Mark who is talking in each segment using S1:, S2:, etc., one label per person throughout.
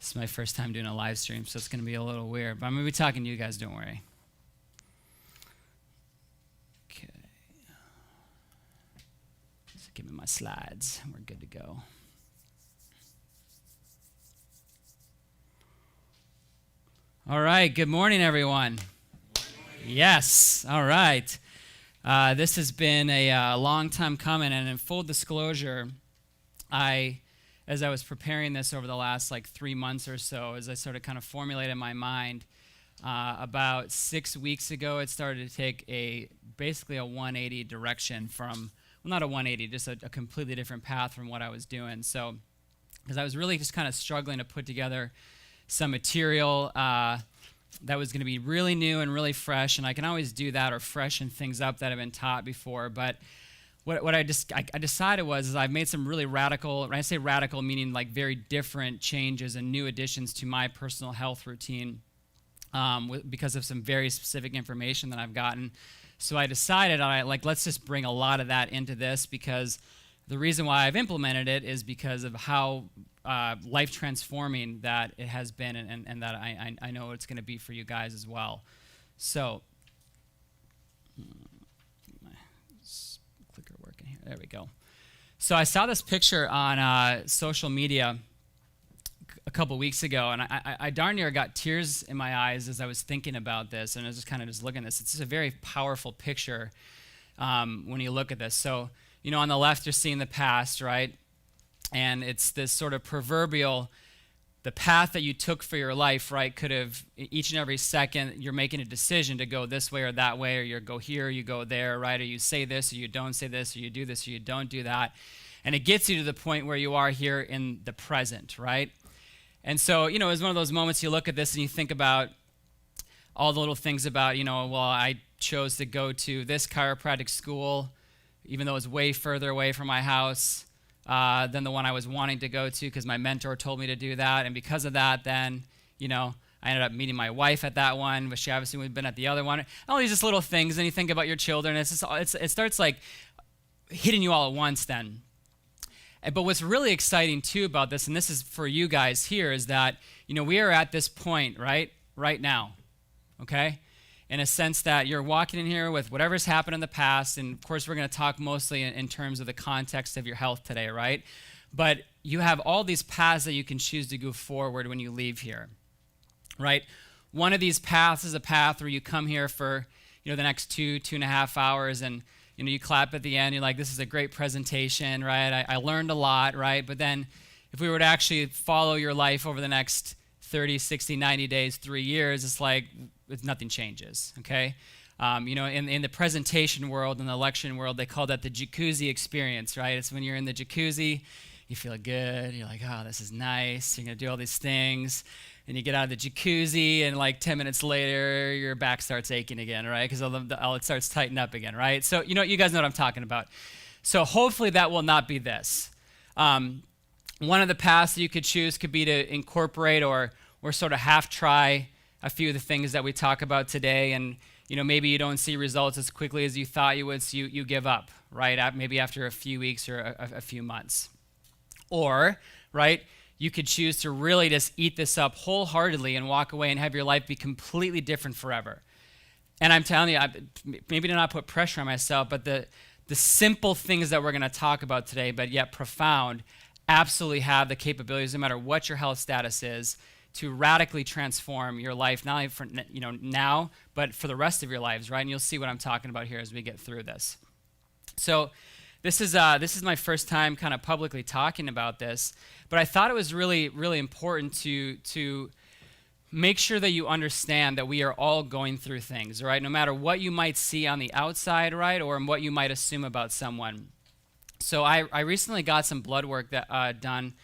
S1: This is my first time doing a live stream, so it's going to be a little weird, but I'm going to be talking to you guys, don't worry. Okay. So give me my slides. We're good to go. All right, good morning, everyone. Yes, all right. This has been a long time coming, and in full disclosure, as I was preparing this over the last 3 months or so, as I sort of kind of formulated in my mind, about 6 weeks ago, it started to take basically a 180 direction from, well, not a 180, just a completely different path from what I was doing. So, because I was really just kind of struggling to put together some material that was going to be really new and really fresh, and I can always do that or freshen things up that have been taught before, but what I decided was I've made some really radical, when I say radical, meaning very very changes and new additions to my personal health routine because of some very specific information that I've gotten. So I decided, let's just bring a lot of that into this, because the reason why I've implemented it is because of how life-transforming that it has been, and that I know it's going to be for you guys as well. So, clicker working here. There we go. So I saw this picture on social media a couple weeks ago, and I darn near got tears in my eyes as I was thinking about this, and I was just kind of looking at this. It's just a very powerful picture when you look at this. So, on the left, you're seeing the past, right? And it's this sort of proverbial, the path that you took for your life, right, could have, each and every second, you're making a decision to go this way or that way, or you go here, or you go there, right? Or you say this, or you don't say this, or you do this, or you don't do that. And it gets you to the point where you are here in the present, right? And so, it was one of those moments you look at this and you think about all the little things about, well, I chose to go to this chiropractic school, even though it's way further away from my house than the one I was wanting to go to, because my mentor told me to do that. And because of that, then, I ended up meeting my wife at that one, but she obviously would have been at the other one. All these just little things, and you think about your children. It starts hitting you all at once then. But what's really exciting too about this, and this is for you guys here, is that, we are at this point, right now, okay? In a sense that you're walking in here with whatever's happened in the past, and of course we're going to talk mostly in terms of the context of your health today, right? But you have all these paths that you can choose to go forward when you leave here, right? One of these paths is a path where you come here for, the next 2.5 hours, and you clap at the end, you're like, this is a great presentation, right? I learned a lot, right? But then if we were to actually follow your life over the next 30, 60, 90 days, 3 years, nothing changes, okay? In the presentation world, in the lecture world, they call that the jacuzzi experience, right? It's when you're in the jacuzzi, you feel good, you're like, oh, this is nice, you're gonna do all these things, and you get out of the jacuzzi, and 10 minutes later, your back starts aching again, right? Because it starts tightening up again, right? So, you guys know what I'm talking about. So hopefully that will not be this. One of the paths that you could choose could be to incorporate or sort of half try a few of the things that we talk about today, and maybe you don't see results as quickly as you thought you would, so you give up, right? Maybe after a few weeks or a few months. Or, right, you could choose to really just eat this up wholeheartedly and walk away and have your life be completely different forever. And I'm telling you, maybe to not put pressure on myself, but the simple things that we're going to talk about today, but yet profound, absolutely have the capabilities, no matter what your health status is, to radically transform your life, not only for now, but for the rest of your lives, right? And you'll see what I'm talking about here as we get through this. So this is my first time kind of publicly talking about this, but I thought it was really, really important to make sure that you understand that we are all going through things, right? No matter what you might see on the outside, right, or what you might assume about someone. So I recently got some blood work that done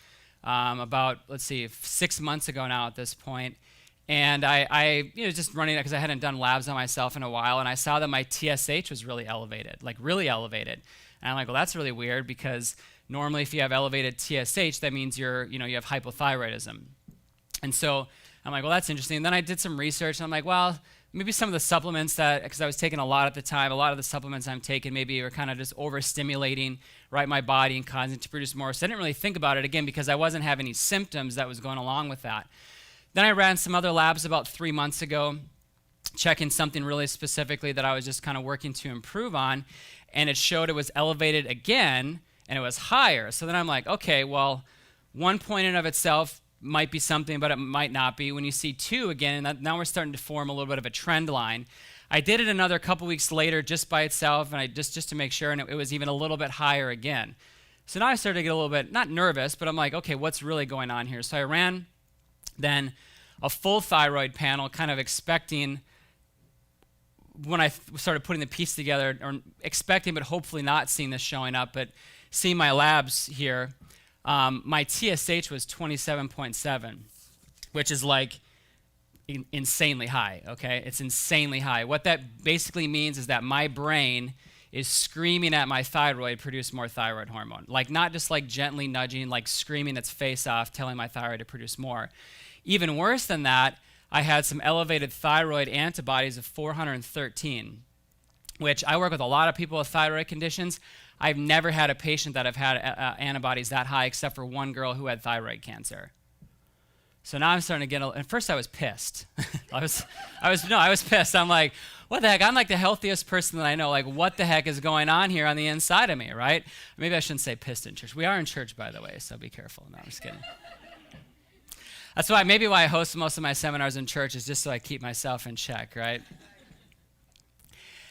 S1: about, 6 months ago now at this point. And I just running it because I hadn't done labs on myself in a while, and I saw that my TSH was really elevated, really elevated. And I'm like, well, that's really weird, because normally if you have elevated TSH, that means you have hypothyroidism. And so I'm like, well, that's interesting. And then I did some research, and I'm like, well, maybe some of the supplements that, because I was taking a lot at the time, a lot of the supplements I'm taking maybe were kind of just overstimulating, right, my body and causing it to produce more. So I didn't really think about it, again, because I wasn't having any symptoms that was going along with that. Then I ran some other labs about 3 months ago, checking something really specifically that I was just kind of working to improve on, and it showed it was elevated again, and it was higher. So then I'm like, okay, well, one point in of itself might be something, but it might not be. When you see 2 again, and now we're starting to form a little bit of a trend line. I did it another couple weeks later just by itself, and I just to make sure, and it was even a little bit higher again. So now I started to get a little bit, not nervous, but I'm like, okay, what's really going on here? So I ran then a full thyroid panel, kind of expecting, when I started putting the piece together, or expecting but hopefully not seeing this showing up, but seeing my labs here, my TSH was 27.7, which is like insanely high, okay? It's insanely high. What that basically means is that my brain is screaming at my thyroid, produce more thyroid hormone. Like, not just like gently nudging, like screaming its face off, telling my thyroid to produce more. Even worse than that, I had some elevated thyroid antibodies of 413, which I work with a lot of people with thyroid conditions. I've never had a patient that have had antibodies that high, except for one girl who had thyroid cancer. So now I'm starting to get, at first I was pissed. I was pissed. I'm like, what the heck? I'm like the healthiest person that I know. Like, what the heck is going on here on the inside of me, right? Maybe I shouldn't say pissed in church. We are in church, by the way, so be careful. No, I'm just kidding. That's why I host most of my seminars in church, is just so I keep myself in check, right?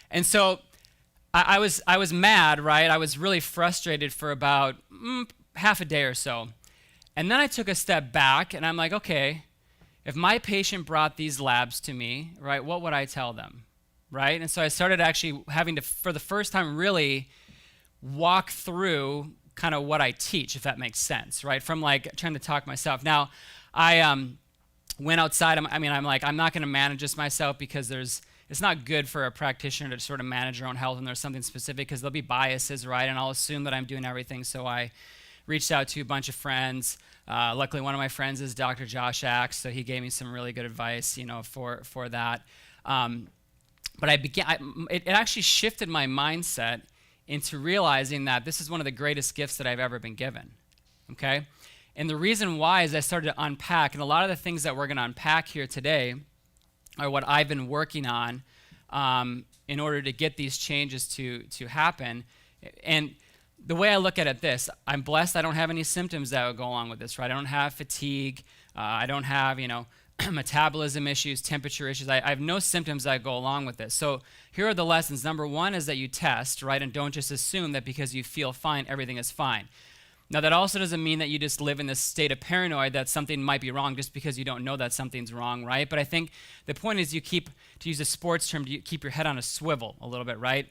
S1: And so I was mad, right? I was really frustrated for about half a day or so. And then I took a step back, and I'm like, okay, if my patient brought these labs to me, right, what would I tell them, right? And so I started actually having to, for the first time, really walk through kind of what I teach, if that makes sense, right? From like trying to talk myself. Now, I went outside. I'm like, I'm not going to manage this myself, because it's not good for a practitioner to sort of manage your own health, and there's something specific, because there'll be biases, right? And I'll assume that I'm doing everything. So I reached out to a bunch of friends. Luckily, one of my friends is Dr. Josh Axe, so he gave me some really good advice, for that. But it actually shifted my mindset into realizing that this is one of the greatest gifts that I've ever been given, okay? And the reason why is I started to unpack, and a lot of the things that we're going to unpack here today are what I've been working on in order to get these changes to happen. And the way I look at it, I'm blessed. I don't have any symptoms that would go along with this, right? I don't have fatigue. I don't have, metabolism issues, temperature issues. I have no symptoms that go along with this. So here are the lessons. Number one is that you test, right? And don't just assume that because you feel fine, everything is fine. Now, that also doesn't mean that you just live in this state of paranoid that something might be wrong just because you don't know that something's wrong, right? But I think the point is, you keep, to use a sports term, you keep your head on a swivel a little bit, right?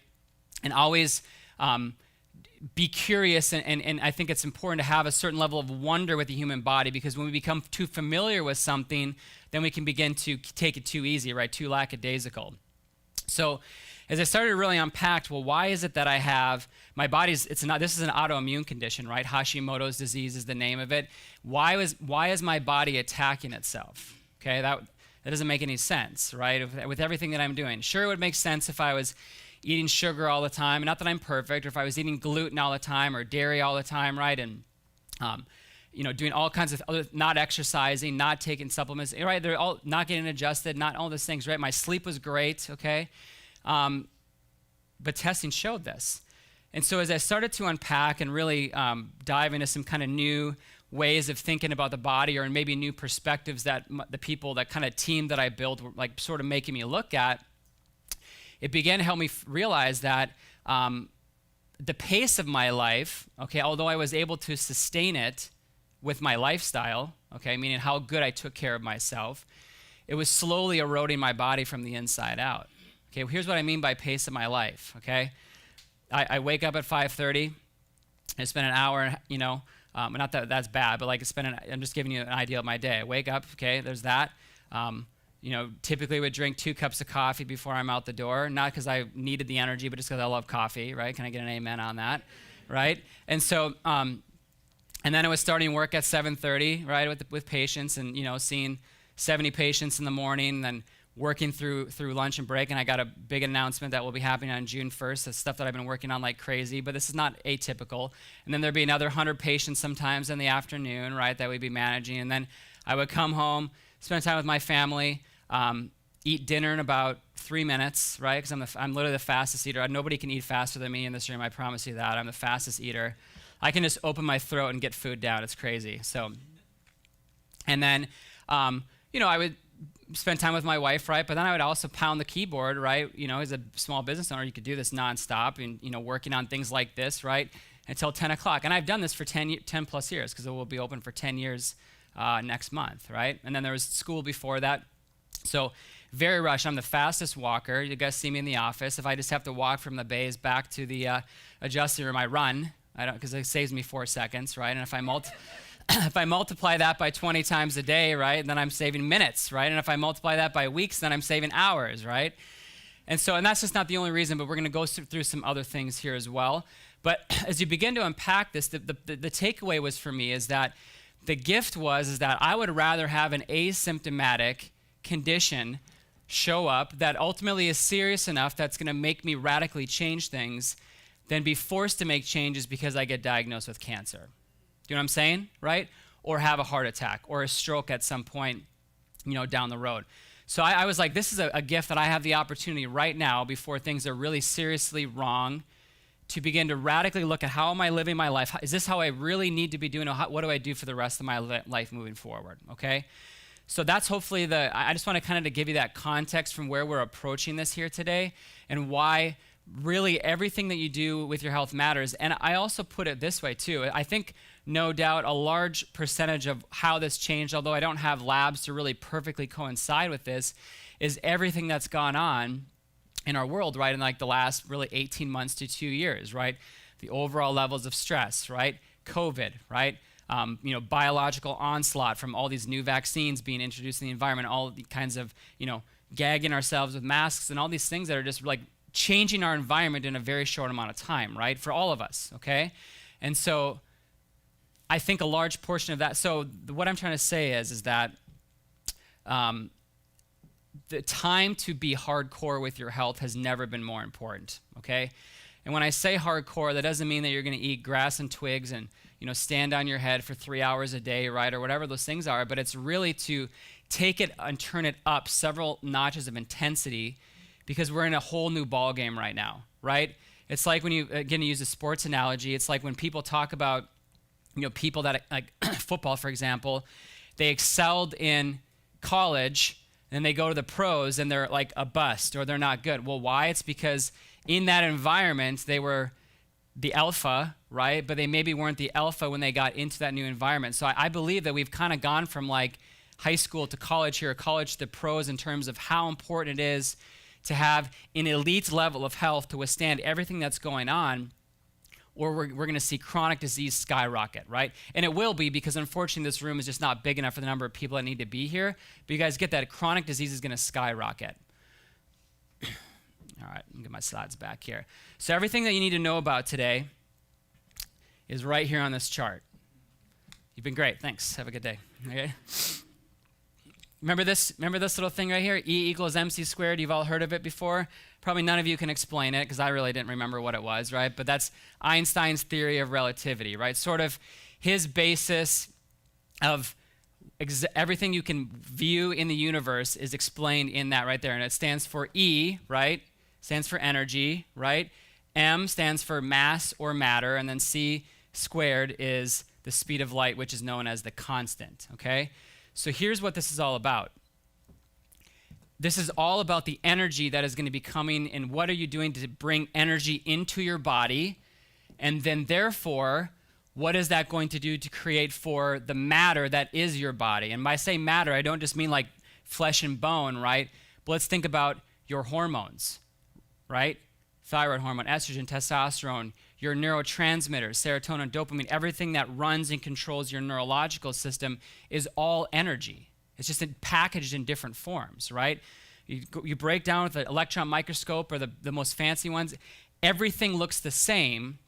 S1: And always be curious, and I think it's important to have a certain level of wonder with the human body, because when we become too familiar with something, then we can begin to take it too easy, right? Too lackadaisical. So as I started to really unpack, well, why is it that I have, my body's, this is an autoimmune condition, right? Hashimoto's disease is the name of it. Why is my body attacking itself? Okay, that doesn't make any sense, right? With everything that I'm doing. Sure, it would make sense if I was eating sugar all the time, not that I'm perfect, or if I was eating gluten all the time or dairy all the time, right? And, doing all kinds of other, not exercising, not taking supplements, right? They're all not getting adjusted, not all those things, right? My sleep was great, okay? But testing showed this. And so as I started to unpack and really dive into some kind of new ways of thinking about the body, or maybe new perspectives that the people, that kind of team that I built were like sort of making me look at, it began to help me realize that the pace of my life, okay, although I was able to sustain it with my lifestyle, okay, meaning how good I took care of myself, it was slowly eroding my body from the inside out. Okay, well, here's what I mean by pace of my life, okay? I wake up at 5:30, I spend an hour, not that that's bad, but like I'm just giving you an idea of my day. I wake up, okay, there's that. Typically would drink 2 cups of coffee before I'm out the door, not because I needed the energy, but just because I love coffee, right? Can I get an amen on that, right? And so, and then I was starting work at 7:30, right, with patients, and, seeing 70 patients in the morning, then working through lunch and break, and I got a big announcement that will be happening on June 1st. That's stuff that I've been working on like crazy, but this is not atypical. And then there'd be another 100 patients sometimes in the afternoon, right, that we'd be managing. And then I would come home, spend time with my family, eat dinner in about 3 minutes, right, because I'm literally the fastest eater. Nobody can eat faster than me in this room, I promise you that. I'm the fastest eater. I can just open my throat and get food down. It's crazy. So, and then, I would spend time with my wife, right? But then I would also pound the keyboard, right? As a small business owner, you could do this nonstop and, working on things like this, right? Until 10 o'clock. And I've done this for 10 plus years because it will be open for 10 years next month, right? And then there was school before that. So very rushed. I'm the fastest walker. You guys see me in the office. If I just have to walk from the bays back to the adjusting room, I run. I don't, because it saves me 4 seconds, right? And if I multiply that by 20 times a day, right, then I'm saving minutes, right? And if I multiply that by weeks, then I'm saving hours, right? And that's just not the only reason, but we're going to go through some other things here as well. But as you begin to unpack this, the takeaway was for me is that the gift is that I would rather have an asymptomatic condition show up that ultimately is serious enough that's going to make me radically change things than be forced to make changes because I get diagnosed with cancer. Do you know what I'm saying, right? Or have a heart attack or a stroke at some point, down the road. So I was like, this is a gift that I have the opportunity right now before things are really seriously wrong to begin to radically look at how am I living my life? Is this how I really need to be doing? What do I do for the rest of my life moving forward, okay? So that's hopefully I just want to kind of to give you that context from where we're approaching this here today and why really everything that you do with your health matters. And I also put it this way too. I think no doubt a large percentage of how this changed, although I don't have labs to really perfectly coincide with this, is everything that's gone on in our world, right, in like the last really 18 months to 2 years, right? The overall levels of stress, right? COVID, right? Biological onslaught from all these new vaccines being introduced in the environment, all the kinds of, gagging ourselves with masks and all these things that are just like changing our environment in a very short amount of time, right? For all of us, okay? And so I think a large portion of that, so what I'm trying to say is that the time to be hardcore with your health has never been more important, okay? And when I say hardcore, that doesn't mean that you're going to eat grass and twigs and, stand on your head for 3 hours a day, right, or whatever those things are, but it's really to take it and turn it up several notches of intensity because we're in a whole new ball game right now, right? It's like when you, again, to use a sports analogy, it's like when people talk about, people that, like football, for example, they excelled in college, and they go to the pros, and they're like a bust, or they're not good. Well, why? It's because in that environment, they were the alpha, right? But they maybe weren't the alpha when they got into that new environment. So I believe that we've kind of gone from like high school to college here, college to pros in terms of how important it is to have an elite level of health to withstand everything that's going on, or we're going to see chronic disease skyrocket, right? And it will be because unfortunately this room is just not big enough for the number of people that need to be here. But you guys get that chronic disease is going to skyrocket. All right, let me get my slides back here. So everything that you need to know about today is right here on this chart. You've been great. Thanks. Have a good day. Okay. Remember this little thing right here? E equals mc squared. You've all heard of it before. Probably none of you can explain it because I really didn't remember what it was, right? But that's Einstein's theory of relativity, right? Sort of his basis of everything you can view in the universe is explained in that right there. And it stands for E, right? Stands for energy, right? M stands for mass or matter. And then C squared is the speed of light, which is known as the constant, okay? So here's what this is all about. This is all about the energy that is going to be coming, and what are you doing to bring energy into your body? And then therefore, what is that going to do to create for the matter that is your body? And by saying matter, I don't just mean like flesh and bone, right? But let's think about your hormones, right? Thyroid hormone, estrogen, testosterone, your neurotransmitters, serotonin, dopamine, everything that runs and controls your neurological system is all energy. It's just packaged in different forms, right? You break down with the electron microscope or the most fancy ones, everything looks the same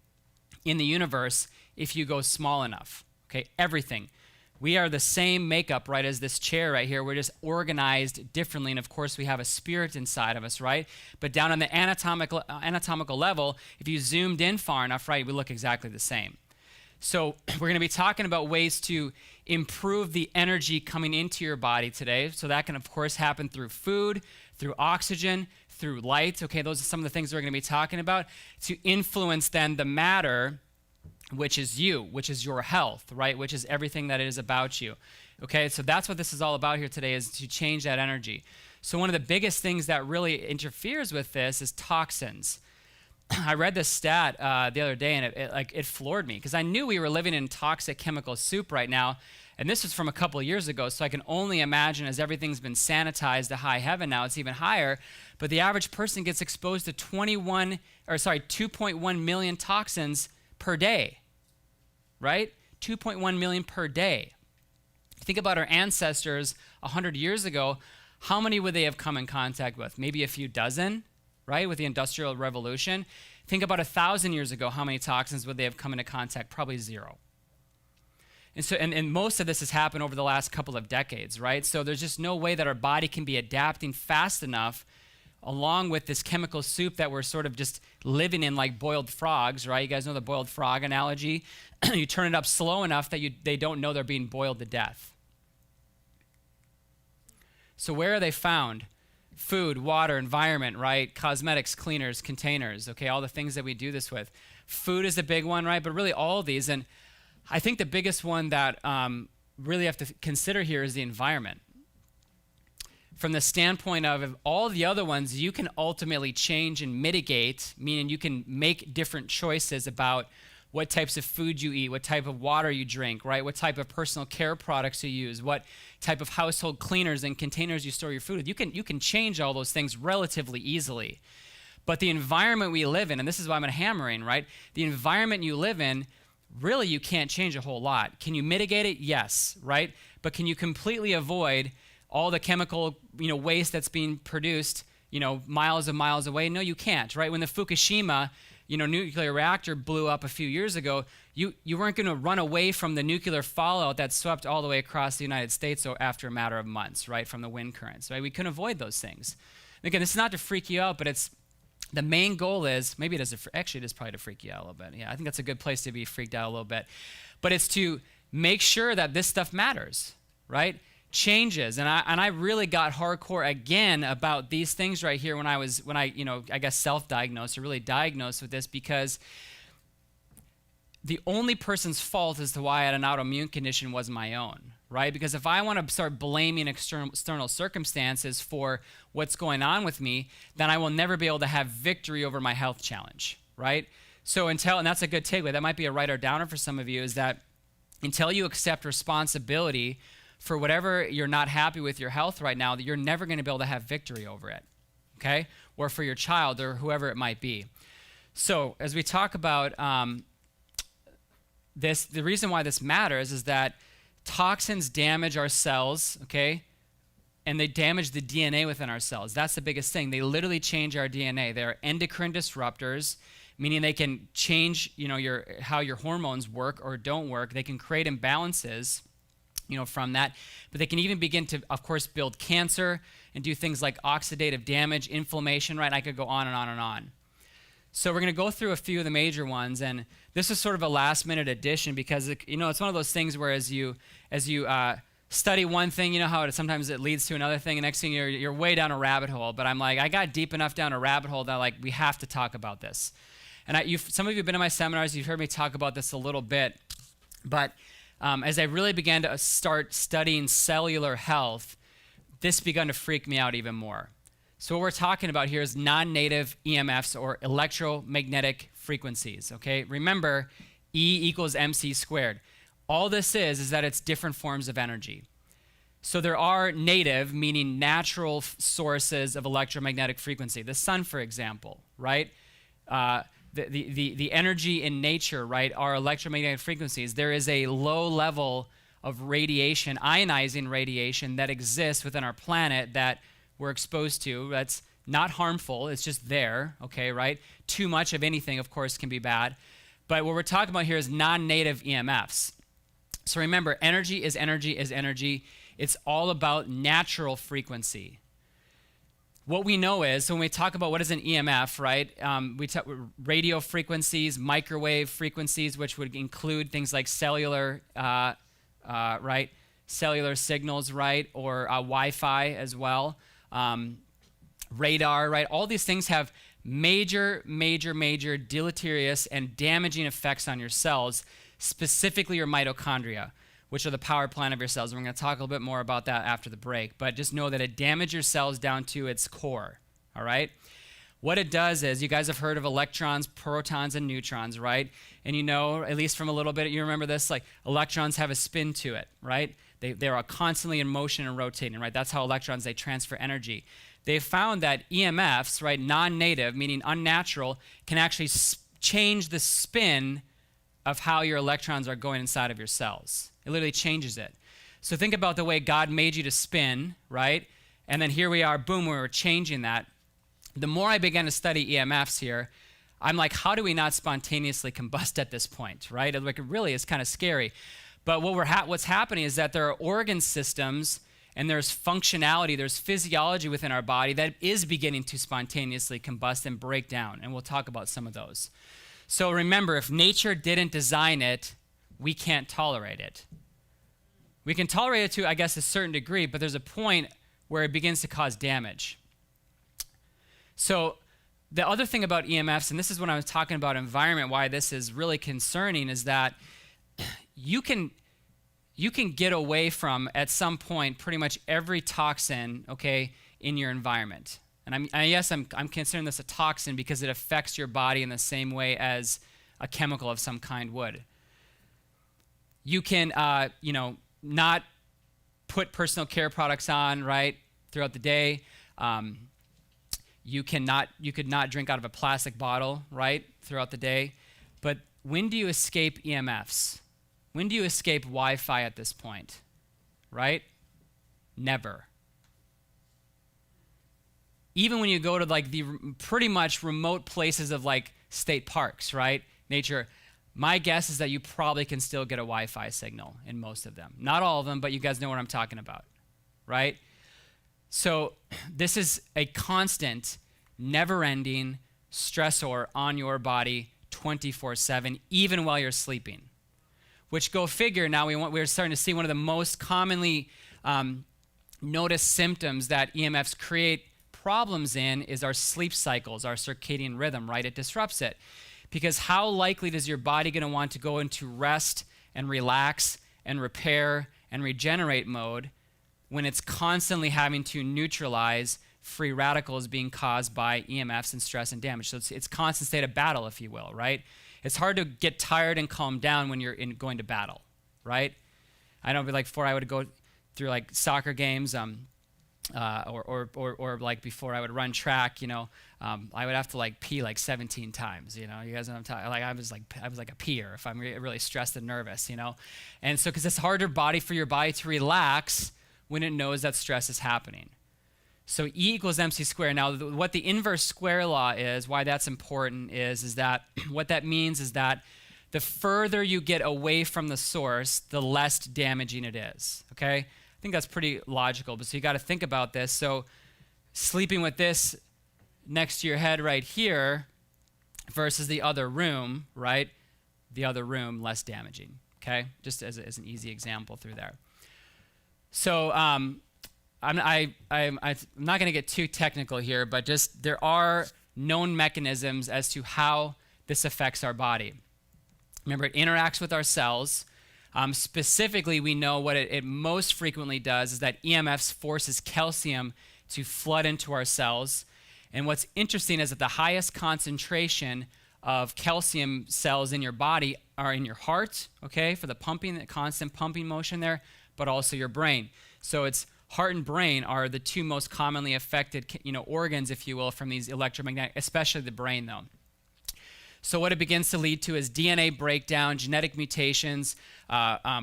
S1: in the universe if you go small enough, okay? Everything. We are the same makeup, right, as this chair right here. We're just organized differently. And of course, we have a spirit inside of us, right? But down on the anatomical level, if you zoomed in far enough, right, we look exactly the same. So we're going to be talking about ways to improve the energy coming into your body today. So that can, of course, happen through food, through oxygen, through light. Okay, those are some of the things we're going to be talking about to influence then the matter, which is you, which is your health, right? Which is everything that it is about you. Okay, so that's what this is all about here today, is to change that energy. So one of the biggest things that really interferes with this is toxins. I read this stat the other day, and it floored me, because I knew we were living in toxic chemical soup right now, and this was from a couple of years ago, so I can only imagine as everything's been sanitized to high heaven now, it's even higher. But the average person gets exposed to 2.1 million toxins per day. Right? 2.1 million per day. Think about our ancestors 100 years ago. How many would they have come in contact with? Maybe a few dozen, right? With the Industrial Revolution. Think about 1,000 years ago. How many toxins would they have come into contact? Probably zero. And so, and most of this has happened over the last couple of decades, right? So there's just no way that our body can be adapting fast enough along with this chemical soup that we're sort of just living in like boiled frogs, right? You guys know the boiled frog analogy? You turn it up slow enough that they don't know they're being boiled to death. So where are they found? Food, water, environment, right? Cosmetics, cleaners, containers, okay? All the things that we do this with. Food is a big one, right? But really all of these. And I think the biggest one that really have to consider here is the environment. From the standpoint of all the other ones, you can ultimately change and mitigate, meaning you can make different choices about what types of food you eat, what type of water you drink, right? What type of personal care products you use, what type of household cleaners and containers you store your food with. You can change all those things relatively easily. But the environment we live in, and this is why I'm hammering, right? The environment you live in, really you can't change a whole lot. Can you mitigate it? Yes, right? But can you completely avoid all the chemical, waste that's being produced, miles and miles away? No, you can't, right? When the Fukushima, nuclear reactor blew up a few years ago, you weren't going to run away from the nuclear fallout that swept all the way across the United States after a matter of months, right? From the wind currents, right? We couldn't avoid those things. And again, this is not to freak you out, but the main goal is, maybe it is, actually it is probably to freak you out a little bit. Yeah, I think that's a good place to be freaked out a little bit. But it's to make sure that this stuff matters, right? Changes. And I really got hardcore again about these things right here when I I guess self-diagnosed or really diagnosed with this, because the only person's fault as to why I had an autoimmune condition was my own, right? Because if I want to start blaming external circumstances for what's going on with me, then I will never be able to have victory over my health challenge, right? So and that's a good takeaway. That might be a writer downer for some of you, is that until you accept responsibility for whatever you're not happy with your health right now, that you're never going to be able to have victory over it, okay? Or for your child or whoever it might be. So as we talk about this, the reason why this matters is that toxins damage our cells, okay? And they damage the DNA within our cells. That's the biggest thing. They literally change our DNA. They're endocrine disruptors, meaning they can change, how your hormones work or don't work. They can create imbalances from that. But they can even begin to, of course, build cancer and do things like oxidative damage, inflammation, right? I could go on and on and on. So we're going to go through a few of the major ones. And this is sort of a last-minute addition because, it's one of those things where as you study one thing, how sometimes it leads to another thing, and next thing you're way down a rabbit hole. But I'm like, I got deep enough down a rabbit hole that we have to talk about this. And some of you have been in my seminars, you've heard me talk about this a little bit. But as I really began to start studying cellular health, this began to freak me out even more. So what we're talking about here is non-native EMFs, or electromagnetic frequencies, okay? Remember, E equals MC squared. All this is that it's different forms of energy. So there are native, meaning natural sources of electromagnetic frequency. The sun, for example, right? The energy in nature, right, are electromagnetic frequencies. There is a low level of radiation, ionizing radiation, that exists within our planet that we're exposed to. That's not harmful. It's just there, okay, right? Too much of anything, of course, can be bad. But what we're talking about here is non-native EMFs. So remember, energy is energy is energy. It's all about natural frequency. What we know is, so when we talk about what is an EMF, right, we talk radio frequencies, microwave frequencies, which would include things like cellular, right, cellular signals, right, or Wi-Fi as well, radar, right. All these things have major deleterious and damaging effects on your cells, specifically your mitochondria, which are the power plant of your cells. And we're going to talk a little bit more about that after the break. But just know that it damages your cells down to its core, all right? What it does is, you guys have heard of electrons, protons, and neutrons, right? And you know, at least from a little bit, you remember this, like electrons have a spin to it, right? They are constantly in motion and rotating, right? That's how electrons, they transfer energy. They found that EMFs, right, non-native, meaning unnatural, can actually change the spin of how your electrons are going inside of your cells. It literally changes it. So think about the way God made you to spin, right? And then here we are, boom, we were changing that. The more I began to study EMFs here, I'm like, how do we not spontaneously combust at this point, right? Like, it really is kind of scary. But what's happening is that there are organ systems and there's functionality, there's physiology within our body that is beginning to spontaneously combust and break down. And we'll talk about some of those. So remember, if nature didn't design it, we can't tolerate it. We can tolerate it to, I guess, a certain degree, but there's a point where it begins to cause damage. So the other thing about EMFs, and this is when I was talking about environment, why this is really concerning, is that you can get away from, at some point, pretty much every toxin, okay, in your environment. And I'm considering this a toxin because it affects your body in the same way as a chemical of some kind would. You can, not put personal care products on, right, throughout the day. You could not drink out of a plastic bottle, right, throughout the day. But when do you escape EMFs? When do you escape Wi-Fi at this point, right? Never. Even when you go to like the pretty much remote places of like state parks, right, nature, my guess is that you probably can still get a Wi-Fi signal in most of them. Not all of them, but you guys know what I'm talking about, right? So this is a constant, never-ending stressor on your body 24/7, even while you're sleeping. Which, go figure, now we're starting to see one of the most commonly noticed symptoms that EMFs create problems in is our sleep cycles, our circadian rhythm, right? It disrupts it. Because how likely does your body going to want to go into rest and relax and repair and regenerate mode when it's constantly having to neutralize free radicals being caused by EMFs and stress and damage? So it's constant state of battle, if you will, right? It's hard to get tired and calm down when you're going to battle, right? I know, like before I would go through like soccer games, or like before I would run track, I would have to like pee like 17 times, you guys know what I'm talking, like I was like a peer if I'm really stressed and nervous, and so because it's harder for your body to relax when it knows that stress is happening. So E equals MC squared. Now what the inverse square law is, why that's important is that what that means is that the further you get away from the source, the less damaging it is, okay? I think that's pretty logical, but so you got to think about this. So sleeping with this next to your head right here versus the other room, right? The other room, less damaging, okay? Just as an easy example through there. So I'm not going to get too technical here, but just there are known mechanisms as to how this affects our body. Remember, it interacts with our cells. Specifically, we know what it most frequently does is that EMFs forces calcium to flood into our cells. And what's interesting is that the highest concentration of calcium cells in your body are in your heart, okay, for the pumping, the constant pumping motion there, but also your brain. So it's heart and brain are the two most commonly affected, organs, if you will, from these electromagnetic, especially the brain, though. So what it begins to lead to is DNA breakdown, genetic mutations,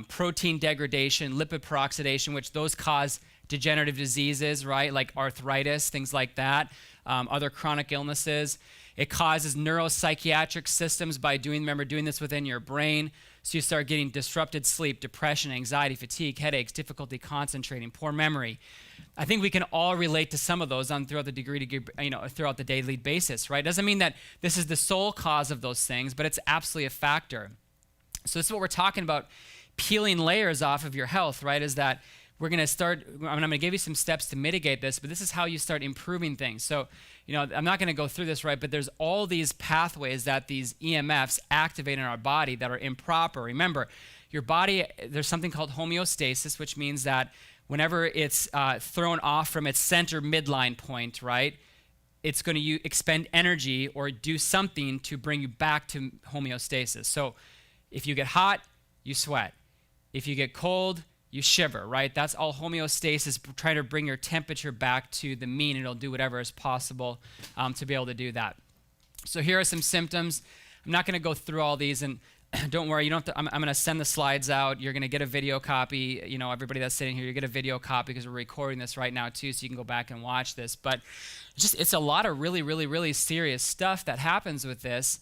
S1: protein degradation, lipid peroxidation, which those cause degenerative diseases, right, like arthritis, things like that, other chronic illnesses. It causes neuropsychiatric systems by doing this within your brain. So you start getting disrupted sleep, depression, anxiety, fatigue, headaches, difficulty concentrating, poor memory. I think we can all relate to some of those throughout the daily basis, right? Doesn't mean that this is the sole cause of those things, but it's absolutely a factor. So this is what we're talking about, peeling layers off of your health, right? Is that we're going to start, I'm going to give you some steps to mitigate this, but this is how you start improving things. So, I'm not going to go through this, right? But there's all these pathways that these EMFs activate in our body that are improper. Remember, your body, there's something called homeostasis, which means that whenever it's thrown off from its center midline point, right, it's going to expend energy or do something to bring you back to homeostasis. So if you get hot, you sweat. If you get cold, you shiver, right? That's all homeostasis, trying to bring your temperature back to the mean. It'll do whatever is possible to be able to do that. So here are some symptoms. I'm not going to go through all these, and don't worry, you don't have to, I'm going to send the slides out. You're going to get a video copy. Everybody that's sitting here, you get a video copy because we're recording this right now too, so you can go back and watch this. But it's a lot of really, really, really serious stuff that happens with this.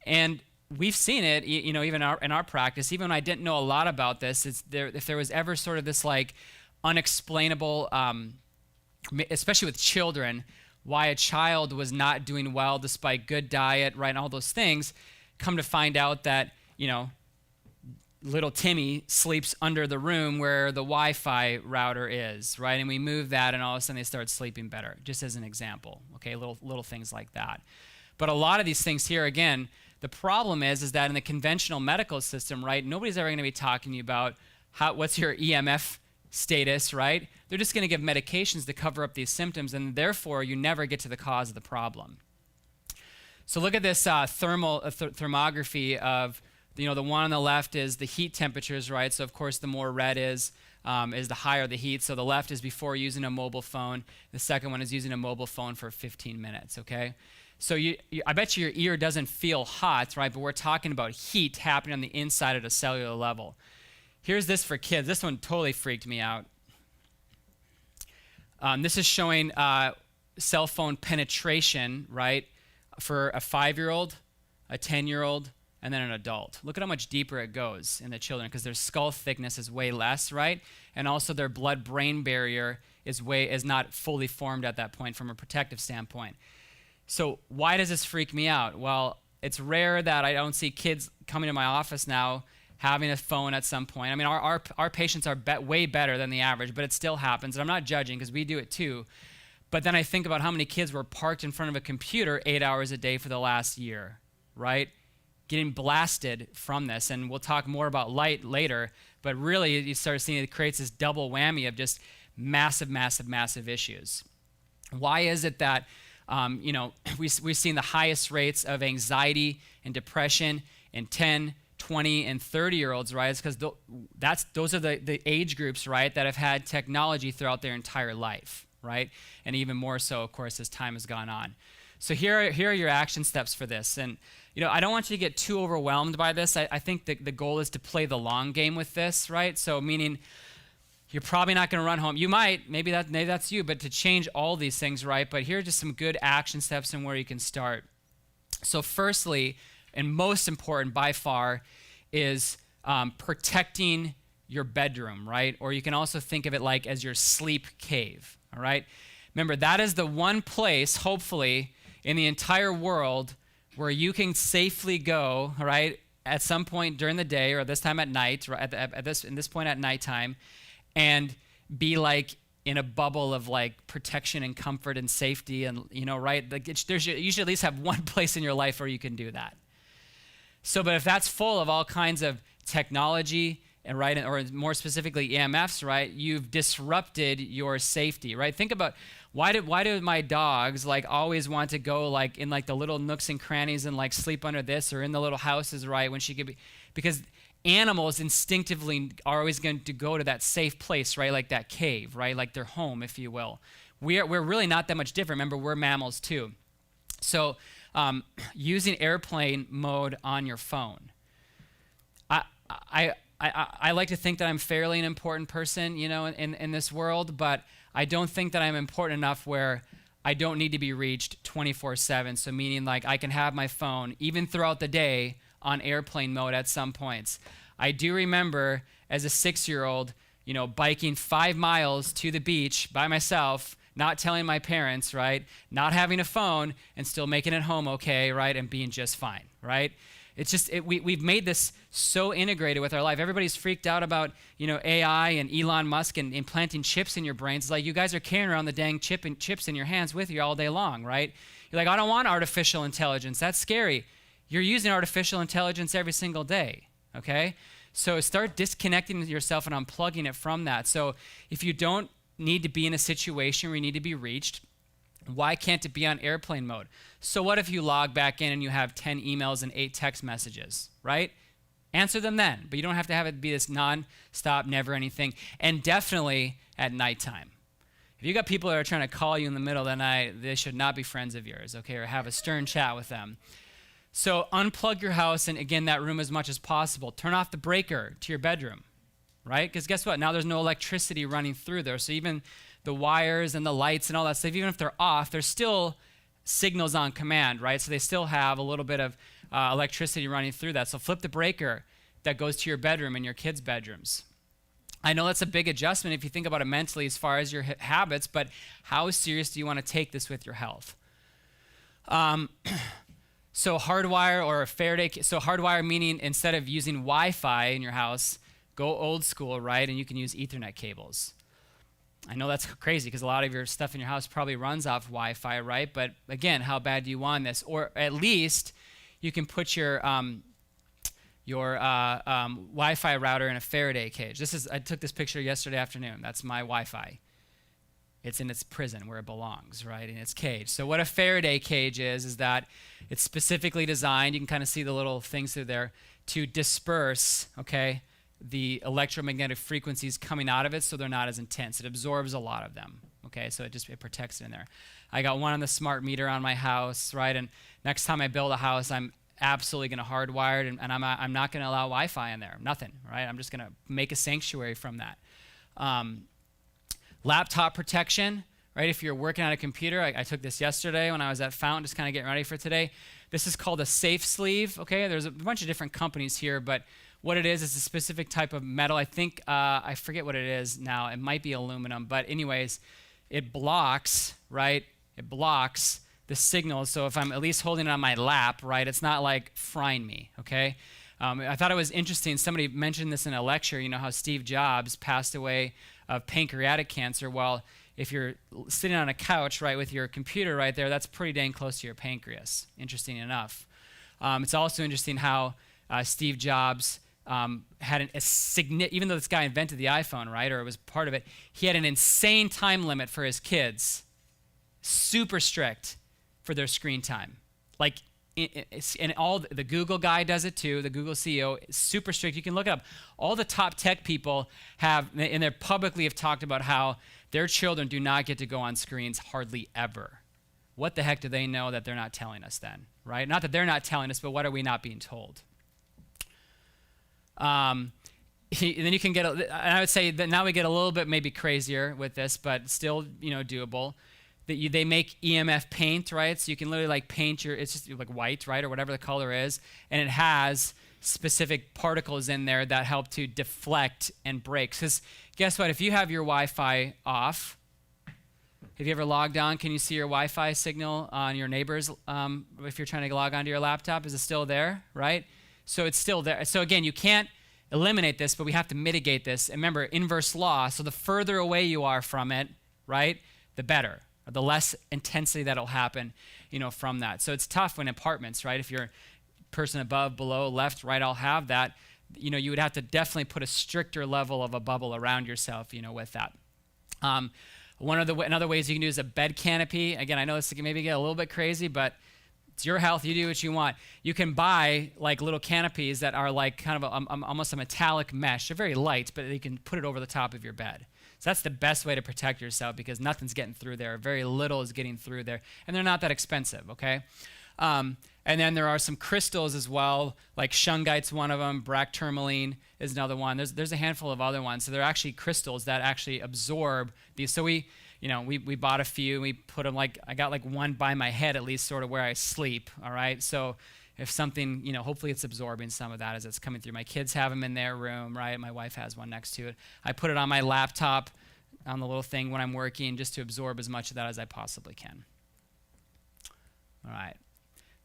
S1: And we've seen it, even in our practice. Even when I didn't know a lot about this, if there was ever sort of this like unexplainable, especially with children, why a child was not doing well despite good diet, right, and all those things, come to find out that, little Timmy sleeps under the room where the Wi-Fi router is, right? And we move that, and all of a sudden they start sleeping better, just as an example, okay? Little things like that. But a lot of these things here, again, the problem is that in the conventional medical system, right, nobody's ever going to be talking to you about what's your EMF status, right? They're just going to give medications to cover up these symptoms, and therefore you never get to the cause of the problem. So look at this thermography of, the one on the left is the heat temperatures, right? So of course the more red is the higher the heat. So the left is before using a mobile phone. The second one is using a mobile phone for 15 minutes, okay? So I bet you your ear doesn't feel hot, right? But we're talking about heat happening on the inside at a cellular level. Here's this for kids. This one totally freaked me out. This is showing cell phone penetration, right, for a 5-year-old, a 10-year-old, and then an adult. Look at how much deeper it goes in the children, because their skull thickness is way less, right? And also their blood-brain barrier is not fully formed at that point from a protective standpoint. So why does this freak me out? Well, it's rare that I don't see kids coming to my office now having a phone at some point. I mean, our patients are way better than the average, but it still happens. And I'm not judging because we do it too. But then I think about how many kids were parked in front of a computer 8 hours a day for the last year, right? Getting blasted from this. And we'll talk more about light later. But really, you start seeing it creates this double whammy of just massive, massive, massive issues. Why is it that we've seen the highest rates of anxiety and depression in 10, 20, and 30-year-olds, right? It's because those are the age groups, right, that have had technology throughout their entire life, right? And even more so, of course, as time has gone on. So here are your action steps for this. And, I don't want you to get too overwhelmed by this. I think the goal is to play the long game with this, right? So meaning you're probably not going to run home. You might, maybe that's you, but to change all these things, right? But here are just some good action steps and where you can start. So firstly, and most important by far, is protecting your bedroom, right? Or you can also think of it like as your sleep cave, all right? Remember, that is the one place, hopefully, in the entire world where you can safely go, all right, at some point during the day or this time at night, right, at this point at nighttime, and be like in a bubble of like protection and comfort and safety, and right? Like you should at least have one place in your life where you can do that. So, but if that's full of all kinds of technology and right, or more specifically EMFs, right, you've disrupted your safety, right? Think about why do my dogs like always want to go like in like the little nooks and crannies and like sleep under this or in the little houses, right? When she could be, because animals instinctively are always going to go to that safe place, right? Like that cave, right? Like their home, if you will. We're really not that much different. Remember, we're mammals too. So using airplane mode on your phone. I like to think that I'm fairly an important person, in this world, but I don't think that I'm important enough where I don't need to be reached 24/7. So meaning like I can have my phone even throughout the day on airplane mode at some points. I do remember as a 6-year-old, biking 5 miles to the beach by myself, not telling my parents, right? Not having a phone and still making it home okay, right? And being just fine, right? It's just, we've made this so integrated with our life. Everybody's freaked out about, AI and Elon Musk and implanting chips in your brains. It's like you guys are carrying around the dang chips in your hands with you all day long, right? You're like, I don't want artificial intelligence. That's scary. You're using artificial intelligence every single day, okay? So start disconnecting yourself and unplugging it from that. So if you don't need to be in a situation where you need to be reached, why can't it be on airplane mode? So what if you log back in and you have 10 emails and 8 text messages, right? Answer them then, but you don't have to have it be this non-stop, never anything. And definitely at nighttime. If you got people that are trying to call you in the middle of the night, they should not be friends of yours, okay? Or have a stern chat with them. So unplug your house and, again, that room as much as possible. Turn off the breaker to your bedroom, right? Because guess what? Now there's no electricity running through there. So even the wires and the lights and all that stuff, even if they're off, there's still signals on command, right? So they still have a little bit of electricity running through that. So flip the breaker that goes to your bedroom and your kids' bedrooms. I know that's a big adjustment if you think about it mentally as far as your habits, but how serious do you want to take this with your health? So hardwire or a Faraday, so hardwire meaning instead of using Wi-Fi in your house, go old school, right? And you can use Ethernet cables. I know that's crazy because a lot of your stuff in your house probably runs off Wi-Fi, right? But again, how bad do you want this? Or at least you can put your Wi-Fi router in a Faraday cage. I took this picture yesterday afternoon. That's my Wi-Fi. It's in its prison where it belongs, right, in its cage. So what a Faraday cage is that it's specifically designed, you can kind of see the little things through there, to disperse, okay, the electromagnetic frequencies coming out of it so they're not as intense. It absorbs a lot of them, okay, so it protects it in there. I got one on the smart meter on my house, right, and next time I build a house, I'm absolutely going to hardwire it, and I'm not going to allow Wi-Fi in there, nothing, right? I'm just going to make a sanctuary from that. Laptop protection, right? If you're working on a computer, I took this yesterday when I was at Fountain, just kind of getting ready for today. This is called a safe sleeve, okay? There's a bunch of different companies here, but what it is a specific type of metal. I think, I forget what it is now. It might be aluminum, but anyways, it blocks, right? It blocks the signals. So if I'm at least holding it on my lap, right, it's not like frying me, okay? I thought it was interesting. Somebody mentioned this in a lecture, how Steve Jobs passed away of pancreatic cancer. Well, if you're sitting on a couch, right, with your computer right there, that's pretty dang close to your pancreas, interesting enough. It's also interesting how Steve Jobs had even though this guy invented the iPhone, right, or was part of it, he had an insane time limit for his kids, super strict for their screen time. Like, and all the Google guy does it too. The Google CEO is super strict. You can look it up. All the top tech people have, and they publicly have talked about how their children do not get to go on screens hardly ever. What the heck do they know that they're not telling us then, right? Not that they're not telling us, but what are we not being told? And then you can get, and I would say that now we get a little bit maybe crazier with this, but still, doable. They make EMF paint, right? So you can literally paint it's just like white, right? Or whatever the color is. And it has specific particles in there that help to deflect and break. Because guess what? If you have your Wi-Fi off, have you ever logged on? Can you see your Wi-Fi signal on your neighbor's, if you're trying to log onto your laptop? Is it still there, right? So it's still there. So again, you can't eliminate this, but we have to mitigate this. And remember, inverse law. So the further away you are from it, right, the better. Or the less intensity that'll happen, from that. So it's tough when apartments, right? If you're person above, below, left, right, all have that. You would have to definitely put a stricter level of a bubble around yourself, with that. Another ways you can do is a bed canopy. Again, I know this can maybe get a little bit crazy, but it's your health. You do what you want. You can buy little canopies that are kind of almost a metallic mesh. They're very light, but you can put it over the top of your bed. So that's the best way to protect yourself because nothing's getting through there. Very little is getting through there. And they're not that expensive, okay? And then there are some crystals as well, like shungite's one of them. Bractourmaline is another one. There's a handful of other ones. So they're actually crystals that actually absorb these. So we bought a few. We put them I got one by my head at least, sort of where I sleep, all right? So if something, hopefully it's absorbing some of that as it's coming through. My kids have them in their room, right? My wife has one next to it. I put it on my laptop on the little thing when I'm working just to absorb as much of that as I possibly can. All right.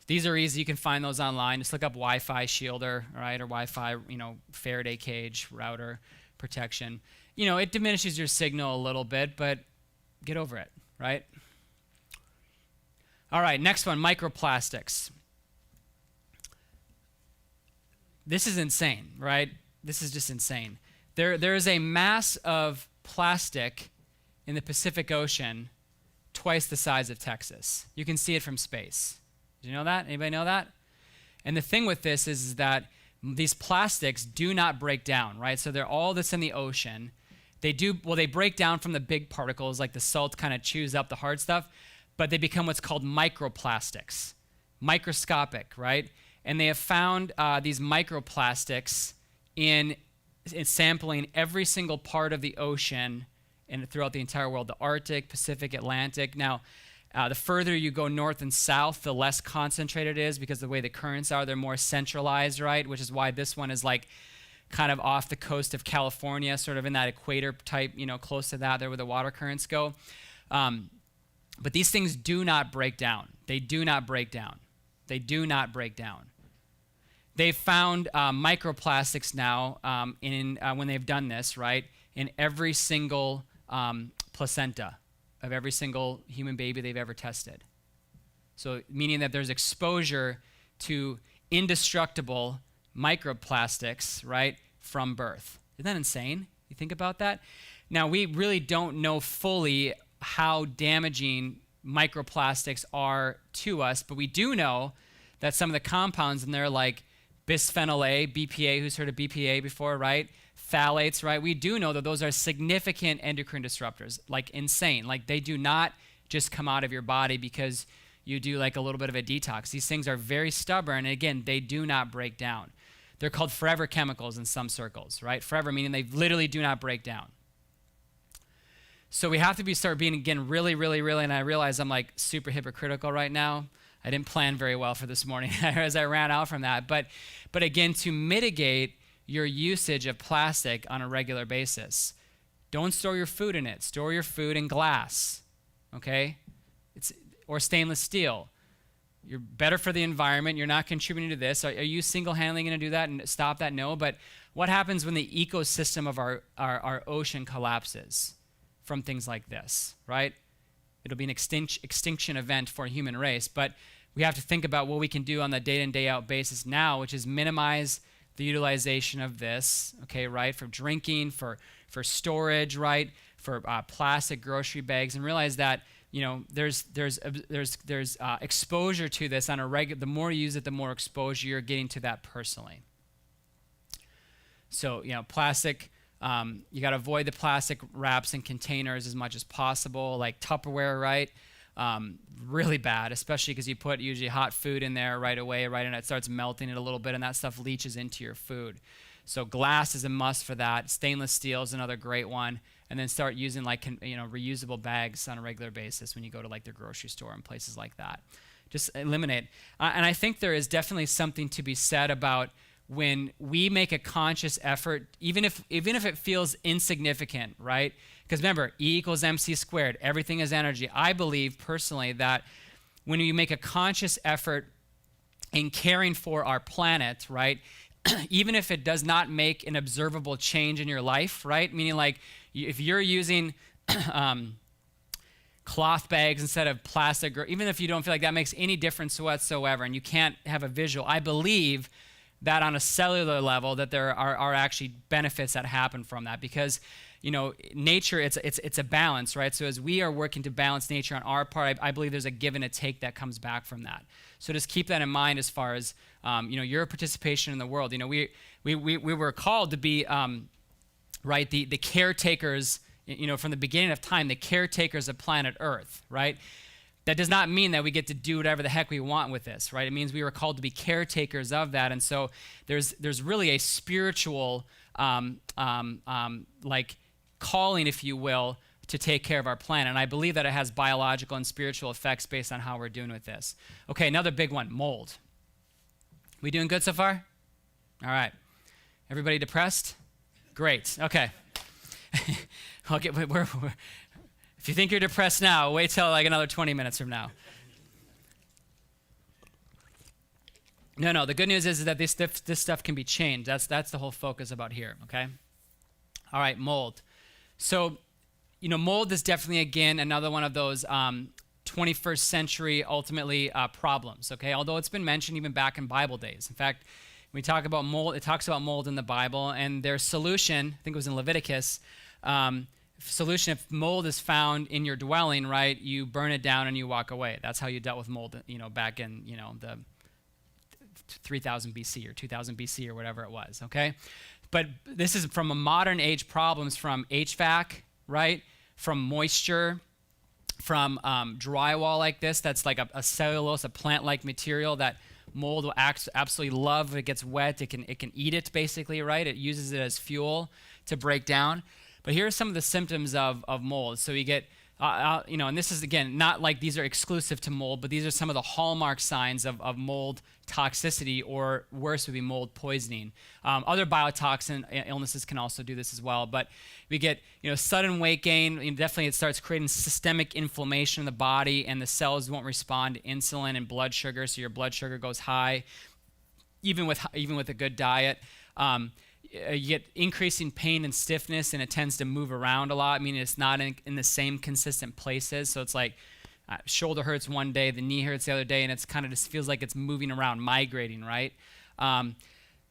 S1: These are easy. You can find those online. Just look up Wi-Fi shielder, right, or Wi-Fi, Faraday cage, router protection. It diminishes your signal a little bit, but get over it, right? All right, next one, microplastics. This is insane, right? This is just insane. There is a mass of plastic in the Pacific Ocean twice the size of Texas. You can see it from space. Did you know that? Anybody know that? And the thing with this is that these plastics do not break down, right? So they're all this in the ocean. They break down from the big particles, like the salt kind of chews up the hard stuff, but they become what's called microplastics, microscopic, right? And they have found these microplastics in sampling every single part of the ocean and throughout the entire world, the Arctic, Pacific, Atlantic. Now, the further you go north and south, the less concentrated it is because the way the currents are, they're more centralized, right? Which is why this one is like kind of off the coast of California, sort of in that equator type, close to that, there where the water currents go. But these things do not break down. They do not break down. They do not break down. They've found microplastics now when they've done this, right, in every single placenta of every single human baby they've ever tested. So meaning that there's exposure to indestructible microplastics, right, from birth. Isn't that insane? You think about that? Now, we really don't know fully how damaging microplastics are to us, but we do know that some of the compounds in there, like bisphenol A, BPA, who's heard of BPA before, right? Phthalates, right? We do know that those are significant endocrine disruptors, like insane. Like they do not just come out of your body because you do like a little bit of a detox. These things are very stubborn, and again, they do not break down. They're called forever chemicals in some circles, right? Forever meaning they literally do not break down. So we have to start being, again, really, really, really, and I realize I'm like super hypocritical right now. I didn't plan very well for this morning as I ran out from that. But again, to mitigate your usage of plastic on a regular basis, don't store your food in it. Store your food in glass, okay? Or stainless steel. You're better for the environment. You're not contributing to this. Are you single-handedly going to do that and stop that? No. But what happens when the ecosystem of our ocean collapses from things like this, right? It'll be an extinction event for a human race. But we have to think about what we can do on the day-in, day-out basis now, which is minimize the utilization of this, okay, right? For drinking, for storage, right? For plastic grocery bags, and realize that there's exposure to this on a regular. The more you use it, the more exposure you're getting to that personally. So plastic. You got to avoid the plastic wraps and containers as much as possible, like Tupperware, right? Really bad, especially because you put usually hot food in there right away, right, and it starts melting it a little bit, and that stuff leaches into your food. So glass is a must for that. Stainless steel is another great one, and then start using reusable bags on a regular basis when you go to like the grocery store and places like that. Just eliminate. And I think there is definitely something to be said about when we make a conscious effort, even if it feels insignificant, right? Because remember, E equals MC squared. Everything is energy. I believe personally that when you make a conscious effort in caring for our planet, right, even if it does not make an observable change in your life, right? Meaning like if you're using cloth bags instead of plastic, or even if you don't feel like that makes any difference whatsoever and you can't have a visual, I believe that on a cellular level that there are actually benefits that happen from that, because nature, it's a balance, right? So as we are working to balance nature on our part, I believe there's a give and a take that comes back from that. So just keep that in mind as far as your participation in the world. We were called to be right, the caretakers, from the beginning of time, the caretakers of planet Earth, right? That does not mean that we get to do whatever the heck we want with this, right? It means we were called to be caretakers of that. And so there's really a spiritual like calling, if you will, to take care of our planet. And I believe that it has biological and spiritual effects based on how we're doing with this. Okay, another big one, mold. We doing good so far? All right. Everybody depressed? Great. Okay. Okay. If you think you're depressed now, wait till like another 20 minutes from now. No. The good news is that this stuff can be changed. That's the whole focus about here. Okay. All right. Mold. So, mold is definitely again another one of those 21st century ultimately problems. Okay. Although it's been mentioned even back in Bible days. In fact, when we talk about mold, it talks about mold in the Bible, and their solution, I think it was in Leviticus, solution, if mold is found in your dwelling, right, you burn it down and you walk away. That's how you dealt with mold, back in, the 3000 BC or 2000 BC or whatever it was, okay? But this is from a modern age problems from HVAC, right, from moisture, from drywall like this, that's like a cellulose, a plant-like material that mold will absolutely love. If it gets wet, it can eat it basically, right? It uses it as fuel to break down. But here are some of the symptoms of mold. So you get, and this is, again, not like these are exclusive to mold, but these are some of the hallmark signs of mold toxicity, or worse would be mold poisoning. Other biotoxin illnesses can also do this as well. But we get, sudden weight gain. Definitely it starts creating systemic inflammation in the body, and the cells won't respond to insulin and blood sugar, so your blood sugar goes high, even with a good diet. You get increasing pain and stiffness, and it tends to move around a lot. I mean, it's not in the same consistent places. So it's like shoulder hurts one day, the knee hurts the other day, and it's kind of just feels like it's moving around, migrating, right?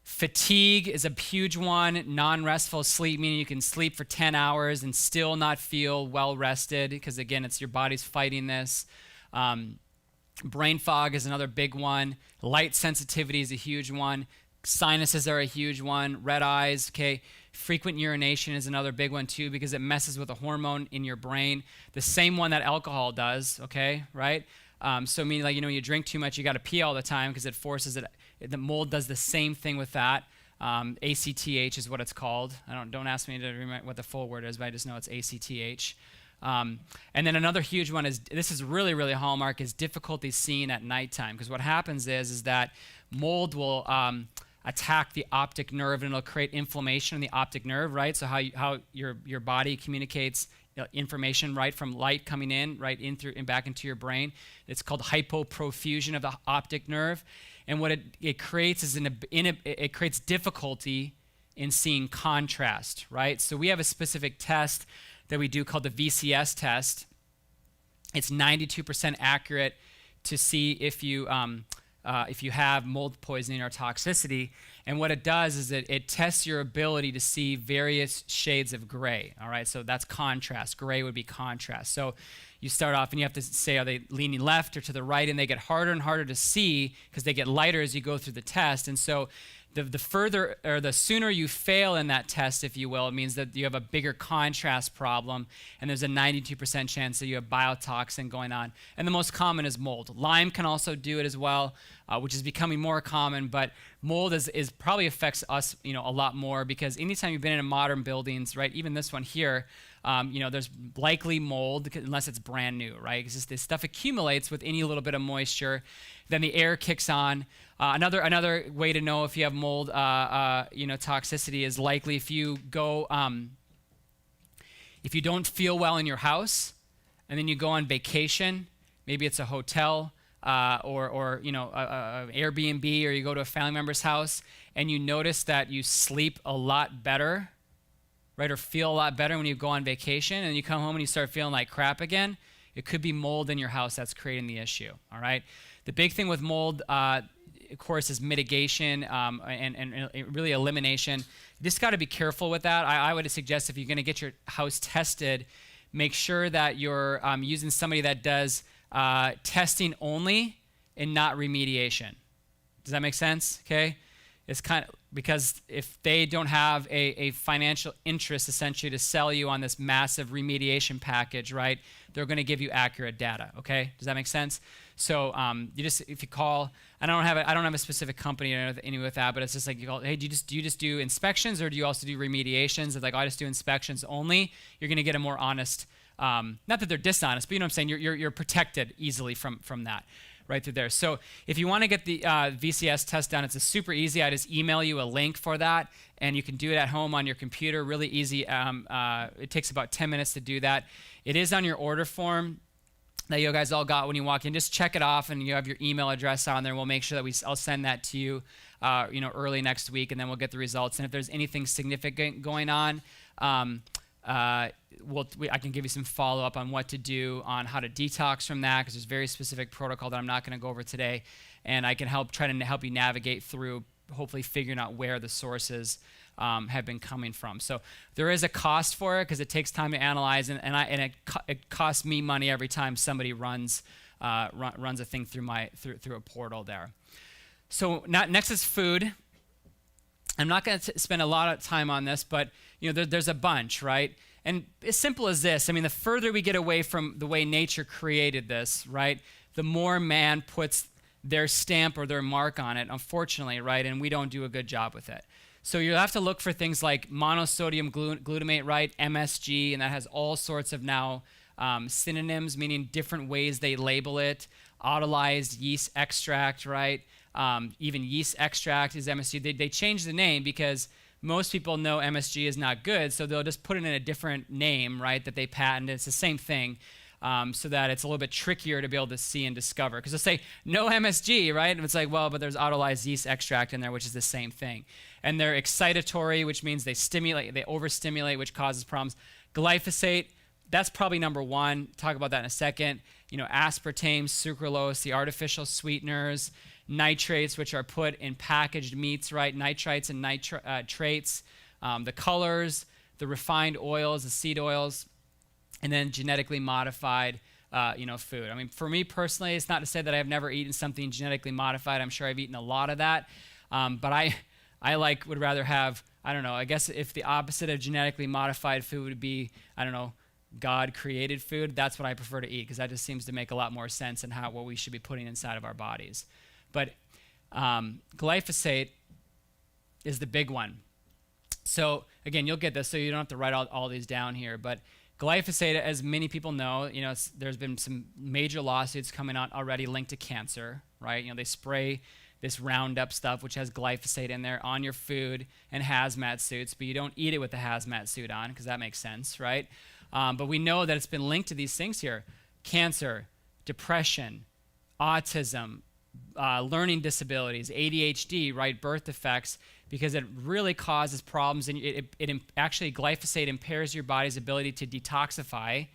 S1: Fatigue is a huge one. Non-restful sleep, meaning you can sleep for 10 hours and still not feel well rested, because again, it's your body's fighting this. Brain fog is another big one. Light sensitivity is a huge one. Sinuses are a huge one. Red eyes, okay. Frequent urination is another big one too, because it messes with a hormone in your brain, the same one that alcohol does, okay, right? So meaning like, you drink too much, you got to pee all the time because it forces it. The mold does the same thing with that. ACTH is what it's called. Don't ask me to remember what the full word is, but I just know it's ACTH. And then another huge one is, this is really, really hallmark, is difficulty seeing at nighttime. Because what happens is that mold will attack the optic nerve, and it'll create inflammation in the optic nerve, right? So how your body communicates information, right, from light coming in, right, in through and back into your brain. It's called hypoprofusion of the optic nerve. And what it creates is it creates difficulty in seeing contrast, right? So we have a specific test that we do called the VCS test. It's 92% accurate to see if you have mold poisoning or toxicity. And what it does is it tests your ability to see various shades of gray, all right? So that's contrast. Gray would be contrast. So you start off and you have to say, are they leaning left or to the right? And they get harder and harder to see because they get lighter as you go through the test. And so the further or the sooner you fail in that test, if you will, it means that you have a bigger contrast problem, and there's a 92% chance that you have biotoxin going on. And the most common is mold. Lyme can also do it as well, which is becoming more common, but mold is probably affects us, a lot more, because anytime you've been in modern buildings, right, even this one here, there's likely mold unless it's brand new, right? Because this stuff accumulates with any little bit of moisture. Then the air kicks on. Another way to know if you have mold, toxicity is likely if you go, if you don't feel well in your house, and then you go on vacation, maybe it's a hotel or Airbnb, or you go to a family member's house, and you notice that you sleep a lot better, right, or feel a lot better when you go on vacation, and you come home and you start feeling like crap again, it could be mold in your house that's creating the issue, all right? The big thing with mold, of course, is mitigation and really elimination. You just got to be careful with that. I would suggest if you're going to get your house tested, make sure that you're using somebody that does testing only and not remediation. Does that make sense? Okay? It's kind of because if they don't have a financial interest essentially to sell you on this massive remediation package, right, they're going to give you accurate data. Okay? Does that make sense? So if you call, I don't have a specific company or anything with that, but it's just like you call, hey, do you just do inspections, or do you also do remediations? It's like, I just do inspections only. You're going to get a more honest, not that they're dishonest, but you know what I'm saying. You're protected easily from that. right through there. So if you want to get the VCS test done, it's a super easy. I just email you a link for that, and you can do it at home on your computer. Really easy. It takes about 10 minutes to do that. It is on your order form that you guys all got when you walk in. Just check it off, and you have your email address on there. We'll make sure that I'll send that to you, early next week, and then we'll get the results. And if there's anything significant going on, I can give you some follow-up on what to do, on how to detox from that, because there's very specific protocol that I'm not going to go over today, and I can try to help you navigate through, hopefully figuring out where the sources have been coming from. So there is a cost for it, because it takes time to analyze, and it costs me money every time somebody runs a thing through a portal there. So next is food. I'm not going to spend a lot of time on this, but there's a bunch, right? And as simple as this, I mean, the further we get away from the way nature created this, right, the more man puts their stamp or their mark on it, unfortunately, right? And we don't do a good job with it. So you'll have to look for things like monosodium glutamate, right, MSG, and that has all sorts of now synonyms, meaning different ways they label it. Autolyzed yeast extract, right? Even yeast extract is MSG. They changed the name because most people know MSG is not good, so they'll just put it in a different name, right, that they patent. It's the same thing, so that it's a little bit trickier to be able to see and discover. Because they'll say, no MSG, right? And it's like, well, but there's autolyzed yeast extract in there, which is the same thing. And they're excitatory, which means they overstimulate, which causes problems. Glyphosate, that's probably number one. Talk about that in a second. Aspartame, sucralose, the artificial sweeteners, nitrates, which are put in packaged meats, right? Nitrites and nitrates, the colors, the refined oils, the seed oils, and then genetically modified, food. I mean, for me personally, it's not to say that I've never eaten something genetically modified. I'm sure I've eaten a lot of that, but I would rather have, I don't know, I guess if the opposite of genetically modified food would be, I don't know, God created food, that's what I prefer to eat, because that just seems to make a lot more sense in what we should be putting inside of our bodies. But glyphosate is the big one. So again, you'll get this, so you don't have to write all these down here. But glyphosate, as many people know, there's been some major lawsuits coming out already linked to cancer, right? They spray this Roundup stuff, which has glyphosate in there, on your food and hazmat suits, but you don't eat it with the hazmat suit on, because that makes sense, right? But we know that it's been linked to these things here: cancer, depression, autism, learning disabilities, ADHD, right, birth defects, because it really causes problems. And actually, glyphosate impairs your body's ability to detoxify.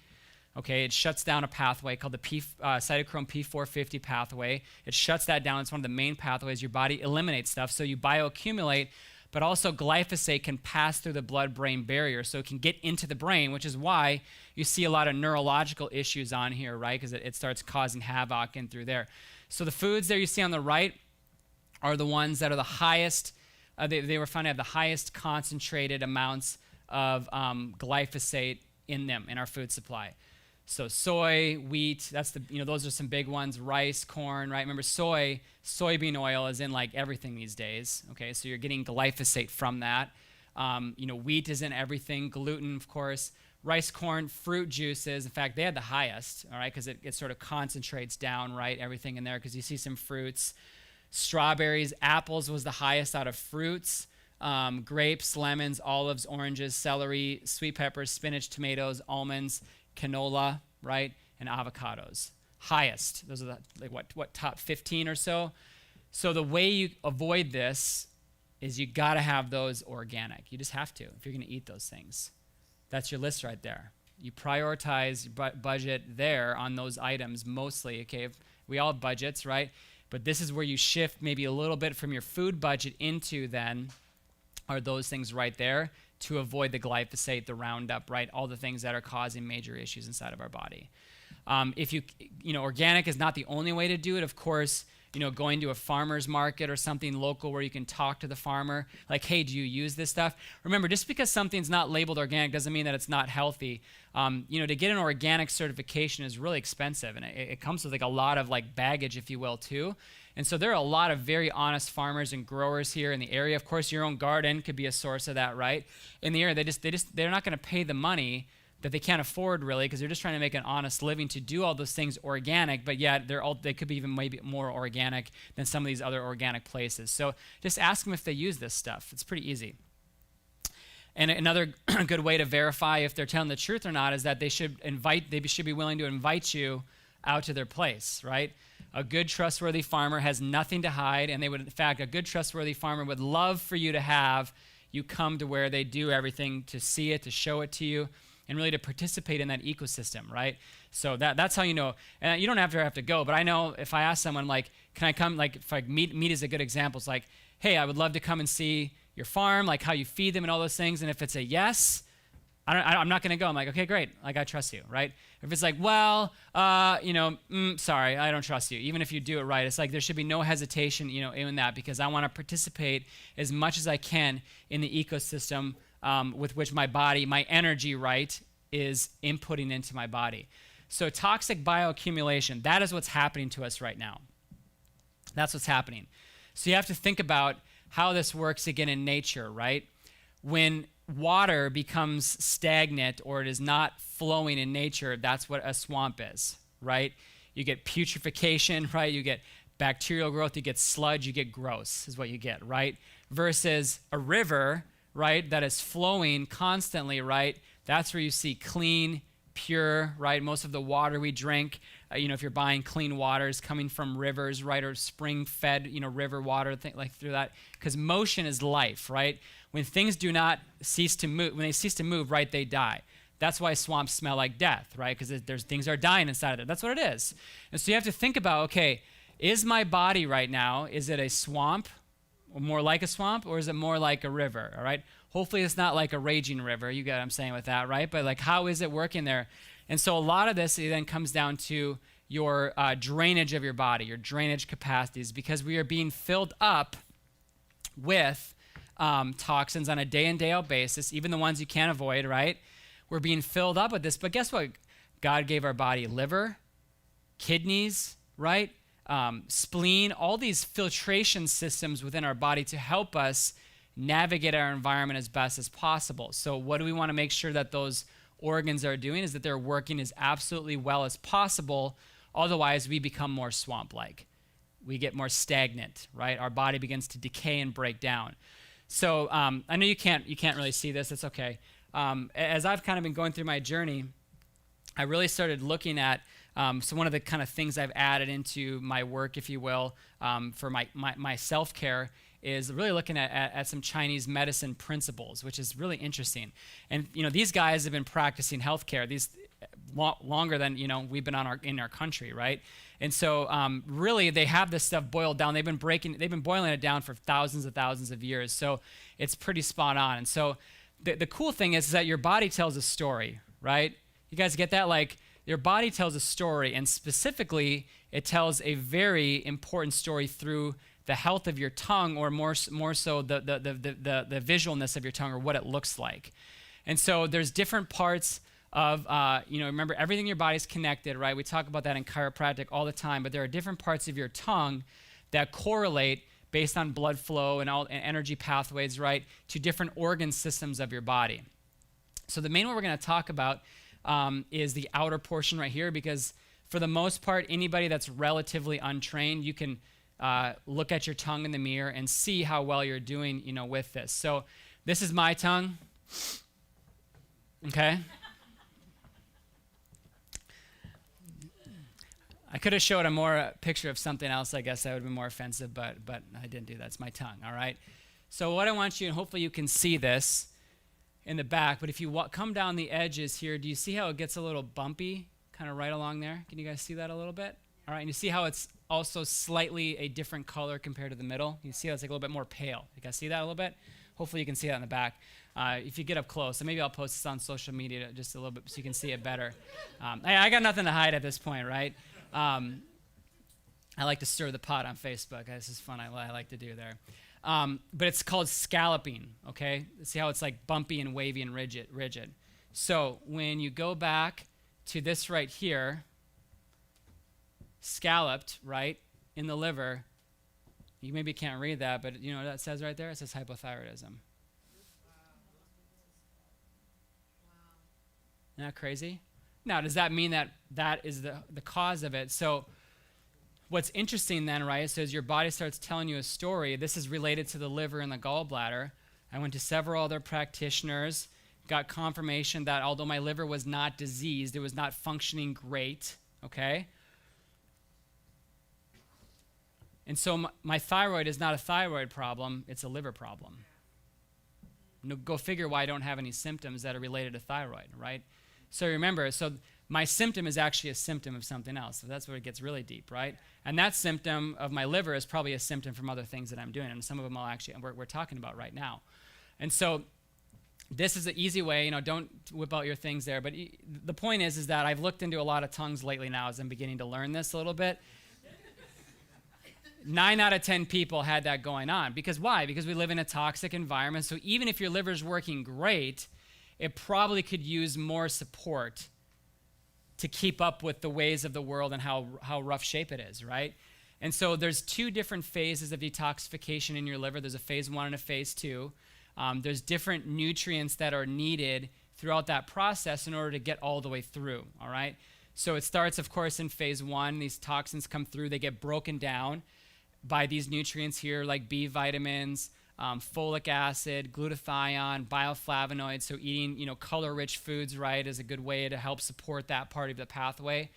S1: Okay, it shuts down a pathway called the cytochrome P450 pathway. It shuts that down. It's one of the main pathways. Your body eliminates stuff, so you bioaccumulate. But also, glyphosate can pass through the blood-brain barrier, so it can get into the brain, which is why you see a lot of neurological issues on here, right? Because it starts causing havoc in through there. So the foods there you see on the right are the ones that are the highest. They were found to have the highest concentrated amounts of glyphosate in them in our food supply. So soy, wheat, those are some big ones. Rice, corn, right? Remember, soybean oil is in like everything these days. Okay, so you're getting glyphosate from that. Wheat is in everything. Gluten, of course. Rice, corn, fruit juices. In fact, they had the highest, all right, because it sort of concentrates down, right, everything in there, because you see some fruits. Strawberries, apples was the highest out of fruits. Grapes, lemons, olives, oranges, celery, sweet peppers, spinach, tomatoes, almonds, canola, right, and avocados. Highest. Those are the top 15 or so. So the way you avoid this is you got to have those organic. You just have to if you're going to eat those things. That's your list right there. You prioritize your budget there on those items mostly. Okay, we all have budgets, right? But this is where you shift maybe a little bit from your food budget into then are those things right there to avoid the glyphosate, the Roundup, right? All the things that are causing major issues inside of our body. Organic is not the only way to do it. Of course, going to a farmer's market or something local where you can talk to the farmer, like, hey, do you use this stuff? Remember, just because something's not labeled organic doesn't mean that it's not healthy. To get an organic certification is really expensive, and it comes with like a lot of like baggage, if you will, too. And so there are a lot of very honest farmers and growers here in the area. Of course, your own garden could be a source of that, right? In the area, they're not going to pay the money that they can't afford really because they're just trying to make an honest living to do all those things organic, but yet they could be even maybe more organic than some of these other organic places. So just ask them if they use this stuff. It's pretty easy. And another good way to verify if they're telling the truth or not is that they should be willing to invite you out to their place, right? A good, trustworthy farmer has nothing to hide, and in fact, a good, trustworthy farmer would love for you to have you come to where they do everything to see it, to show it to you, and really to participate in that ecosystem, right? So that's how you know. And you don't have to go, but I know if I ask someone, like, can I come, like, if I meat is a good example. It's like, hey, I would love to come and see your farm, like how you feed them and all those things. And if it's a yes, I'm not going to go. I'm like, okay, great. Like, I trust you, right? If it's like, well, sorry, I don't trust you. Even if you do it right, it's like there should be no hesitation, in that, because I want to participate as much as I can in the ecosystem with which my body, my energy, right, is inputting into my body. So toxic bioaccumulation, that is what's happening to us right now. That's what's happening. So you have to think about how this works again in nature, right? When water becomes stagnant or it is not flowing in nature, that's what a swamp is, right? You get putrefaction, right? You get bacterial growth, you get sludge, you get gross is what you get, right? Versus a river, right, that is flowing constantly, right? That's where you see clean, pure, right? Most of the water we drink, if you're buying clean water, is coming from rivers, right, or spring-fed, river water, like through that, because motion is life, right? When things do not cease to move, when they cease to move, right, they die. That's why swamps smell like death, right? Because there's things are dying inside of it. That's what it is. And so you have to think about, okay, is my body right now, is it a swamp, or more like a swamp, or is it more like a river, all right? Hopefully it's not like a raging river. You get what I'm saying with that, right? But like, how is it working there? And so a lot of this then comes down to your drainage of your body, your drainage capacities, because we are being filled up with toxins on a day in, day out basis, even the ones you can't avoid, right? We're being filled up with this. But guess what? God gave our body liver, kidneys, right? Spleen, all these filtration systems within our body to help us navigate our environment as best as possible. So what do we want to make sure that those organs are doing is that they're working as absolutely well as possible. Otherwise, we become more swamp-like. We get more stagnant, right? Our body begins to decay and break down. So I know you can't really see this. It's okay. As I've kind of been going through my journey, I really started looking at so one of the kind of things I've added into my work, if you will, for my self-care is really looking at some Chinese medicine principles, which is really interesting. And these guys have been practicing healthcare longer than we've been in our country, right? And so really they have this stuff boiled down. They've been boiling it down for thousands of years. So it's pretty spot on. And so the cool thing is that your body tells a story, right? You guys get that? Like, your body tells a story, and specifically it tells a very important story through the health of your tongue, or more so the visualness of your tongue, or what it looks like. And so there's different parts of, remember, everything in your body is connected, right? We talk about that in chiropractic all the time, but there are different parts of your tongue that correlate based on blood flow and energy pathways, right, to different organ systems of your body. So the main one we're going to talk about is the outer portion right here, because for the most part, anybody that's relatively untrained, you can look at your tongue in the mirror and see how well you're doing, with this. So this is my tongue, okay? I could have showed a picture of something else. I guess that would have been more offensive, but I didn't do that. It's my tongue, all right? So what I want you, and hopefully you can see this in the back, but if you come down the edges here, do you see how it gets a little bumpy, kind of right along there? Can you guys see that a little bit? All right, and you see how it's also slightly a different color compared to the middle? You see how it's like a little bit more pale. You guys see that a little bit? Hopefully you can see that in the back. If you get up close, and maybe I'll post this on social media just a little bit so you can see it better. I got nothing to hide at this point, right? I like to stir the pot on Facebook. This is fun. I like to do there. But it's called scalloping, okay? See how it's like bumpy and wavy and rigid. So when you go back to this right here, scalloped, right, in the liver, you maybe can't read that, but you know what that says right there? It says hypothyroidism. Isn't that crazy? Now, does that mean that that is the cause of it? So what's interesting then, right, so as your body starts telling you a story, this is related to the liver and the gallbladder. I went to several other practitioners, got confirmation that although my liver was not diseased, it was not functioning great, okay? And so my thyroid is not a thyroid problem, it's a liver problem. Go figure why I don't have any symptoms that are related to thyroid, right? So remember, so my symptom is actually a symptom of something else. So that's where it gets really deep, right? And that symptom of my liver is probably a symptom from other things that I'm doing. And some of them we're talking about right now. And so this is an easy way, don't whip out your things there. But the point is that I've looked into a lot of tongues lately now as I'm beginning to learn this a little bit. 9 out of 10 people had that going on. Because why? Because we live in a toxic environment. So even if your liver's working great, it probably could use more support to keep up with the ways of the world and how rough shape it is, right? And so there's 2 different phases of detoxification in your liver. There's a phase 1 and a phase 2. There's different nutrients that are needed throughout that process in order to get all the way through, all right? So it starts, of course, in phase 1. These toxins come through. They get broken down by these nutrients here, like B vitamins, folic acid, glutathione, bioflavonoids. So eating, color-rich foods, right, is a good way to help support that part of the pathway.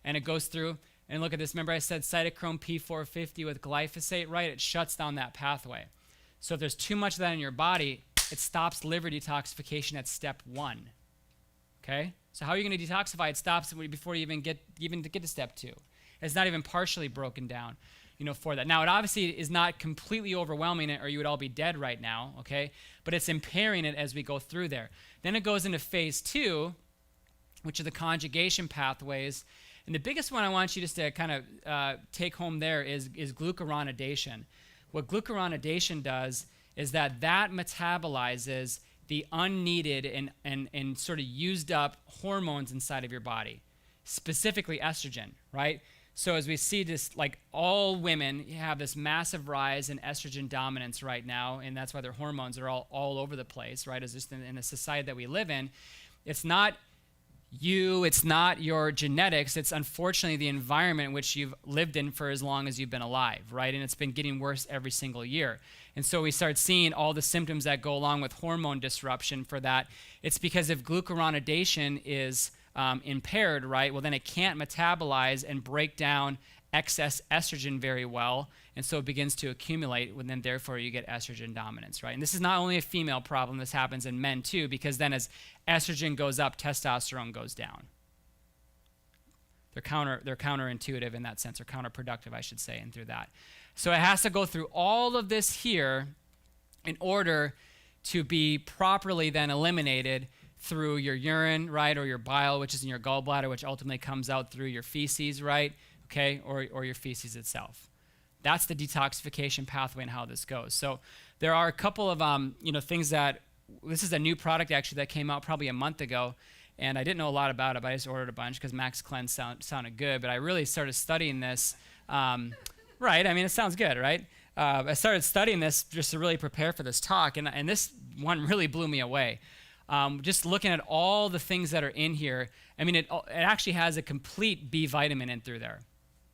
S1: And it goes through, and look at this. Remember I said cytochrome P450 with glyphosate, right? It shuts down that pathway. So if there's too much of that in your body, it stops liver detoxification at step 1. Okay? So how are you going to detoxify? It stops before you even get to step 2. It's not even partially broken down, for that. Now, it obviously is not completely overwhelming it, or you would all be dead right now, okay? But it's impairing it as we go through there. Then it goes into phase 2, which are the conjugation pathways. And the biggest one I want you just to kind of take home there is glucuronidation. What glucuronidation does is that metabolizes the unneeded and sort of used up hormones inside of your body, specifically estrogen, right? So as we see this, like all women have this massive rise in estrogen dominance right now, and that's why their hormones are all over the place, right? It's just in the society that we live in. It's not you, it's not your genetics, it's unfortunately the environment in which you've lived in for as long as you've been alive, right? And it's been getting worse every single year. And so we start seeing all the symptoms that go along with hormone disruption for that. It's because if glucuronidation is impaired, right, well then it can't metabolize and break down excess estrogen very well, and so it begins to accumulate, and then therefore you get estrogen dominance, right? And this is not only a female problem, this happens in men too, because then as estrogen goes up, testosterone goes down. They're counterintuitive in that sense, or counterproductive, I should say, and through that. So it has to go through all of this here in order to be properly then eliminated through your urine, right, or your bile, which is in your gallbladder, which ultimately comes out through your feces, right, okay, or your feces itself. That's the detoxification pathway and how this goes. So there are a couple of things that, this is a new product actually that came out probably a month ago, and I didn't know a lot about it, but I just ordered a bunch because Max Cleanse sounded good, but I really started studying this, right, I mean, it sounds good, right? I started studying this just to really prepare for this talk, and this one really blew me away. Just looking at all the things that are in here, I mean, it actually has a complete B vitamin in through there,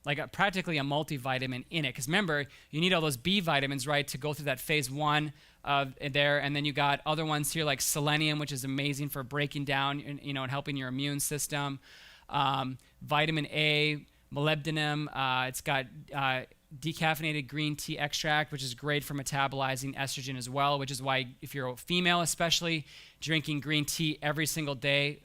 S1: like practically a multivitamin in it. Because remember, you need all those B vitamins, right, to go through that phase 1 there, and then you got other ones here like selenium, which is amazing for breaking down, and helping your immune system. Vitamin A, molybdenum. It's got decaffeinated green tea extract, which is great for metabolizing estrogen as well, which is why if you're a female especially, drinking green tea every single day,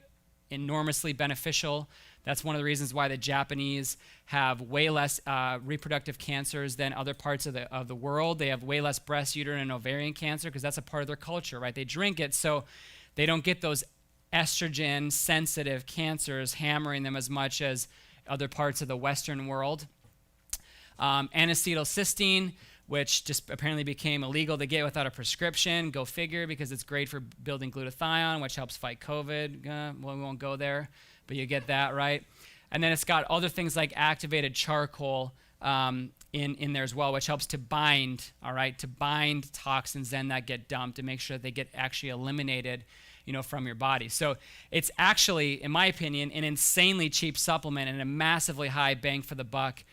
S1: enormously beneficial. That's one of the reasons why the Japanese have way less reproductive cancers than other parts of the world. They have way less breast, uterine, and ovarian cancer because that's a part of their culture, right? They drink it so they don't get those estrogen-sensitive cancers hammering them as much as other parts of the Western world. N-acetylcysteine, which just apparently became illegal to get without a prescription. Go figure, because it's great for building glutathione, which helps fight COVID. Well, we won't go there, but you get that, right? And then it's got other things like activated charcoal in there as well, which helps to bind, all right, to bind toxins then that get dumped and make sure that they get actually eliminated from your body. So it's actually, in my opinion, an insanely cheap supplement and a massively high bang for the buck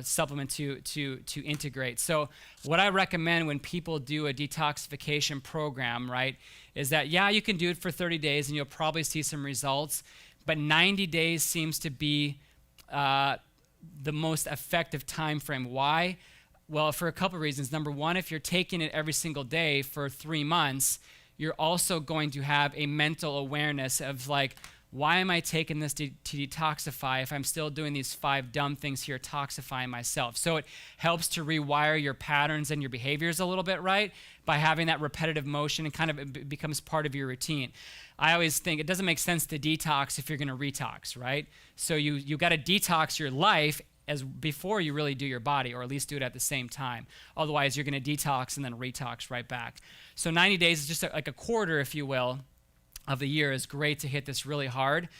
S1: supplement to integrate. So what I recommend when people do a detoxification program, right, is that, yeah, you can do it for 30 days and you'll probably see some results, but 90 days seems to be the most effective time frame. Why? Well, for a couple of reasons. Number one, if you're taking it every single day for 3 months, you're also going to have a mental awareness of like, why am I taking this to detoxify if I'm still doing these 5 dumb things here, toxifying myself? So it helps to rewire your patterns and your behaviors a little bit, right? By having that repetitive motion, and kind of it becomes part of your routine. I always think it doesn't make sense to detox if you're going to retox, right? So you got to detox your life as before you really do your body, or at least do it at the same time. Otherwise, you're going to detox and then retox right back. So 90 days is just like a quarter, if you will, of the year is great to hit this really hard.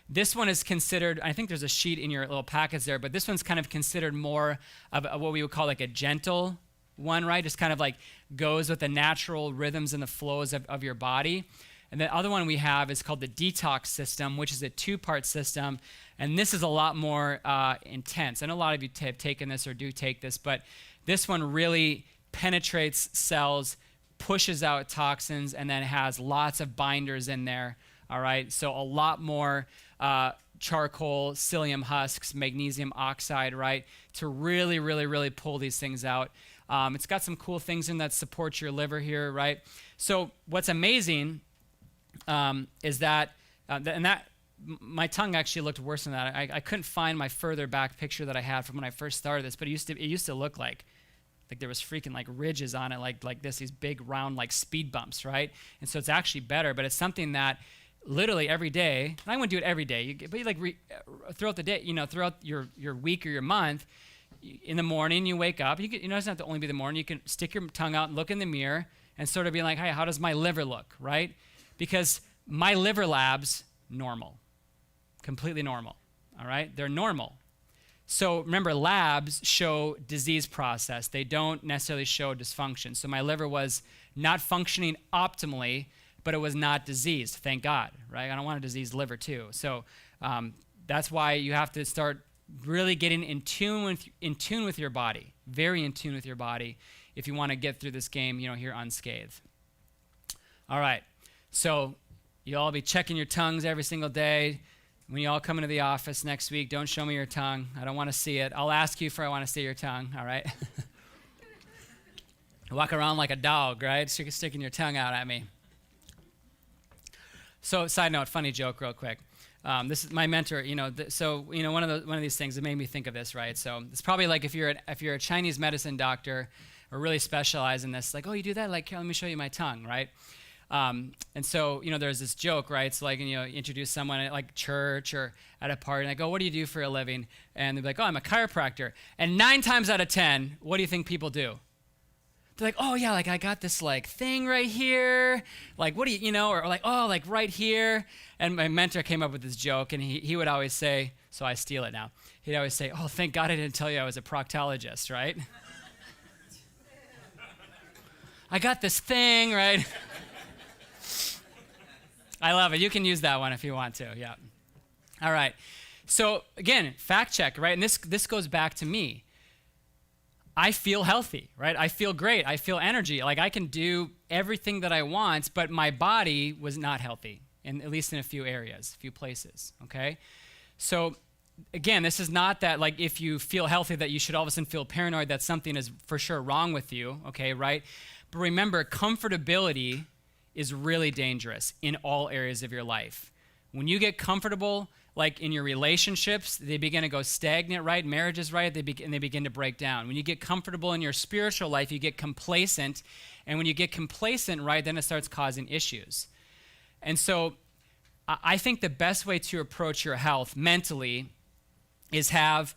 S1: This one is considered, I think there's a sheet in your little packets there, but this one's kind of considered more of what we would call like a gentle one, right? Just kind of like goes with the natural rhythms and the flows of your body. And the other one we have is called the detox system, which is a 2-part system. And this is a lot more intense. I know a lot of you have taken this or do take this, but this one really penetrates cells, pushes out toxins, and then has lots of binders in there, all right? So a lot more charcoal, psyllium husks, magnesium oxide, right? To really, really, really pull these things out. It's got some cool things in that support your liver here, right? So what's amazing is that, my tongue actually looked worse than that. I couldn't find my further back picture that I had from when I first started this, but it used to look like there was freaking like ridges on it, like this, these big round like speed bumps, right? And so it's actually better, but it's something that literally every day, and I wouldn't do it every day, but throughout the day, throughout your week or your month, in the morning you wake up, it doesn't have to only be the morning, you can stick your tongue out and look in the mirror and sort of be like, hey, how does my liver look, right? Because my liver labs, normal, completely normal, all right? They're normal. So remember, labs show disease process. They don't necessarily show dysfunction. So my liver was not functioning optimally, but it was not diseased, thank God, right? I don't want a diseased liver too. So that's why you have to start really getting in tune with your body, very in tune with your body, if you want to get through this game, here unscathed. All right, so you all be checking your tongues every single day. When you all come into the office next week, don't show me your tongue. I don't want to see it. I'll ask you if I want to see your tongue, all right? Walk around like a dog, right? Sticking your tongue out at me. So, side note, funny joke real quick. This is my mentor, one of these things that made me think of this, right? So it's probably like if you're a Chinese medicine doctor or really specialize in this, like, oh, you do that? Like, here, let me show you my tongue, right? And so, there's this joke, right? It's like, introduce someone at like church or at a party, and I go, what do you do for a living? And they're like, oh, I'm a chiropractor. And 9 times out of 10, what do you think people do? They're like, oh yeah, like I got this like thing right here. Like, what do you, or like, oh, like right here. And my mentor came up with this joke, and he would always say, so I steal it now. He'd always say, oh, thank God I didn't tell you I was a proctologist, right? I got this thing, right? I love it. You can use that one if you want to. Yeah. All right. So again, fact check, right? And this goes back to me. I feel healthy, right? I feel great. I feel energy. Like I can do everything that I want, but my body was not healthy, at least in a few areas, a few places, okay? So again, this is not that like if you feel healthy that you should all of a sudden feel paranoid that something is for sure wrong with you, okay, right? But remember, comfortability is really dangerous in all areas of your life. When you get comfortable, like in your relationships, they begin to go stagnant, right? Marriages, right? They begin to break down. When you get comfortable in your spiritual life, you get complacent. And when you get complacent, right, then it starts causing issues. And so I think the best way to approach your health mentally is have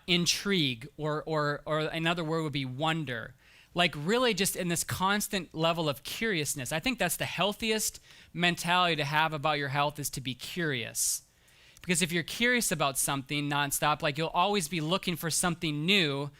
S1: intrigue, or another word would be wonder. Like really just in this constant level of curiousness. I think that's the healthiest mentality to have about your health, is to be curious. Because if you're curious about something nonstop, like you'll always be looking for something new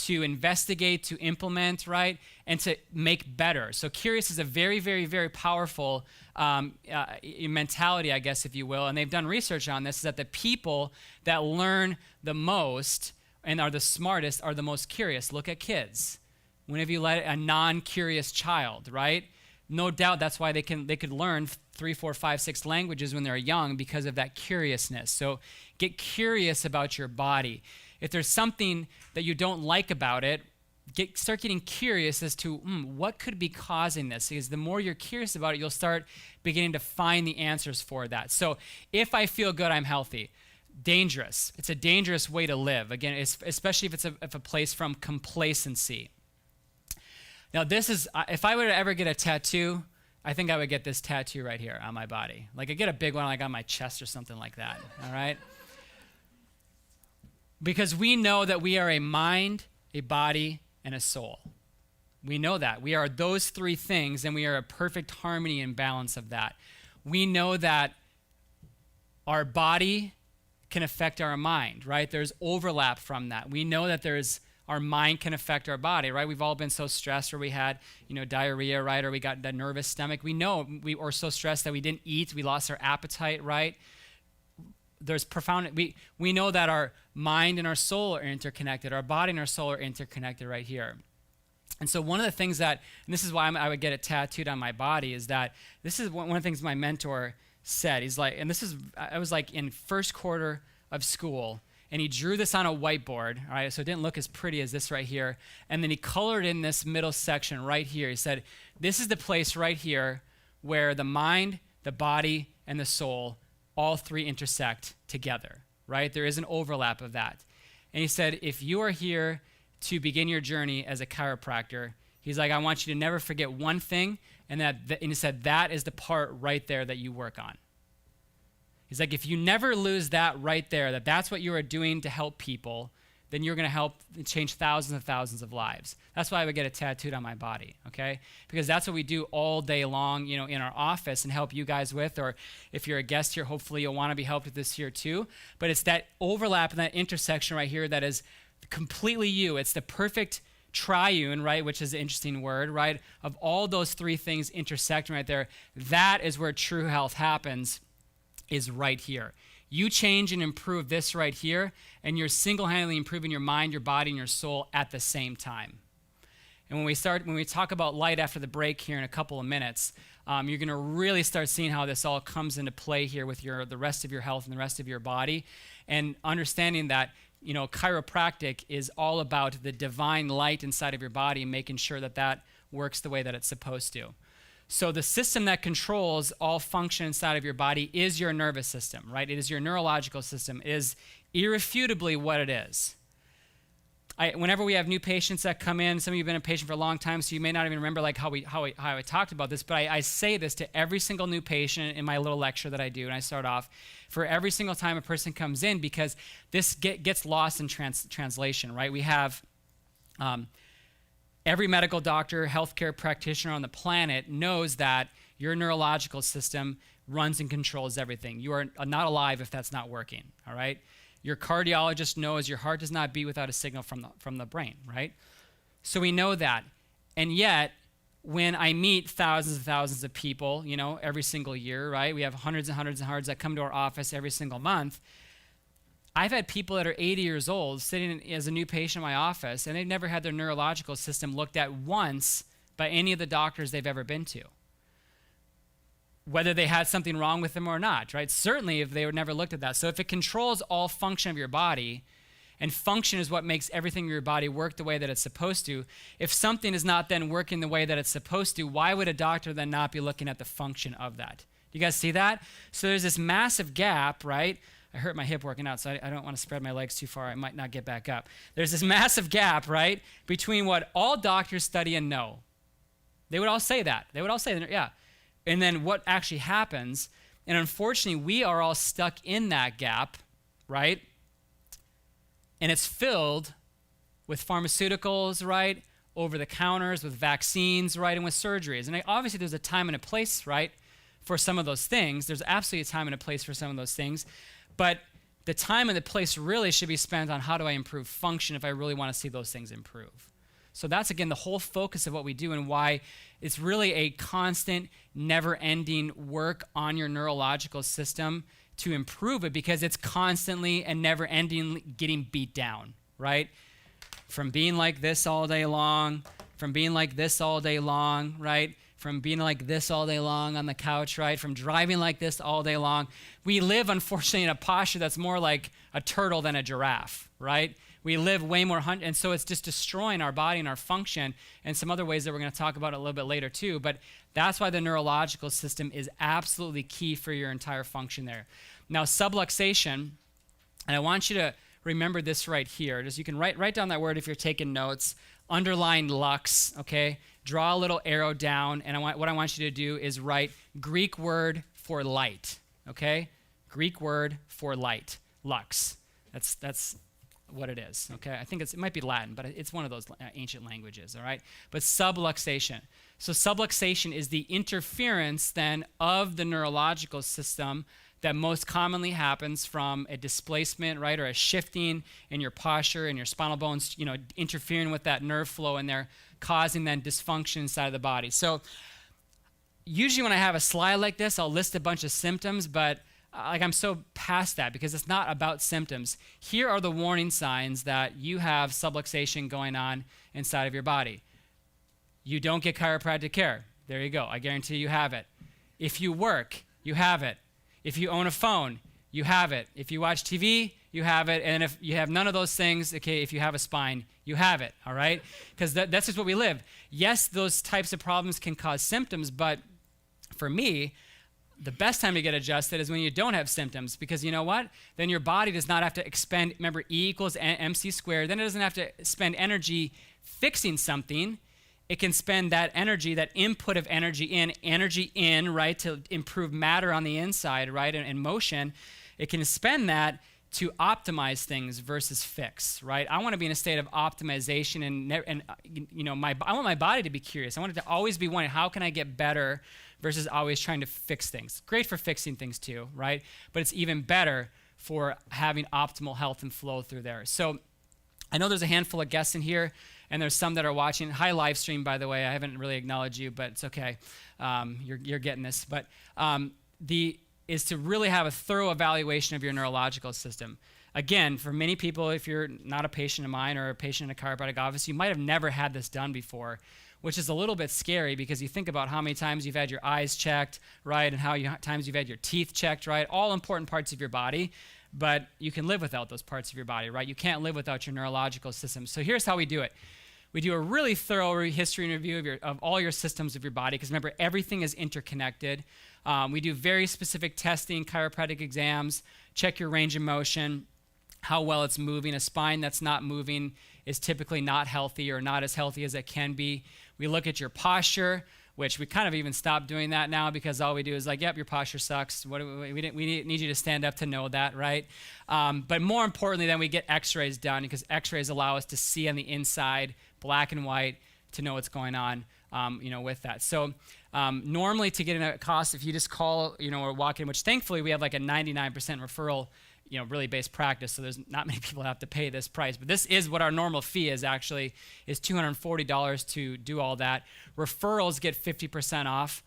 S1: to investigate, to implement, right? And to make better. So curious is a very, very, very powerful mentality, I guess, if you will. And they've done research on this, is that the people that learn the most and are the smartest are the most curious. Look at kids. When have you let a non-curious child, right? No doubt that's why they could learn 3, 4, 5, 6 languages when they're young, because of that curiousness. So get curious about your body. If there's something that you don't like about it, start getting curious as to what could be causing this. Because the more you're curious about it, you'll start beginning to find the answers for that. So if I feel good, I'm healthy. Dangerous. It's a dangerous way to live. Again, especially if it's a place from complacency. Now this is, if I were to ever get a tattoo, I think I would get this tattoo right here on my body. Like I get a big one like on my chest or something like that, all right? Because we know that we are a mind, a body, and a soul. We know that. We are those 3 things, and we are a perfect harmony and balance of that. We know that our body can affect our mind, right? There's overlap from that. We know that our mind can affect our body, right? We've all been so stressed, or we had, diarrhea, right? Or we got that nervous stomach. We know we were so stressed that we didn't eat. We lost our appetite, right? There's profound, we know that our mind and our soul are interconnected. Our body and our soul are interconnected right here. And so one of the things that, and this is why I would get it tattooed on my body, is that this is one of the things my mentor said. He's like, and I was like in first quarter of school, and he drew this on a whiteboard, all right? So it didn't look as pretty as this right here. And then he colored in this middle section right here. He said, this is the place right here where the mind, the body, and the soul, all 3 intersect together, right? There is an overlap of that. And he said, if you are here to begin your journey as a chiropractor, he's like, I want you to never forget one thing, and he said, that is the part right there that you work on. He's like, if you never lose that right there, that's what you are doing to help people, then you're going to help change thousands and thousands of lives. That's why I would get it tattooed on my body, okay? Because that's what we do all day long, in our office and help you guys with, or if you're a guest here, hopefully you'll want to be helped with this here too. But it's that overlap and that intersection right here that is completely you. It's the perfect triune, right, which is an interesting word, right, of all those 3 things intersecting right there. That is where true health happens, is right here. You change and improve this right here, and you're single-handedly improving your mind, your body, and your soul at the same time. And when we talk about light after the break here in a couple of minutes, you're going to really start seeing how this all comes into play here with the rest of your health and the rest of your body, and understanding that chiropractic is all about the divine light inside of your body and making sure that works the way that it's supposed to. So the system that controls all function inside of your body is your nervous system, right? It is your neurological system. It is irrefutably what it is. Whenever we have new patients that come in, some of you have been a patient for a long time, so you may not even remember like how I talked about this, but I say this to every single new patient in my little lecture that I do, and I start off for every single time a person comes in, because this gets lost in translation, right? We have every medical doctor, healthcare practitioner on the planet knows that your neurological system runs and controls everything. You are not alive if that's not working, all right? Your cardiologist knows your heart does not beat without a signal from the brain, right? So we know that. And yet, when I meet thousands and thousands of people, every single year, right? We have hundreds and hundreds and hundreds that come to our office every single month. I've had people that are 80 years old sitting as a new patient in my office, and they've never had their neurological system looked at once by any of the doctors they've ever been to, whether they had something wrong with them or not, right? Certainly if they were never looked at that. So if it controls all function of your body, and function is what makes everything in your body work the way that it's supposed to, if something is not then working the way that it's supposed to, why would a doctor then not be looking at the function of that? You guys see that? So there's this massive gap, right? I hurt my hip working out, so I don't want to spread my legs too far. I might not get back up. There's this massive gap, right, between what all doctors study and know. They would all say that. They would all say that, yeah. And then what actually happens, and unfortunately, we are all stuck in that gap, right? And it's filled with pharmaceuticals, right, over the counters, with vaccines, right, and with surgeries. And obviously, there's a time and a place, right, for some of those things. There's absolutely a time and a place for some of those things. But the time and the place really should be spent on how do I improve function if I really want to see those things improve. So that's, again, the whole focus of what we do and why it's really a constant, never-ending work on your neurological system to improve it, because it's constantly and never-ending getting beat down, right? From being like this all day long, from being like this all day long, right? From being like this all day long on the couch, right? From driving like this all day long. We live, unfortunately, in a posture that's more like a turtle than a giraffe, right? We live way more, and so it's just destroying our body and our function, and some other ways that we're going to talk about a little bit later too. But that's why the neurological system is absolutely key for your entire function there. Now, subluxation, and I want you to remember this right here. Just you can write down that word if you're taking notes. Underline lux, okay? Draw a little arrow down, and what I want you to do is write Greek word for light, okay? Greek word for light, lux. That's what it is, okay? I think it might be Latin, but it's one of those ancient languages, all right? But subluxation. So subluxation is the interference then of the neurological system that most commonly happens from a displacement, right, or a shifting in your posture and your spinal bones, interfering with that nerve flow in there, causing then dysfunction inside of the body. So usually when I have a slide like this, I'll list a bunch of symptoms, but I'm so past that because it's not about symptoms. Here are the warning signs that you have subluxation going on inside of your body. You don't get chiropractic care. There you go. I guarantee you have it. If you work, you have it. If you own a phone, you have it. If you watch TV, you have it. And if you have none of those things, okay, if you have a spine, you have it, all right? Because that's just what we live. Yes, those types of problems can cause symptoms, but for me, the best time to get adjusted is when you don't have symptoms, because you know what? Then your body does not have to expend, remember, E equals MC squared. Then it doesn't have to spend energy fixing something. It can spend that energy, that input of energy in, right, to improve matter on the inside, right, and motion. It can spend that to optimize things versus fix, right? I want to be in a state of optimization, and I want my body to be curious. I want it to always be wondering, how can I get better versus always trying to fix things. Great for fixing things too, right? But it's even better for having optimal health and flow through there. So I know there's a handful of guests in here, and there's some that are watching. Hi, live stream, by the way. I haven't really acknowledged you, but it's okay. You're getting this. But is to really have a thorough evaluation of your neurological system. Again, for many people, if you're not a patient of mine or a patient in a chiropractic office, you might have never had this done before, which is a little bit scary because you think about how many times you've had your eyes checked, right, and how times you've had your teeth checked, right, all important parts of your body, but you can live without those parts of your body, right? You can't live without your neurological system. So here's how we do it. We do a really thorough history and review of all your systems of your body, because remember, everything is interconnected. We do very specific testing, chiropractic exams, check your range of motion, how well it's moving. A spine that's not moving is typically not healthy or not as healthy as it can be. We look at your posture, which we kind of even stopped doing that now because all we do is like, yep, your posture sucks. We need you to stand up to know that, right? But more importantly, then we get x-rays done, because x-rays allow us to see on the inside, black and white, to know what's going on, with that. So normally to get in a cost, if you just call, or walk in, which thankfully we have like a 99% referral, really based practice, so there's not many people that have to pay this price. But this is what our normal fee is, actually, is $240 to do all that. Referrals get 50% off,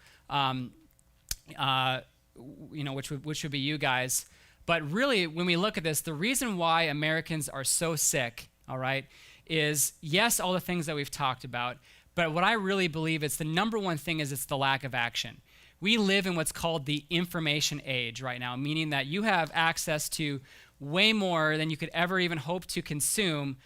S1: which would be you guys. But really, when we look at this, the reason why Americans are so sick, all right, is, yes, all the things that we've talked about, but what I really believe it's the number one thing is it's the lack of action. We live in what's called the information age right now, meaning that you have access to way more than you could ever even hope to consume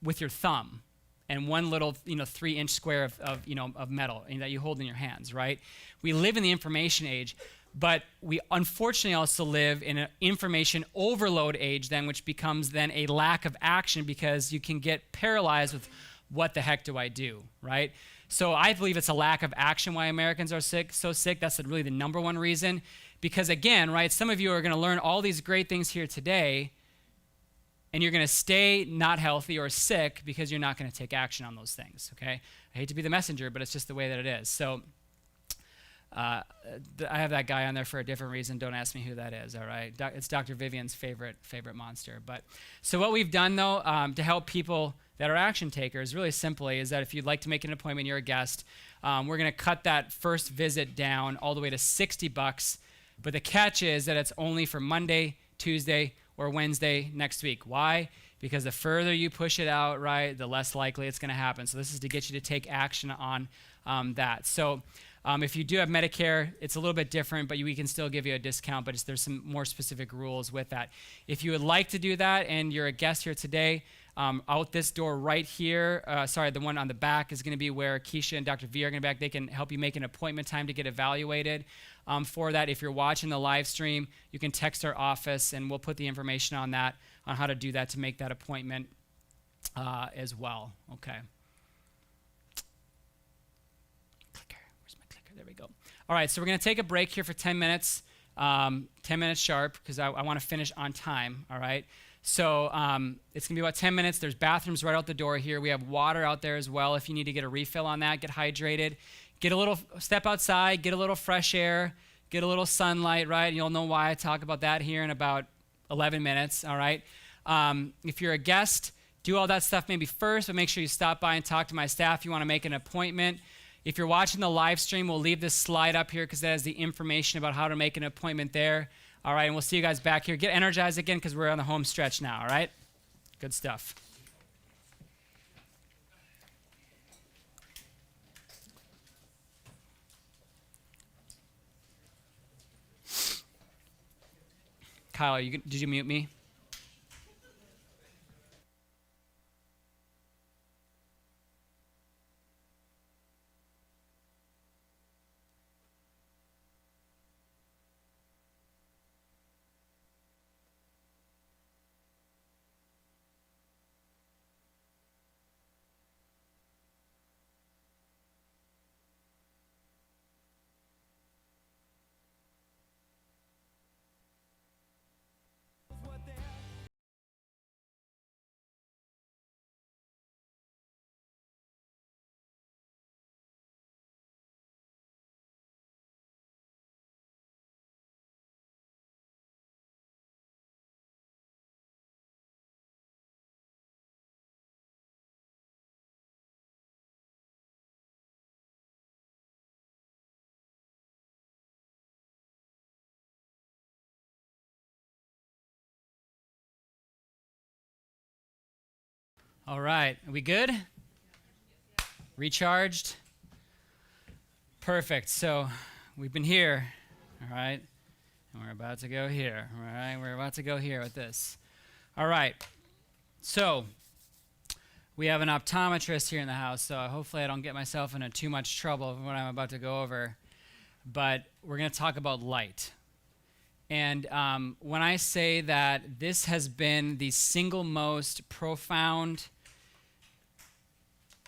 S1: with your thumb and one little, 3-inch square of metal that you hold in your hands, right? We live in the information age, but we unfortunately also live in an information overload age then, which becomes then a lack of action, because you can get paralyzed with what the heck do I do, right? So I believe it's a lack of action why Americans are so sick. That's really the number one reason. Because again, right, some of you are going to learn all these great things here today, and you're going to stay not healthy or sick because you're not going to take action on those things, okay? I hate to be the messenger, but it's just the way that it is. So I have that guy on there for a different reason. Don't ask me who that is, all right? It's Dr. Vivian's favorite monster. But so what we've done, though, to help people that are action takers, really simply, is that if you'd like to make an appointment, you're a guest, we're going to cut that first visit down all the way to $60. But the catch is that it's only for Monday, Tuesday, or Wednesday next week. Why? Because the further you push it out, right, the less likely it's going to happen. So this is to get you to take action on that. So if you do have Medicare, it's a little bit different, but we can still give you a discount, but there's some more specific rules with that. If you would like to do that and you're a guest here today, out this door right here, the one on the back is going to be where Keisha and Dr. V are going to be back. They can help you make an appointment time to get evaluated for that. If you're watching the live stream, you can text our office, and we'll put the information on that, on how to do that to make that appointment as well. Okay. There we go. All right, so we're going to take a break here for 10 minutes, 10 minutes sharp, because I want to finish on time, all right? So it's going to be about 10 minutes. There's bathrooms right out the door here. We have water out there as well if you need to get a refill on that, get hydrated. Step outside, get a little fresh air, get a little sunlight, right? And you'll know why I talk about that here in about 11 minutes, all right? If you're a guest, do all that stuff maybe first, but make sure you stop by and talk to my staff if you want to make an appointment. If you're watching the live stream, we'll leave this slide up here because that has the information about how to make an appointment there. All right, and we'll see you guys back here. Get energized again because we're on the home stretch now, all right? Good stuff. Kyle, did you mute me? All right, are we good? Recharged? Perfect. So we've been here, all right? And we're about to go here, all right? We're about to go here with this. All right. So we have an optometrist here in the house, so hopefully I don't get myself into too much trouble with what I'm about to go over. But we're going to talk about light. And when I say that this has been the single most profound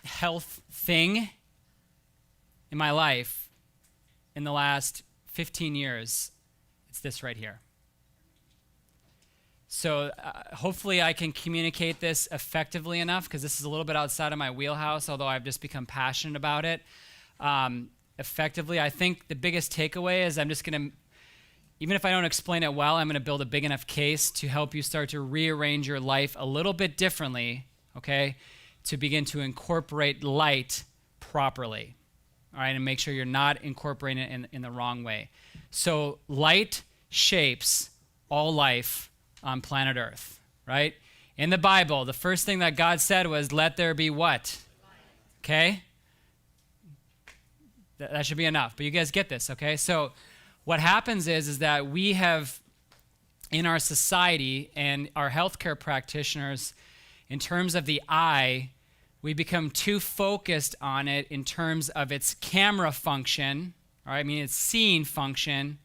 S1: health thing in my life in the last 15 years, it's this right here. So hopefully I can communicate this effectively enough, because this is a little bit outside of my wheelhouse, although I've just become passionate about it. Effectively, I think the biggest takeaway is I'm just going to, even if I don't explain it well, I'm going to build a big enough case to help you start to rearrange your life a little bit differently, okay, to begin to incorporate light properly, all right, and make sure you're not incorporating it in the wrong way. So light shapes all life on planet Earth, right? In the Bible, the first thing that God said was, let there be what? Okay? That should be enough, but you guys get this, okay? So what happens is that we have, in our society and our healthcare practitioners, in terms of the eye, we become too focused on it in terms of its camera function, all right, I mean its seeing function,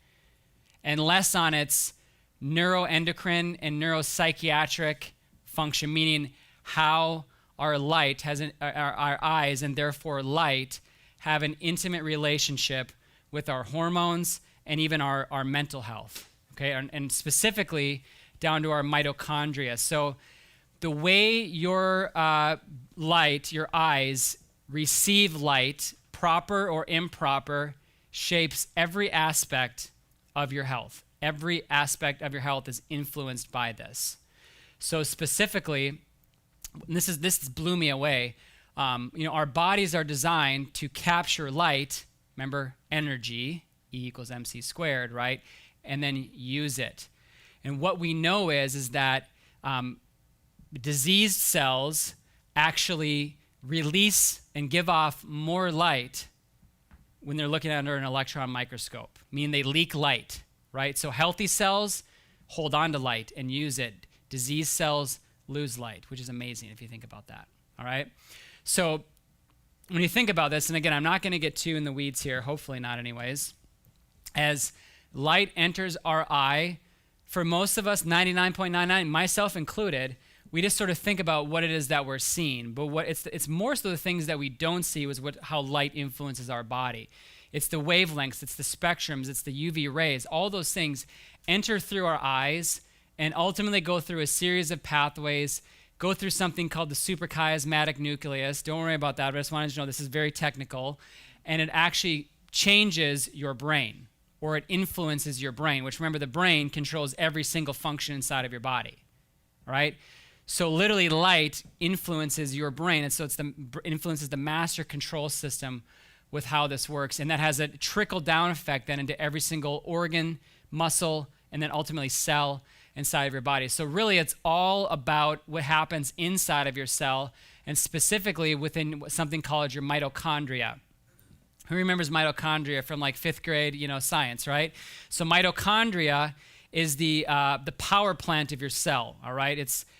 S1: and less on its neuroendocrine and neuropsychiatric function, meaning how our light has our eyes and therefore light have an intimate relationship with our hormones and even our mental health, okay, and specifically down to our mitochondria. So the way your light, your eyes receive light, proper or improper, shapes every aspect of your health. Every aspect of your health is influenced by this. So specifically, this blew me away. Our bodies are designed to capture light. Remember, energy, E equals mc squared, right? And then use it. And what we know is that diseased cells actually release and give off more light when they're looking under an electron microscope, meaning they leak light, right? So healthy cells hold on to light and use it. Diseased cells lose light, which is amazing if you think about that, all right? So when you think about this, and again, I'm not going to get too in the weeds here, hopefully not anyways, as light enters our eye, for most of us, 99.99, myself included, we just sort of think about what it is that we're seeing. But it's more so the things that we don't see is how light influences our body. It's the wavelengths, it's the spectrums, it's the UV rays. All those things enter through our eyes and ultimately go through a series of pathways, go through something called the suprachiasmatic nucleus. Don't worry about that, but I just wanted you to know this is very technical. And it actually changes your brain, or it influences your brain, which, remember, the brain controls every single function inside of your body, right? So literally light influences your brain, and so it influences the master control system with how this works, and that has a trickle-down effect then into every single organ, muscle, and then ultimately cell inside of your body. So really it's all about what happens inside of your cell, and specifically within something called your mitochondria. Who remembers mitochondria from like 5th grade, science, right? So mitochondria is the power plant of your cell, all right?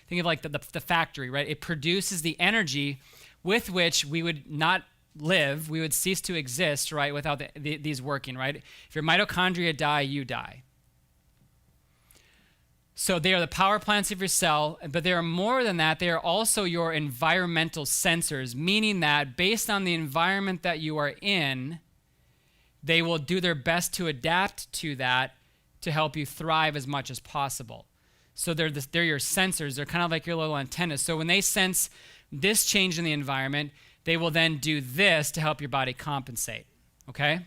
S1: Think of like the factory, right? It produces the energy with which we would not live, we would cease to exist, right, without these working, right? If your mitochondria die, you die. So they are the power plants of your cell, but they are more than that. They are also your environmental sensors, meaning that based on the environment that you are in, they will do their best to adapt to that to help you thrive as much as possible. So they're your sensors. They're kind of like your little antennas. So when they sense this change in the environment, they will then do this to help your body compensate, okay?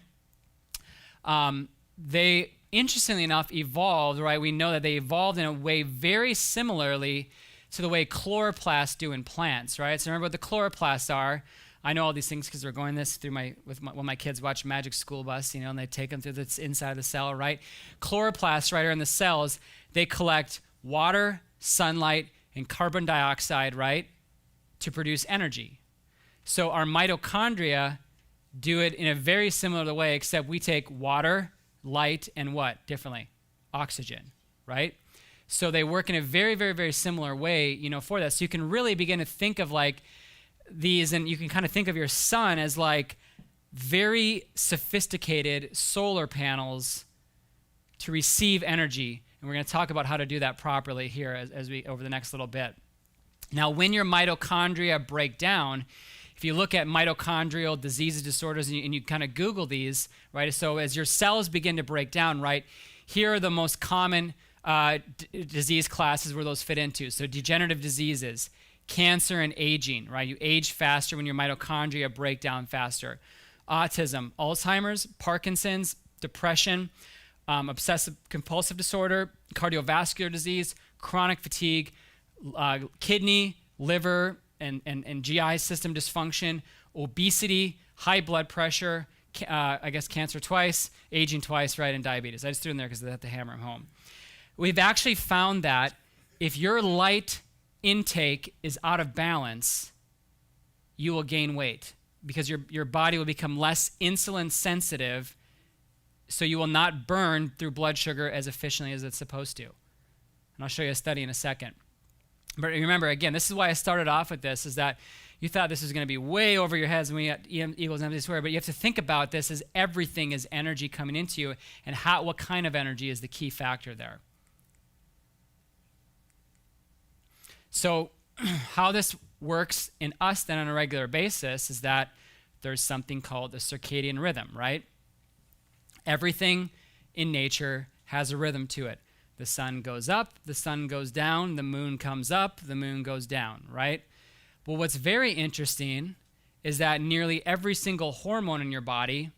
S1: They, interestingly enough, evolved, right? We know that they evolved in a way very similarly to the way chloroplasts do in plants, right? So remember what the chloroplasts are. I know all these things because we're going this through when my kids watch Magic School Bus, and they take them through the inside of the cell, right? Chloroplasts, right, are in the cells. They collect water, sunlight, and carbon dioxide, right, to produce energy. So our mitochondria do it in a very similar way, except we take water, light, and what differently? Oxygen, right? So they work in a very, very, very similar way, for that. So you can really begin to think of like these, and you can kind of think of your sun as like very sophisticated solar panels to receive energy. And we're going to talk about how to do that properly here as we over the next little bit. Now, when your mitochondria break down, if you look at mitochondrial diseases, disorders, and you kind of Google these, right? So as your cells begin to break down, right, here are the most common disease classes where those fit into. So degenerative diseases, cancer, and aging, right? You age faster when your mitochondria break down faster. Autism, Alzheimer's, Parkinson's, depression, obsessive compulsive disorder, cardiovascular disease, chronic fatigue, kidney, liver, and GI system dysfunction, obesity, high blood pressure, cancer twice, aging twice, right, and diabetes. I just threw in there because they have to hammer them home. We've actually found that if your light intake is out of balance, you will gain weight because your body will become less insulin sensitive, so you will not burn through blood sugar as efficiently as it's supposed to. And I'll show you a study in a second. But remember, again, this is why I started off with this, is that you thought this was going to be way over your heads when we got E equals mc squared, but you have to think about this as everything is energy coming into you, and what kind of energy is the key factor there. So how this works in us then on a regular basis is that there's something called the circadian rhythm, right? Everything in nature has a rhythm to it. The sun goes up, the sun goes down, the moon comes up, the moon goes down, right? Well, what's very interesting is that nearly every single hormone in your body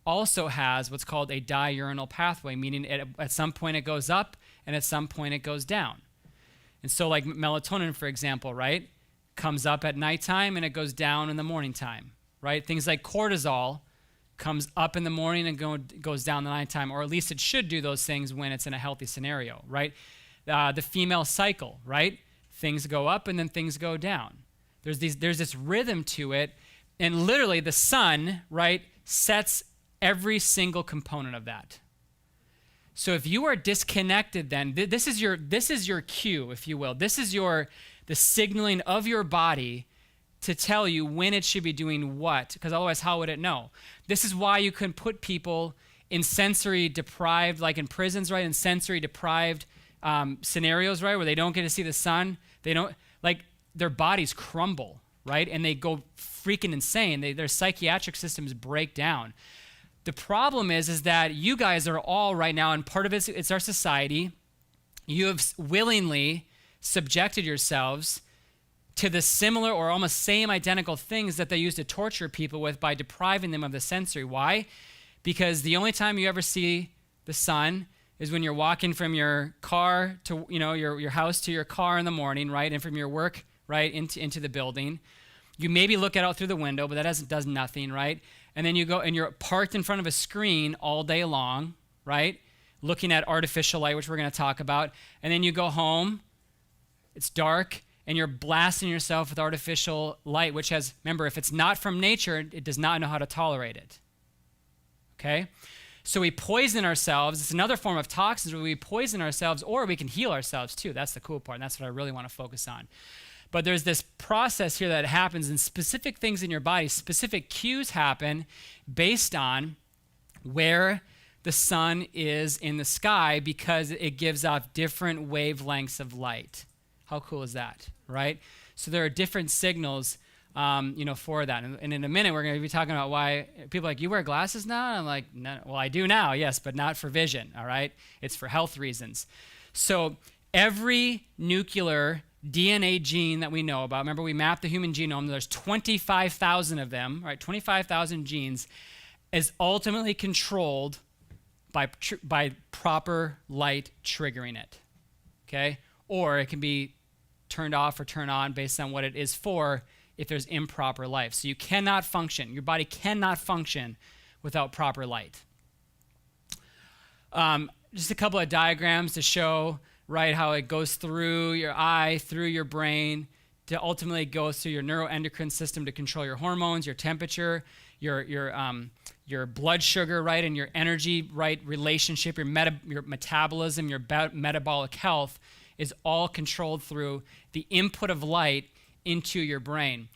S1: also has what's called a diurnal pathway, meaning at some point it goes up and at some point it goes down. And so like melatonin, for example, right, comes up at nighttime and it goes down in the morning time, right? Things like cortisol comes up in the morning and goes down the nighttime, or at least it should do those things when it's in a healthy scenario, right? The female cycle, right? Things go up and then things go down. There's this rhythm to it, and literally the sun, right, sets every single component of that. So if you are disconnected, then this is your cue, if you will. This is the signaling of your body to tell you when it should be doing what, because otherwise how would it know? This is why you can put people in sensory deprived, like in prisons, right, in sensory deprived scenarios, right, where they don't get to see the sun. They don't, like, their bodies crumble, right, and they go freaking insane. Their psychiatric systems break down. The problem is that you guys are all right now, and part of it's our society. You have willingly subjected yourselves to the similar or almost same identical things that they use to torture people with by depriving them of the sensory. Why? Because the only time you ever see the sun is when you're walking from your car to, your house to your car in the morning, right? And from your work, right, into the building. You maybe look out through the window, but that does nothing, right? And then you go and you're parked in front of a screen all day long, right? Looking at artificial light, which we're going to talk about. And then you go home, it's dark, and you're blasting yourself with artificial light, which has, remember, if it's not from nature, it does not know how to tolerate it. Okay? So we poison ourselves. It's another form of toxins where we poison ourselves, or we can heal ourselves too. That's the cool part, and that's what I really want to focus on. But there's this process here that happens in specific things in your body. Specific cues happen based on where the sun is in the sky, because it gives off different wavelengths of light. How cool is that, right? So there are different signals, for that. And in a minute, we're going to be talking about why people are like, you wear glasses now? And I'm like, no, well, I do now, yes, but not for vision, all right? It's for health reasons. So every nuclear DNA gene that we know about, remember we mapped the human genome, there's 25,000 of them, right? 25,000 genes, is ultimately controlled by proper light triggering it, okay? Or it can be turned off or turned on based on what it is for if there's improper light. So you cannot function, your body cannot function without proper light. Just a couple of diagrams to show, right, how it goes through your eye, through your brain, to ultimately go through your neuroendocrine system to control your hormones, your temperature, your blood sugar, right, and your energy, right, relationship, your metabolism, your metabolic health is all controlled through the input of light into your brain.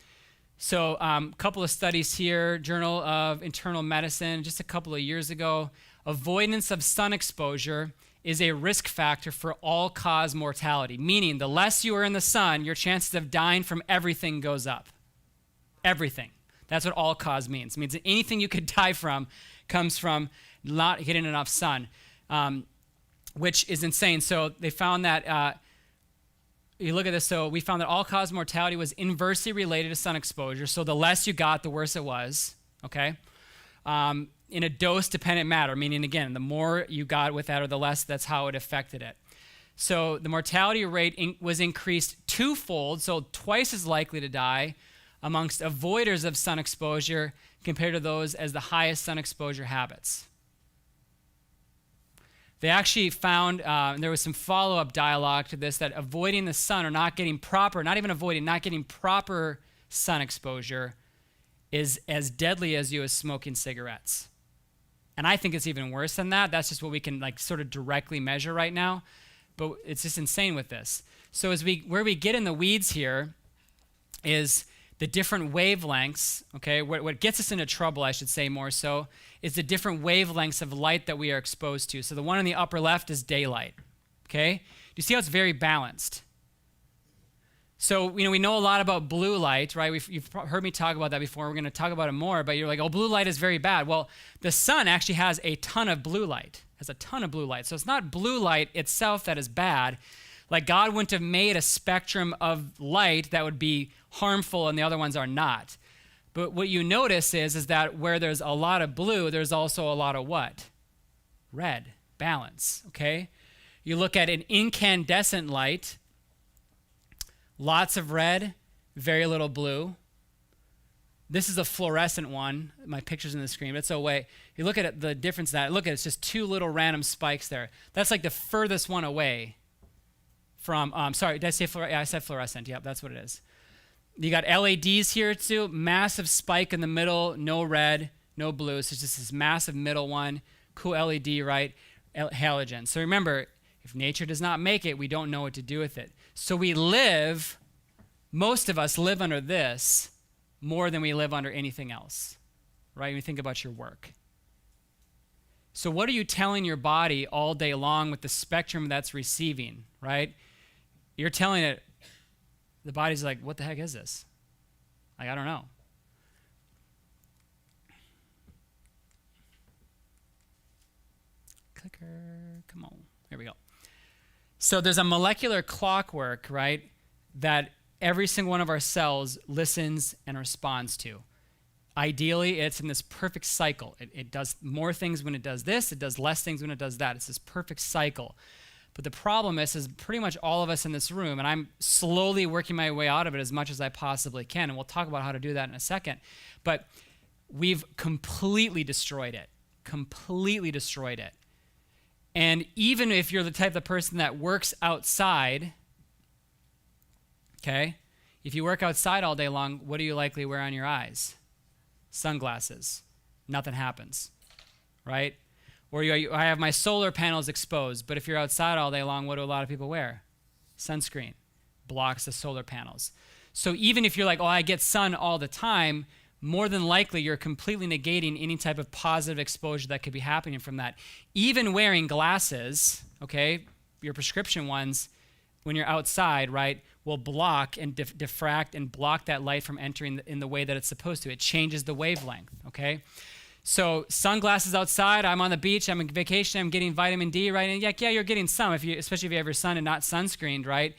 S1: So a couple of studies here, Journal of Internal Medicine, just a couple of years ago, avoidance of sun exposure is a risk factor for all-cause mortality, meaning the less you are in the sun, your chances of dying from everything goes up. Everything. That's what all-cause means. It means that anything you could die from comes from not getting enough sun, which is insane. So they found that, you look at this, so we found that all-cause mortality was inversely related to sun exposure. So the less you got, the worse it was, okay? In a dose-dependent manner, meaning, again, the more you got with that or the less, that's how it affected it. So the mortality rate was increased twofold, so twice as likely to die amongst avoiders of sun exposure compared to those as the highest sun exposure habits. They actually found, and there was some follow-up dialogue to this, that avoiding the sun or not getting proper, not even avoiding, not getting proper sun exposure is as deadly as you as smoking cigarettes. And I think it's even worse than that. That's just what we can like sort of directly measure right now. But it's just insane with this. So where we get in the weeds here is the different wavelengths, okay? What gets us into trouble, I should say more so, is the different wavelengths of light that we are exposed to. So the one in the upper left is daylight, okay? Do you see how it's very balanced? So, we know a lot about blue light, right? You've heard me talk about that before. We're going to talk about it more, but you're like, oh, blue light is very bad. Well, the sun actually has a ton of blue light, So it's not blue light itself that is bad. Like God wouldn't have made a spectrum of light that would be harmful and the other ones are not. But what you notice is that where there's a lot of blue, there's also a lot of what? Red. Balance, okay? You look at an incandescent light, lots of red, very little blue. This is a fluorescent one. My picture's in the screen, but it's away. You look at it, the difference of that. Look at it, it's just two little random spikes there. That's like the furthest one away from, sorry, did I say fluorescent? Yeah, I said fluorescent. Yep, that's what it is. You got LEDs here too. Massive spike in the middle, no red, no blue. So it's just this massive middle one. Cool LED, right? Halogen. So remember, if nature does not make it, we don't know what to do with it. So we live, most of us live under this more than we live under anything else, right? When you think about your work. So what are you telling your body all day long with the spectrum that's receiving, right? You're telling it, the body's like, what the heck is this? Like, I don't know. Clicker, come on. Here we go. So there's a molecular clockwork, right, that every single one of our cells listens and responds to. Ideally, it's in this perfect cycle. It does more things when it does this. It does less things when it does that. It's this perfect cycle. But the problem is pretty much all of us in this room, and I'm slowly working my way out of it as much as I possibly can, and we'll talk about how to do that in a second, but we've completely destroyed it. Completely destroyed it. And even if you're the type of person that works outside, okay, if you work outside all day long, what do you likely wear on your eyes? Sunglasses. Nothing happens, right? Or I have my solar panels exposed, but if you're outside all day long, what do a lot of people wear? Sunscreen. Blocks the solar panels. So even if you're like, oh, I get sun all the time, more than likely you're completely negating any type of positive exposure that could be happening from that. Even wearing glasses, okay, your prescription ones, when you're outside, right, will block and diffract and block that light from entering in the way that it's supposed to. It changes the wavelength, okay? So sunglasses outside, I'm on the beach, I'm on vacation, I'm getting vitamin D, right? And yeah, you're getting some, especially if you have your sun and not sunscreened, right?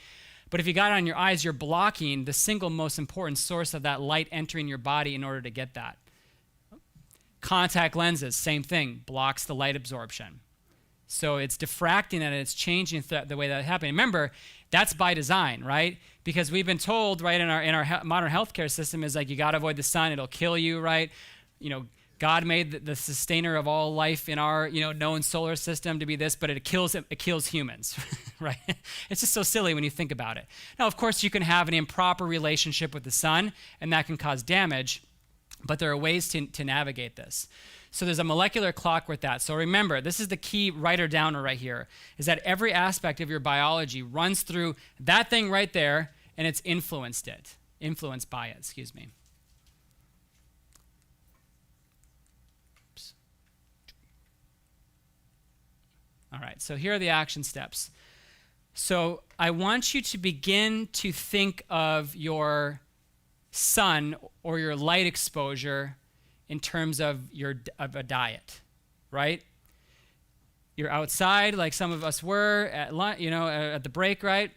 S1: But if you got it on your eyes, you're blocking the single most important source of that light entering your body in order to get that. Contact lenses, same thing, blocks the light absorption. So it's diffracting and it's changing the way that it happens. Remember, that's by design, right? Because we've been told, right, in our modern healthcare system is like, you got to avoid the sun, it'll kill you, right? You know, God made the sustainer of all life in our, known solar system to be this, but it kills humans, right? It's just so silly when you think about it. Now, of course, you can have an improper relationship with the sun, and that can cause damage, but there are ways to navigate this. So there's a molecular clock with that. So remember, this is the key writer-downer right here, is that every aspect of your biology runs through that thing right there, and it's influenced by it, excuse me. All right, so here are the action steps. So I want you to begin to think of your sun or your light exposure in terms of a diet, right? You're outside, like some of us were at lunch, at the break, right?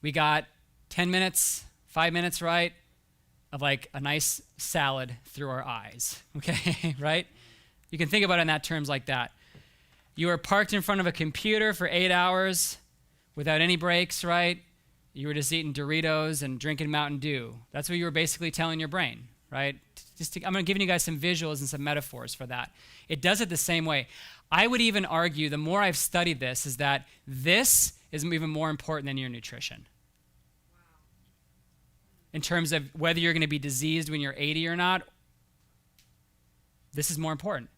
S1: We got 10 minutes, 5 minutes, right, of like a nice salad through our eyes, okay, right? You can think about it in that terms like that. You were parked in front of a computer for 8 hours without any breaks, right? You were just eating Doritos and drinking Mountain Dew. That's what you were basically telling your brain, right? I'm going to give you guys some visuals and some metaphors for that. It does it the same way. I would even argue, the more I've studied this, is that this is even more important than your nutrition. Wow. In terms of whether you're going to be diseased when you're 80 or not, this is more important.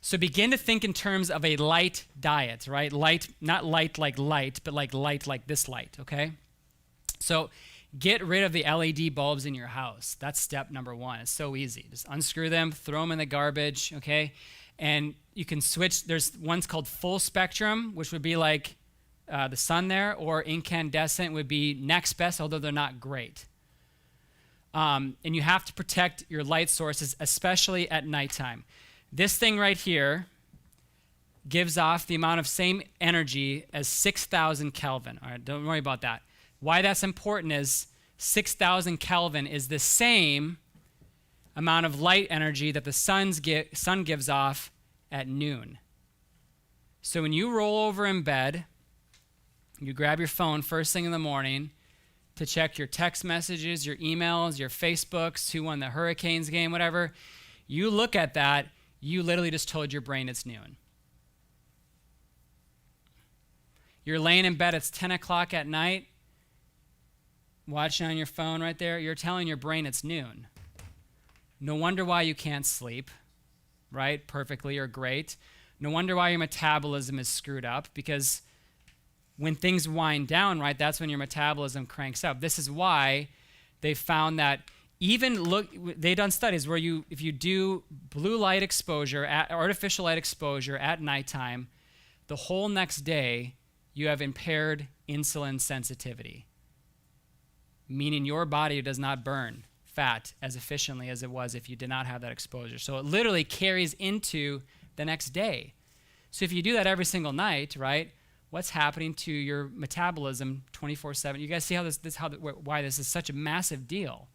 S1: So begin to think in terms of a light diet, right? Light, not light like light, but like light like this light, okay? So get rid of the LED bulbs in your house. That's step number one. It's so easy. Just unscrew them, throw them in the garbage, okay? And you can switch. There's ones called full spectrum, which would be like the sun there, or incandescent would be next best, although they're not great. And you have to protect your light sources, especially at nighttime. This thing right here gives off the amount of same energy as 6,000 Kelvin. All right, don't worry about that. Why that's important is 6,000 Kelvin is the same amount of light energy that the sun gives off at noon. So when you roll over in bed, you grab your phone first thing in the morning to check your text messages, your emails, your Facebooks, who won the Hurricanes game, whatever. You look at that, you literally just told your brain it's noon. You're laying in bed, it's 10 o'clock at night, watching on your phone right there, you're telling your brain it's noon. No wonder why you can't sleep, right, perfectly or great. No wonder why your metabolism is screwed up, because when things wind down, right, that's when your metabolism cranks up. This is why they found that they've done studies where if you do blue light exposure, artificial light exposure at nighttime, the whole next day you have impaired insulin sensitivity, meaning your body does not burn fat as efficiently as it was if you did not have that exposure. So it literally carries into the next day. So if you do that every single night, right, what's happening to your metabolism 24/7? You guys see how why this is such a massive deal.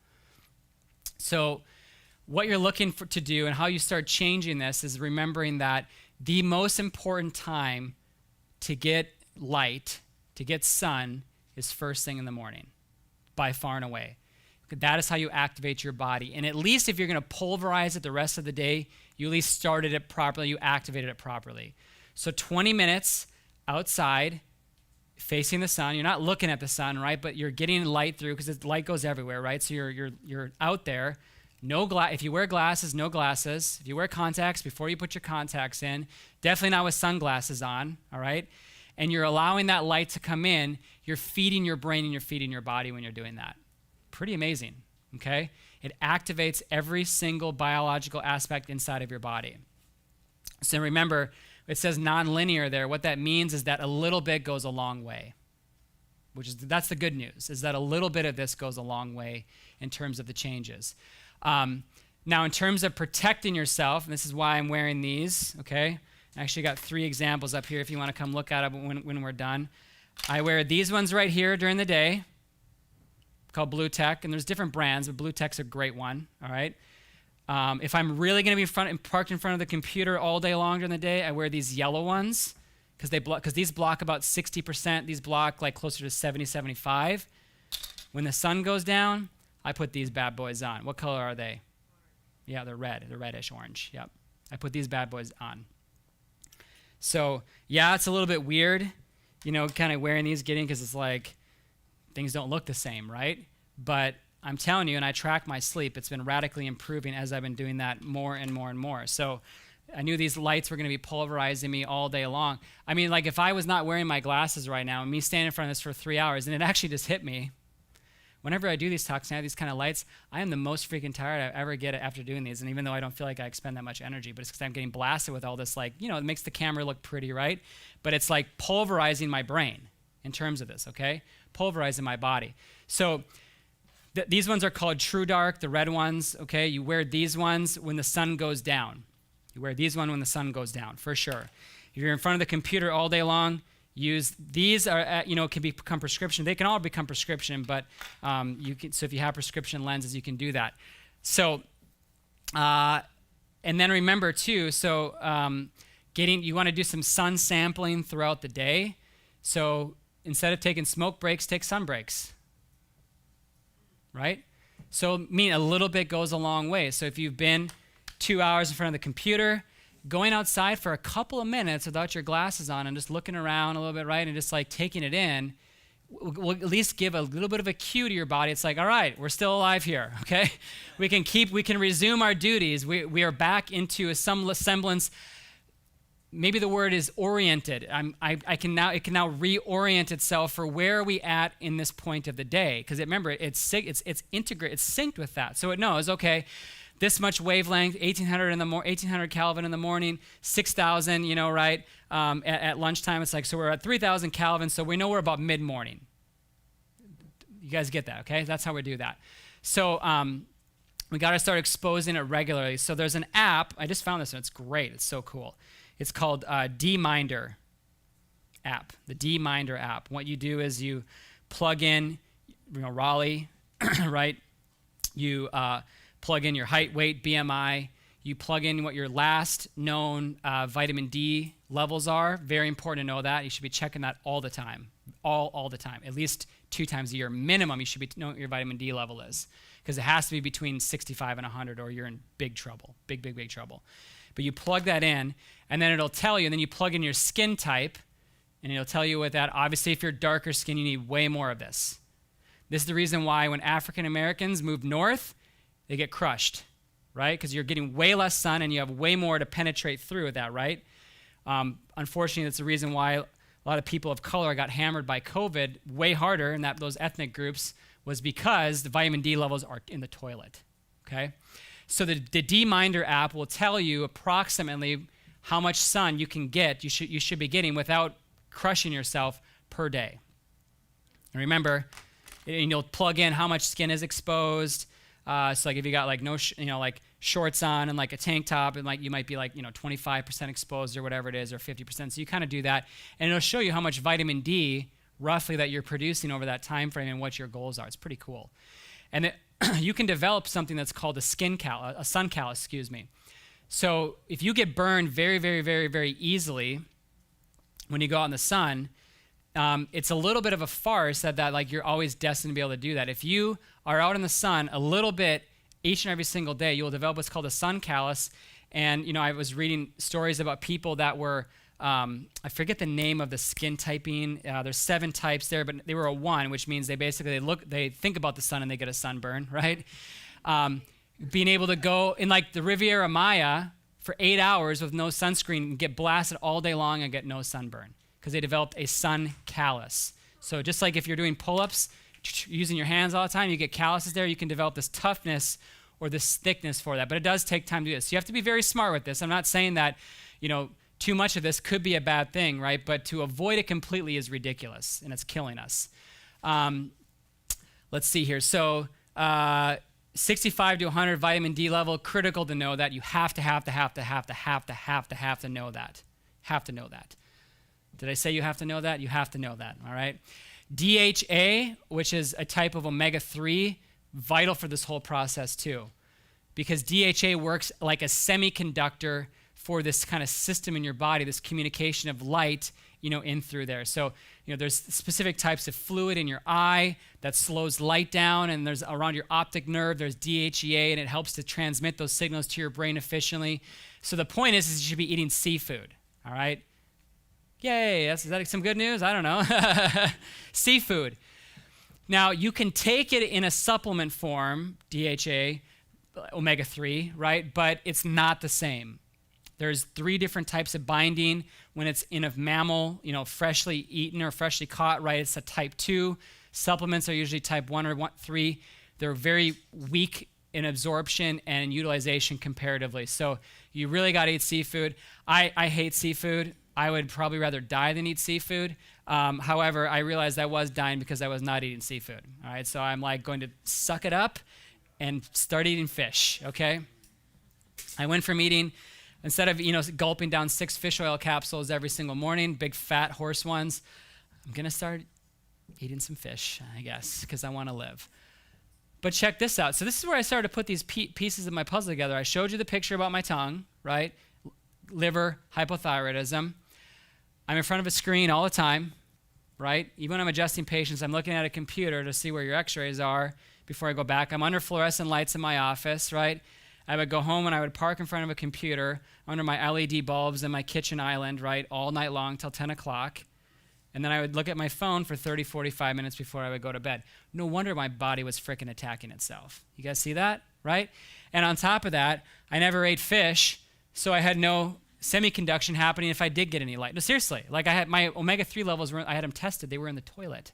S1: So what you're looking to do and how you start changing this is remembering that the most important time to get light, to get sun, is first thing in the morning, by far and away. That is how you activate your body. And at least if you're going to pulverize it the rest of the day, you at least started it properly, you activated it properly. So 20 minutes outside, facing the sun. You're not looking at the sun, right? But you're getting light through, because the light goes everywhere, right? So you're out there. If you wear glasses, no glasses. If you wear contacts, before you put your contacts in, definitely not with sunglasses on, all right? And you're allowing that light to come in. You're feeding your brain and you're feeding your body when you're doing that. Pretty amazing, okay? It activates every single biological aspect inside of your body. So remember, it says nonlinear there. What that means is that a little bit goes a long way, that's the good news, is that a little bit of this goes a long way in terms of the changes. Now, in terms of protecting yourself, and this is why I'm wearing these, okay? I actually got 3 examples up here if you want to come look at it when we're done. I wear these ones right here during the day, called Blue Tech, and there's different brands, but Blue Tech's a great one, all right? If I'm really going to be parked in front of the computer all day long during the day, I wear these yellow ones, because these block about 60%. These block like closer to 70, 75. When the sun goes down, I put these bad boys on. What color are they? Yeah, they're red. They're reddish orange. Yep. I put these bad boys on. So, yeah, it's a little bit weird, kind of wearing these, because it's like things don't look the same, right? But I'm telling you, and I track my sleep, it's been radically improving as I've been doing that more and more and more. So I knew these lights were going to be pulverizing me all day long. I mean, like if I was not wearing my glasses right now and me standing in front of this for 3 hours, and it actually just hit me. Whenever I do these talks and I have these kind of lights, I am the most freaking tired I ever get after doing these. And even though I don't feel like I expend that much energy, but it's because I'm getting blasted with all this, it makes the camera look pretty, right? But it's like pulverizing my brain in terms of this, okay? Pulverizing my body. So these ones are called True Dark, the red ones, okay? You wear these ones when the sun goes down. You wear these ones when the sun goes down, for sure. If you're in front of the computer all day long, use these. Can become prescription. They can all become prescription, but so if you have prescription lenses, you can do that. So, and then remember too, you want to do some sun sampling throughout the day. So instead of taking smoke breaks, take sun breaks. Right? So a little bit goes a long way. So if you've been 2 hours in front of the computer, going outside for a couple of minutes without your glasses on and just looking around a little bit, right, and just like taking it in, will at least give a little bit of a cue to your body. It's like, all right, we're still alive here, okay? We can resume our duties. We are back into some semblance. Maybe the word is oriented. It can now reorient itself for where are we at in this point of the day? Because remember, it's integrated, it's synced with that. So it knows, okay, this much wavelength, 1800 Kelvin in the morning, 6,000, right? At lunchtime, it's like, so we're at 3,000 Kelvin, so we know we're about mid-morning. You guys get that, okay? That's how we do that. So we got to start exposing it regularly. So there's an app. I just found this one. It's great. It's so cool. It's called D-Minder app, the D-Minder app. What you do is you plug in, Raleigh, right? You plug in your height, weight, BMI. You plug in what your last known vitamin D levels are. Very important to know that. You should be checking that all the time, all the time, at least 2 times a year minimum. You should be knowing what your vitamin D level is, because it has to be between 65 and 100, or you're in big trouble, big trouble. But you plug that in, and then it'll tell you, and then you plug in your skin type, and it'll tell you with that. Obviously, if you're darker skin, you need way more of this. This is the reason why when African Americans move north, they get crushed, right? Because you're getting way less sun and you have way more to penetrate through with that, right? Unfortunately, that's the reason why a lot of people of color got hammered by COVID way harder, and that those ethnic groups was because the vitamin D levels are in the toilet, okay? So the D-Minder app will tell you approximately how much sun you can get, you should be getting without crushing yourself per day. And remember, and you'll plug in how much skin is exposed. So like if you got like like shorts on and like a tank top, and like you might be like 25% exposed or whatever it is, or 50%. So you kind of do that, and it'll show you how much vitamin D roughly that you're producing over that time frame and what your goals are. It's pretty cool. And you can develop something that's called a sun callus, excuse me. So if you get burned very easily when you go out in the sun, it's a little bit of a farce that like you're always destined to be able to do that. If you are out in the sun a little bit each and every single day, you'll develop what's called a sun callus. And I was reading stories about people that were I forget the name of the skin typing. There's 7 types there, but they were a 1, which means they basically they think about the sun and they get a sunburn, right? Being able to go in like the Riviera Maya for 8 hours with no sunscreen and get blasted all day long and get no sunburn, because they developed a sun callus. So just like if you're doing pull-ups using your hands all the time, you get calluses there, you can develop this toughness or this thickness for that. But it does take time to do this. So you have to be very smart with this. I'm not saying that, too much of this could be a bad thing, right? But to avoid it completely is ridiculous, and it's killing us. Let's see here. So 65 to 100 vitamin D level, critical to know that. You have to know that. Have to know that. Did I say you have to know that? You have to know that, all right? DHA, which is a type of omega-3, vital for this whole process too, because DHA works like a semiconductor for this kind of system in your body, this communication of light, in through there. So, there's specific types of fluid in your eye that slows light down, and there's around your optic nerve, there's DHEA, and it helps to transmit those signals to your brain efficiently. So the point is you should be eating seafood, all right? Yay, is that some good news? I don't know. Seafood. Now, you can take it in a supplement form, DHA, omega-3, right? But it's not the same. There's 3 different types of binding. When it's in a mammal, freshly eaten or freshly caught, right, it's a type 2. Supplements are usually type 1 or 3. They're very weak in absorption and utilization comparatively. So you really got to eat seafood. I hate seafood. I would probably rather die than eat seafood. However, I realized I was dying because I was not eating seafood. All right, so I'm like going to suck it up and start eating fish, okay? I went from eating, instead of gulping down 6 fish oil capsules every single morning, big fat horse ones, I'm gonna start eating some fish, I guess, because I want to live. But check this out. So this is where I started to put these pieces of my puzzle together. I showed you the picture about my tongue, right? Liver, hypothyroidism. I'm in front of a screen all the time, right? Even when I'm adjusting patients, I'm looking at a computer to see where your x-rays are before I go back. I'm under fluorescent lights in my office, right? I would go home and I would park in front of a computer under my LED bulbs in my kitchen island, right, all night long till 10 o'clock. And then I would look at my phone for 30, 45 minutes before I would go to bed. No wonder my body was freaking attacking itself. You guys see that, right? And on top of that, I never ate fish, so I had no semiconduction happening if I did get any light. No, seriously. Like I had my omega-3 levels, I had them tested. They were in the toilet.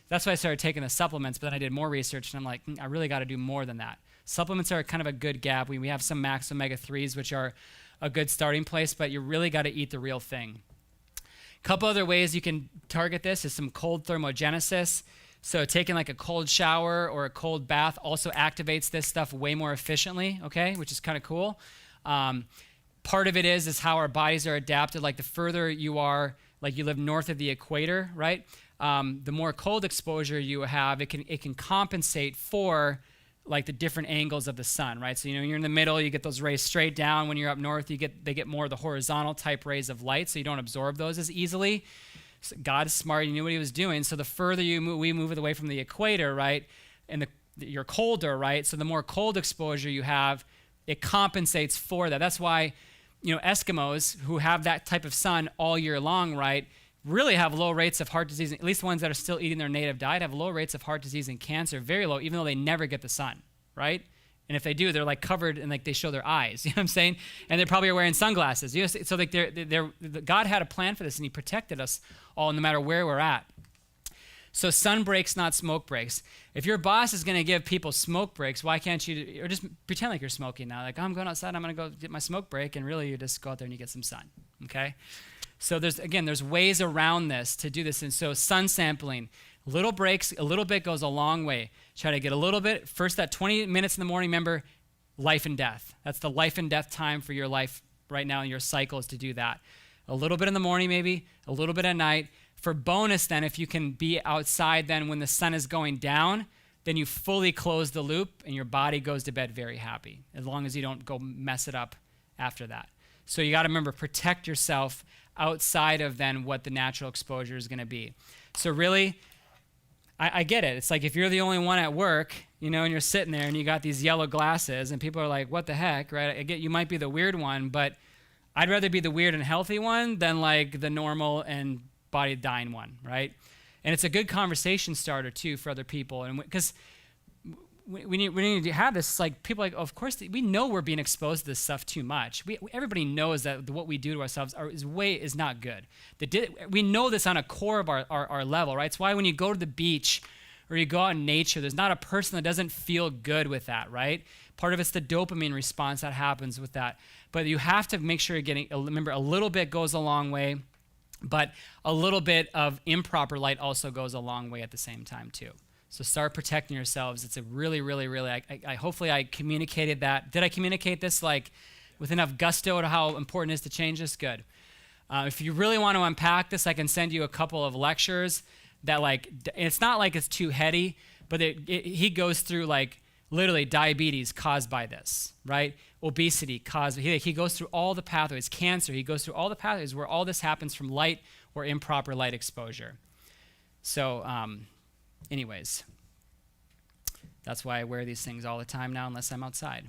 S1: That's why I started taking the supplements, but then I did more research, and I'm like, I really got to do more than that. Supplements are kind of a good gap. We have some max omega-3s, which are a good starting place, but you really got to eat the real thing. A couple other ways you can target this is some cold thermogenesis. So taking like a cold shower or a cold bath also activates this stuff way more efficiently, okay, which is kind of cool. Part of it is how our bodies are adapted. Like the further you are, like you live north of the equator, right? the more cold exposure you have, it can compensate for like the different angles of the sun, right? So, you're in the middle, you get those rays straight down. When you're up north, they get more of the horizontal type rays of light, so you don't absorb those as easily. So God is smart, he knew what he was doing. So the further we move away from the equator, right, and you're colder, right? So the more cold exposure you have, it compensates for that. That's why, Eskimos who have that type of sun all year long, right, really have low rates of heart disease. At least the ones that are still eating their native diet have low rates of heart disease and cancer, very low, even though they never get the sun, right? And if they do, they're like covered and like they show their eyes, you know what I'm saying? And they probably are wearing sunglasses. So like God had a plan for this, and he protected us all no matter where we're at. So sun breaks, not smoke breaks. If your boss is going to give people smoke breaks, why can't you, or just pretend like you're smoking now? Like, I'm going outside, I'm going to go get my smoke break, and really you just go out there and you get some sun, okay? So there's ways around this to do this. And so sun sampling, little breaks, a little bit goes a long way. Try to get a little bit. First, that 20 minutes in the morning, remember, life and death. That's the life and death time for your life right now in your cycle, is to do that. A little bit in the morning maybe, a little bit at night. For bonus then, if you can be outside then when the sun is going down, then you fully close the loop and your body goes to bed very happy, as long as you don't go mess it up after that. So you got to remember, protect yourself outside of then what the natural exposure is going to be. So really, I get it. It's like if you're the only one at work, and you're sitting there and you got these yellow glasses and people are like, what the heck, right? I get you might be the weird one, but I'd rather be the weird and healthy one than like the normal and body dying one, right? And it's a good conversation starter too for other people. And because we need to have this, like people like, of course, we know we're being exposed to this stuff too much. Everybody knows that what we do to ourselves is not good. We know this on a core of our level, right? It's why when you go to the beach or you go out in nature, there's not a person that doesn't feel good with that, right? Part of it's the dopamine response that happens with that. But you have to make sure you're getting, remember, a little bit goes a long way, but a little bit of improper light also goes a long way at the same time too. So start protecting yourselves. It's a really, really, really, hopefully I communicated that. Did I communicate this like with enough gusto to how important it is to change this? Good. If you really want to unpack this, I can send you a couple of lectures that it's not like it's too heady, but he goes through like literally diabetes caused by this, right? Obesity caused, he goes through all the pathways, cancer, he goes through all the pathways where all this happens from light or improper light exposure. So, anyways, that's why I wear these things all the time now unless I'm outside.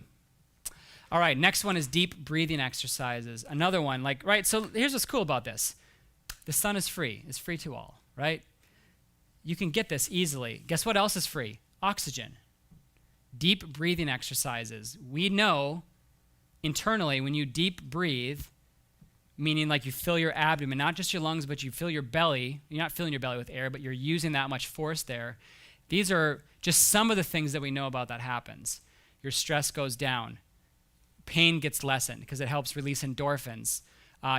S1: All right, next one is deep breathing exercises. Another one, right, so here's what's cool about this. The sun is free. It's free to all, right? You can get this easily. Guess what else is free? Oxygen. Deep breathing exercises. We know internally when you deep breathe, meaning like you fill your abdomen, not just your lungs, but you fill your belly. You're not filling your belly with air, but you're using that much force there. These are just some of the things that we know about that happens. Your stress goes down. Pain gets lessened because it helps release endorphins.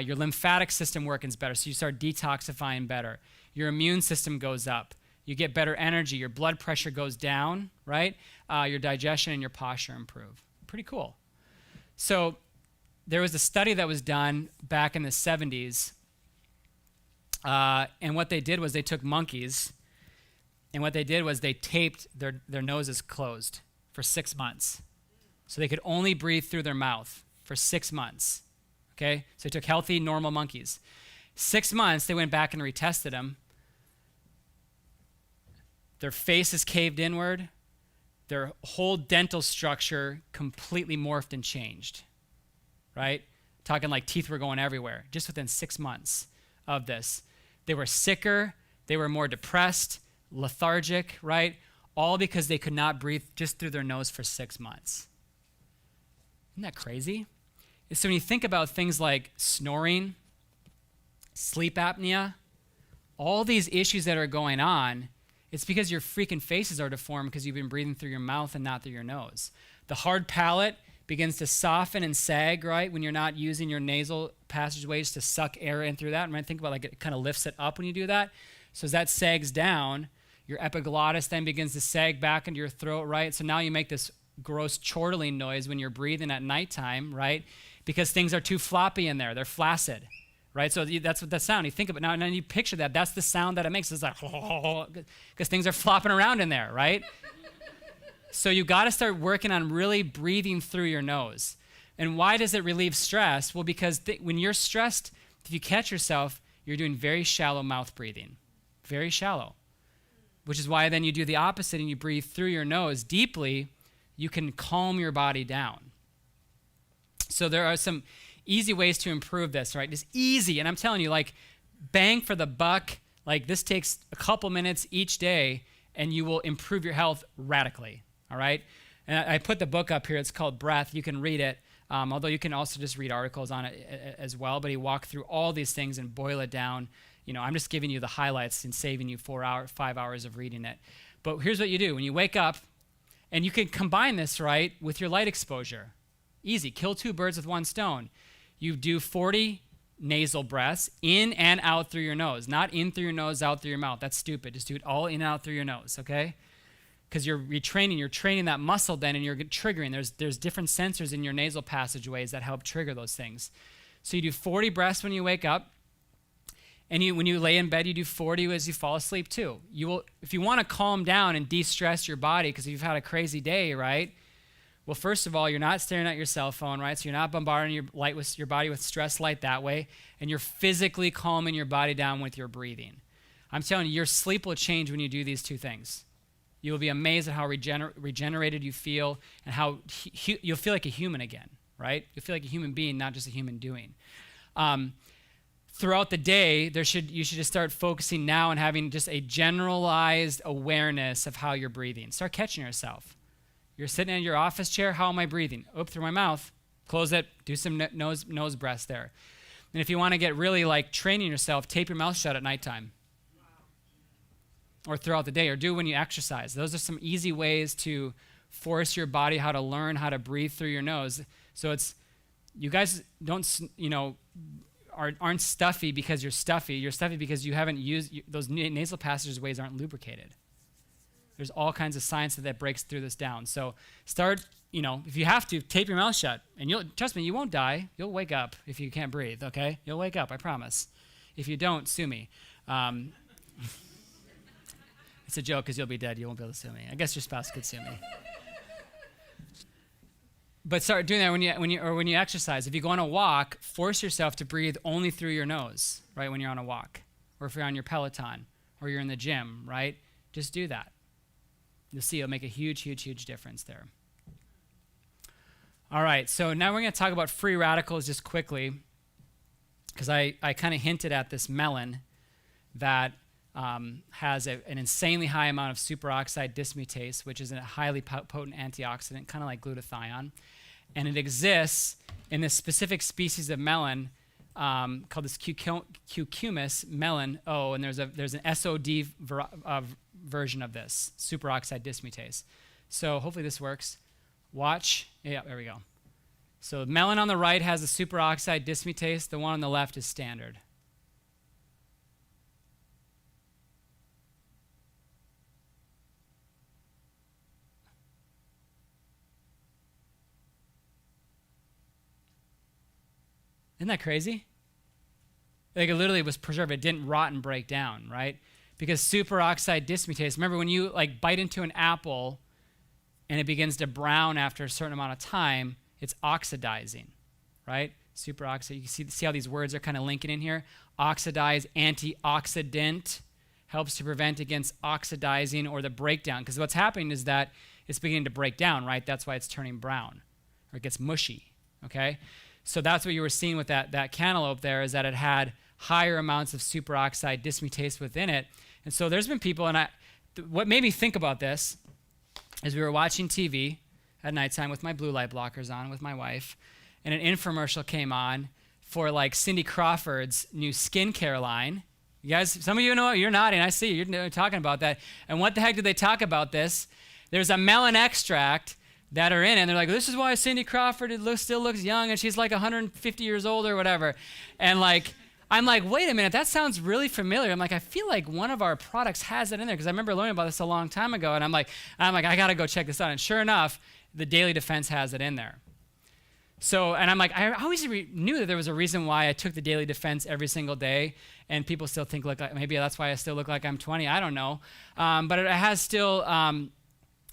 S1: Your lymphatic system works better, so you start detoxifying better. Your immune system goes up. You get better energy. Your blood pressure goes down, right? Your digestion and your posture improve. Pretty cool. So there was a study that was done back in the 70s, and what they did was they took monkeys, and what they did was they taped their noses closed for 6 months. So they could only breathe through their mouth for 6 months, okay? So they took healthy, normal monkeys. 6 months, they went back and retested them. Their face is caved inward. Their whole dental structure completely morphed and changed, right? Talking like teeth were going everywhere just within 6 months of this. They were sicker. They were more depressed, lethargic, right? All because they could not breathe just through their nose for 6 months. Isn't that crazy? So when you think about things like snoring, sleep apnea, all these issues that are going on, it's because your freaking faces are deformed because you've been breathing through your mouth and not through your nose. The hard palate begins to soften and sag, right, when you're not using your nasal passageways to suck air in through that. And think about it kind of lifts it up when you do that. So as that sags down, your epiglottis then begins to sag back into your throat, right? So now you make this gross chortling noise when you're breathing at nighttime, right? Because things are too floppy in there. They're flaccid, right? So that's what that sound, you think of it now, and then you picture that. That's the sound that it makes. It's like, because things are flopping around in there, right? So you got to start working on really breathing through your nose. And why does it relieve stress? Well, because when you're stressed, if you catch yourself, you're doing very shallow mouth breathing, very shallow, which is why then you do the opposite and you breathe through your nose deeply. You can calm your body down. So there are some easy ways to improve this, right? It's easy, and I'm telling you, like, bang for the buck. Like, this takes a couple minutes each day, and you will improve your health radically, all right? And I put the book up here. It's called Breath. You can read it, although you can also just read articles on it as well. But he walked through all these things and boil it down. You know, I'm just giving you the highlights and saving you 5 hours of reading it. But here's what you do. When you wake up, and you can combine this, right, with your light exposure. Easy. Kill 2 birds with 1 stone. You do 40 nasal breaths in and out through your nose. Not in through your nose, out through your mouth. That's stupid. Just do it all in and out through your nose, okay? Because you're training that muscle then, and you're triggering. There's different sensors in your nasal passageways that help trigger those things. So you do 40 breaths when you wake up, and when you lay in bed, you do 40 as you fall asleep too. You will, if you want to calm down and de-stress your body, because you've had a crazy day, right? Well, first of all, you're not staring at your cell phone, right? So you're not bombarding your body with stress light that way, and you're physically calming your body down with your breathing. I'm telling you, your sleep will change when you do these 2 things. You will be amazed at how regenerated you feel, and how you'll feel like a human again, right? You'll feel like a human being, not just a human doing. Throughout the day, you should just start focusing now and having just a generalized awareness of how you're breathing. Start catching yourself. You're sitting in your office chair. How am I breathing? Up through my mouth. Close it. Do some nose breaths there. And if you want to get really like training yourself, tape your mouth shut at nighttime. Or throughout the day, or do when you exercise. Those are some easy ways to force your body how to learn how to breathe through your nose. So you guys aren't stuffy because you're stuffy. You're stuffy because you haven't used, those nasal passageways aren't lubricated. There's all kinds of science that breaks through this down. So start, if you have to, tape your mouth shut. And trust me, you won't die. You'll wake up if you can't breathe, okay? You'll wake up, I promise. If you don't, sue me. It's a joke because you'll be dead. You won't be able to sue me. I guess your spouse could sue me. But start doing that when you exercise. If you go on a walk, force yourself to breathe only through your nose, right, when you're on a walk. Or if you're on your Peloton, or you're in the gym, right? Just do that. You'll see it'll make a huge, huge, huge difference there. All right, so now we're going to talk about free radicals just quickly, because I kind of hinted at this melon that has an insanely high amount of superoxide dismutase, which is a highly potent antioxidant, kind of like glutathione. And it exists in this specific species of melon called this cucumis melon O, and there's an SOD version of this, superoxide dismutase. So hopefully this works. Watch. Yeah, there we go. So melon on the right has the superoxide dismutase. The one on the left is standard. Isn't that crazy? Like it literally was preserved. It didn't rot and break down, right? Because superoxide dismutase, remember when you like bite into an apple and it begins to brown after a certain amount of time, it's oxidizing, right? Superoxide, you see how these words are kind of linking in here? Oxidize, antioxidant, helps to prevent against oxidizing or the breakdown. Because what's happening is that it's beginning to break down, right? That's why it's turning brown or it gets mushy, okay? So that's what you were seeing with that cantaloupe there, is that it had higher amounts of superoxide dismutase within it. And so there's been people, and what made me think about this is we were watching TV at nighttime with my blue light blockers on with my wife, and an infomercial came on for like Cindy Crawford's new skincare line. You guys, some of you know, you're nodding, I see you're talking about that. And what the heck did they talk about this? There's a melon extract that are in it, and they're like, this is why Cindy Crawford still looks young, and she's like 150 years old or whatever. And like, I'm like, wait a minute, that sounds really familiar. I'm like, I feel like one of our products has that in there, because I remember learning about this a long time ago, and I'm like, I gotta go check this out. And sure enough, the Daily Defense has it in there. So, and I'm like, I always knew that there was a reason why I took the daily defense every single day, and people still think like maybe that's why I still look like I'm 20. I don't know, but it has still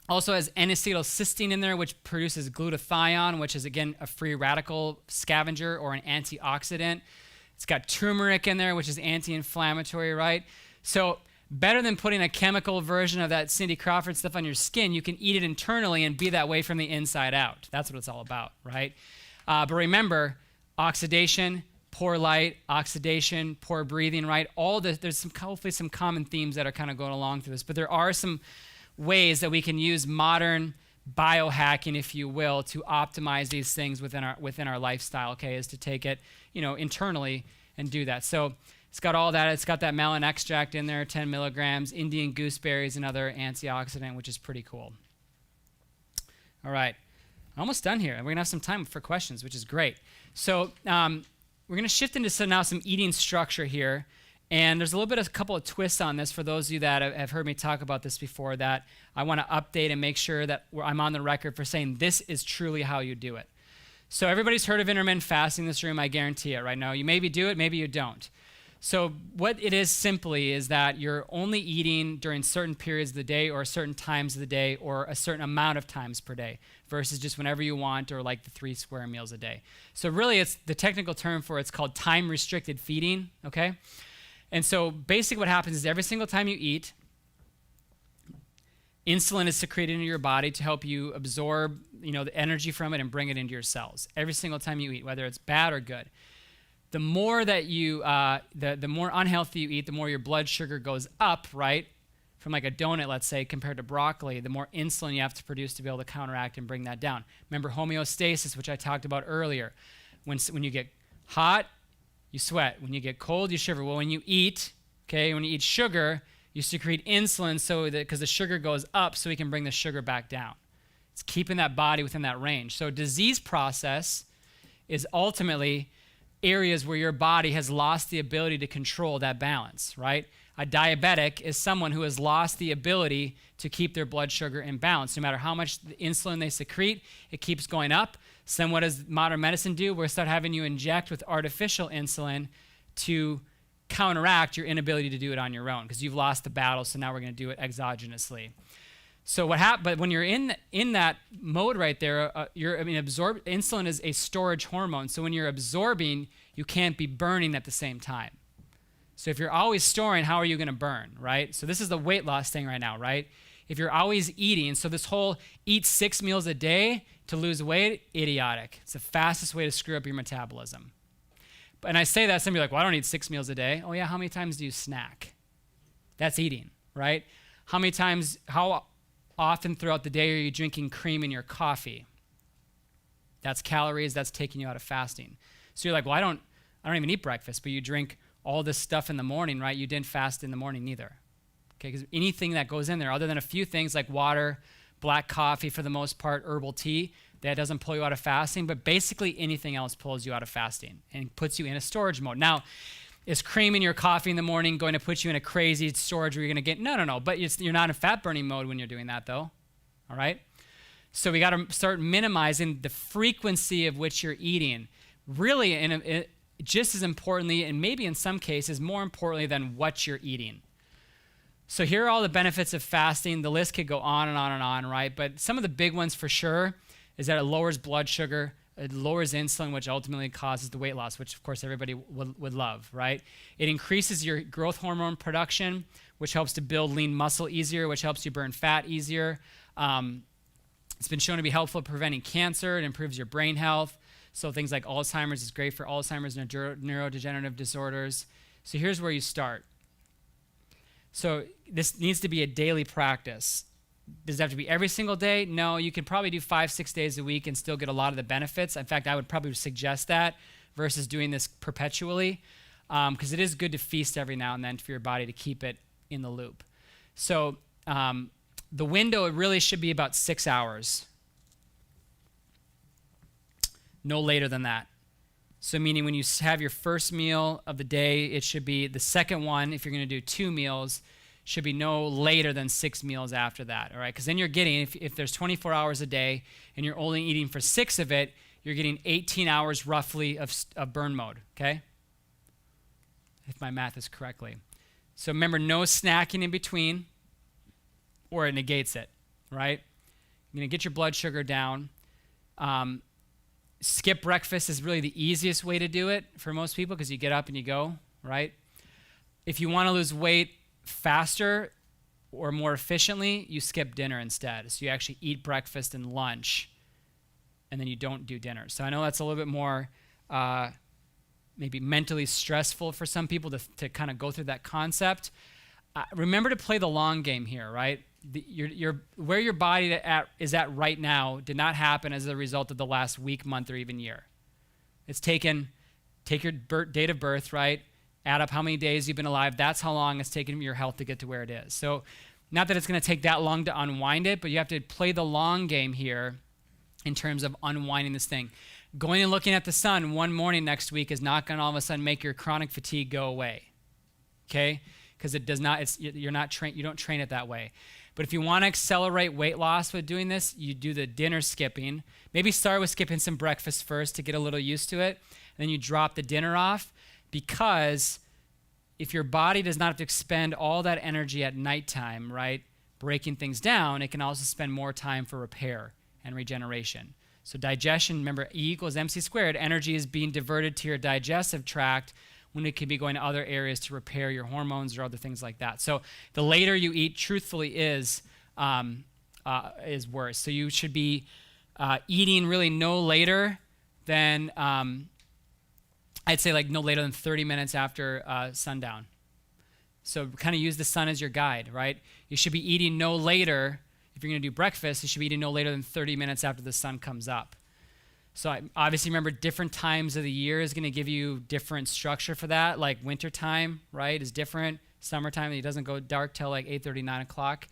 S1: also has N-acetylcysteine in there, which produces glutathione, which is again a free radical scavenger or an antioxidant. It's got turmeric in there, which is anti-inflammatory, right? So better than putting a chemical version of that Cindy Crawford stuff on your skin, you can eat it internally and be that way from the inside out. That's what it's all about, right? But remember, oxidation, poor light, oxidation, poor breathing, right? There's hopefully some common themes that are kind of going along through this, but there are some ways that we can use modern biohacking, if you will, to optimize these things within our lifestyle, okay, is to take it, internally and do that. So it's got all that. It's got that melon extract in there, 10 milligrams, Indian gooseberries, another antioxidant, which is pretty cool. All right, almost done here. We're going to have some time for questions, which is great. So we're going to shift into some eating structure here. And there's a couple of twists on this for those of you that have heard me talk about this before, that I want to update and make sure that I'm on the record for saying this is truly how you do it. So everybody's heard of intermittent fasting in this room, I guarantee it right now. You maybe do it, maybe you don't. So what it is simply is that you're only eating during certain periods of the day or certain times of the day or a certain amount of times per day versus just whenever you want or like the 3 square meals a day. So really it's the technical term for it's called time-restricted feeding, okay? And so basically what happens is every single time you eat, insulin is secreted into your body to help you absorb, the energy from it and bring it into your cells. Every single time you eat, whether it's bad or good. The more that you, the more unhealthy you eat, the more your blood sugar goes up, right? From like a donut, let's say, compared to broccoli, the more insulin you have to produce to be able to counteract and bring that down. Remember homeostasis, which I talked about earlier. When you get hot, you sweat. When you get cold, you shiver. Well, when you eat, when you eat sugar, you secrete insulin because the sugar goes up so we can bring the sugar back down. It's keeping that body within that range. So disease process is ultimately areas where your body has lost the ability to control that balance, right? A diabetic is someone who has lost the ability to keep their blood sugar in balance. No matter how much insulin they secrete, it keeps going up. So then what does modern medicine do? We'll start having you inject with artificial insulin to counteract your inability to do it on your own because you've lost the battle, so now we're going to do it exogenously. So but when you're in that mode right there, insulin is a storage hormone. So when you're absorbing, you can't be burning at the same time. So if you're always storing, how are you going to burn, right? So this is the weight loss thing right now, right? If you're always eating, so this whole eat 6 meals a day to lose weight, idiotic. It's the fastest way to screw up your metabolism. And I say that, some people are like, well, I don't eat 6 meals a day. Oh yeah, how many times do you snack? That's eating, right? How often throughout the day are you drinking cream in your coffee? That's calories, that's taking you out of fasting. So you're like, well, I don't even eat breakfast, but you drink all this stuff in the morning, right? You didn't fast in the morning either. Okay, because anything that goes in there, other than a few things like water, black coffee for the most part, herbal tea, that doesn't pull you out of fasting, but basically anything else pulls you out of fasting and puts you in a storage mode. Now, is cream in your coffee in the morning going to put you in a crazy storage where you're going to get, no, but you're not in fat burning mode when you're doing that though, all right? So we got to start minimizing the frequency of which you're eating, really just as importantly, and maybe in some cases more importantly than what you're eating. So here are all the benefits of fasting. The list could go on and on and on, right? But some of the big ones for sure is that it lowers blood sugar, it lowers insulin, which ultimately causes the weight loss, which of course everybody would love, right? It increases your growth hormone production, which helps to build lean muscle easier, which helps you burn fat easier. It's been shown to be helpful at preventing cancer. It improves your brain health. So things like Alzheimer's is great for Alzheimer's and neurodegenerative disorders. So here's where you start. So this needs to be a daily practice. Does it have to be every single day? No, you can probably do 5-6 days a week and still get a lot of the benefits. In fact, I would probably suggest that versus doing this perpetually because it is good to feast every now and then for your body to keep it in the loop. So the window, it really should be about 6 hours. No later than that. So meaning when you have your first meal of the day, it should be the second one, if you're going to do 2 meals, should be no later than 6 meals after that, all right? Because then you're getting, if there's 24 hours a day and you're only eating for 6 of it, you're getting 18 hours roughly of burn mode, okay? If my math is correctly. So remember, no snacking in between or it negates it, right? You're going to get your blood sugar down. Skip breakfast is really the easiest way to do it for most people because you get up and you go, right? If you want to lose weight faster or more efficiently, you skip dinner instead. So you actually eat breakfast and lunch, and then you don't do dinner. So I know that's a little bit more maybe mentally stressful for some people to kind of go through that concept. Remember to play the long game here, right? Where your body is at right now did not happen as a result of the last week, month, or even year. It's take your date of birth, right? Add up how many days you've been alive. That's how long it's taken your health to get to where it is. So not that it's going to take that long to unwind it, but you have to play the long game here in terms of unwinding this thing. Going and looking at the sun one morning next week is not going to all of a sudden make your chronic fatigue go away, okay? Because it does not. You don't train it that way. But if you want to accelerate weight loss with doing this, you do the dinner skipping. Maybe start with skipping some breakfast first to get a little used to it. And then you drop the dinner off, because if your body does not have to expend all that energy at nighttime, right, breaking things down, it can also spend more time for repair and regeneration. So digestion, remember, E equals MC squared. Energy is being diverted to your digestive tract when it could be going to other areas to repair your hormones or other things like that. So the later you eat, truthfully, is worse. So you should be eating really no later than, I'd say like no later than 30 minutes after sundown. So kind of use the sun as your guide, right? You should be eating no later. If you're going to do breakfast, you should be eating no later than 30 minutes after the sun comes up. So obviously, remember, different times of the year is going to give you different structure for that. Like wintertime, right, is different. Summertime, it doesn't go dark till like 8:30, 9 o'clock.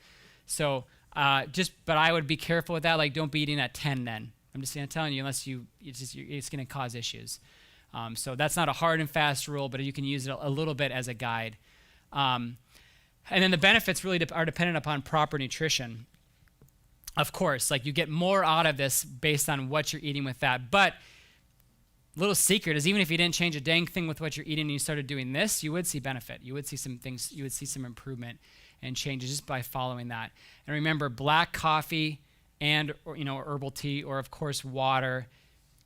S1: So but I would be careful with that. Like, don't be eating at 10 then. I'm just telling you, unless it's going to cause issues. So that's not a hard and fast rule, but you can use it a little bit as a guide. And then the benefits really are dependent upon proper nutrition. Of course, like you get more out of this based on what you're eating with that. But little secret is, even if you didn't change a dang thing with what you're eating and you started doing this, you would see benefit. You would see some things, you would see some improvement and changes just by following that. And remember, black coffee and herbal tea, or of course water,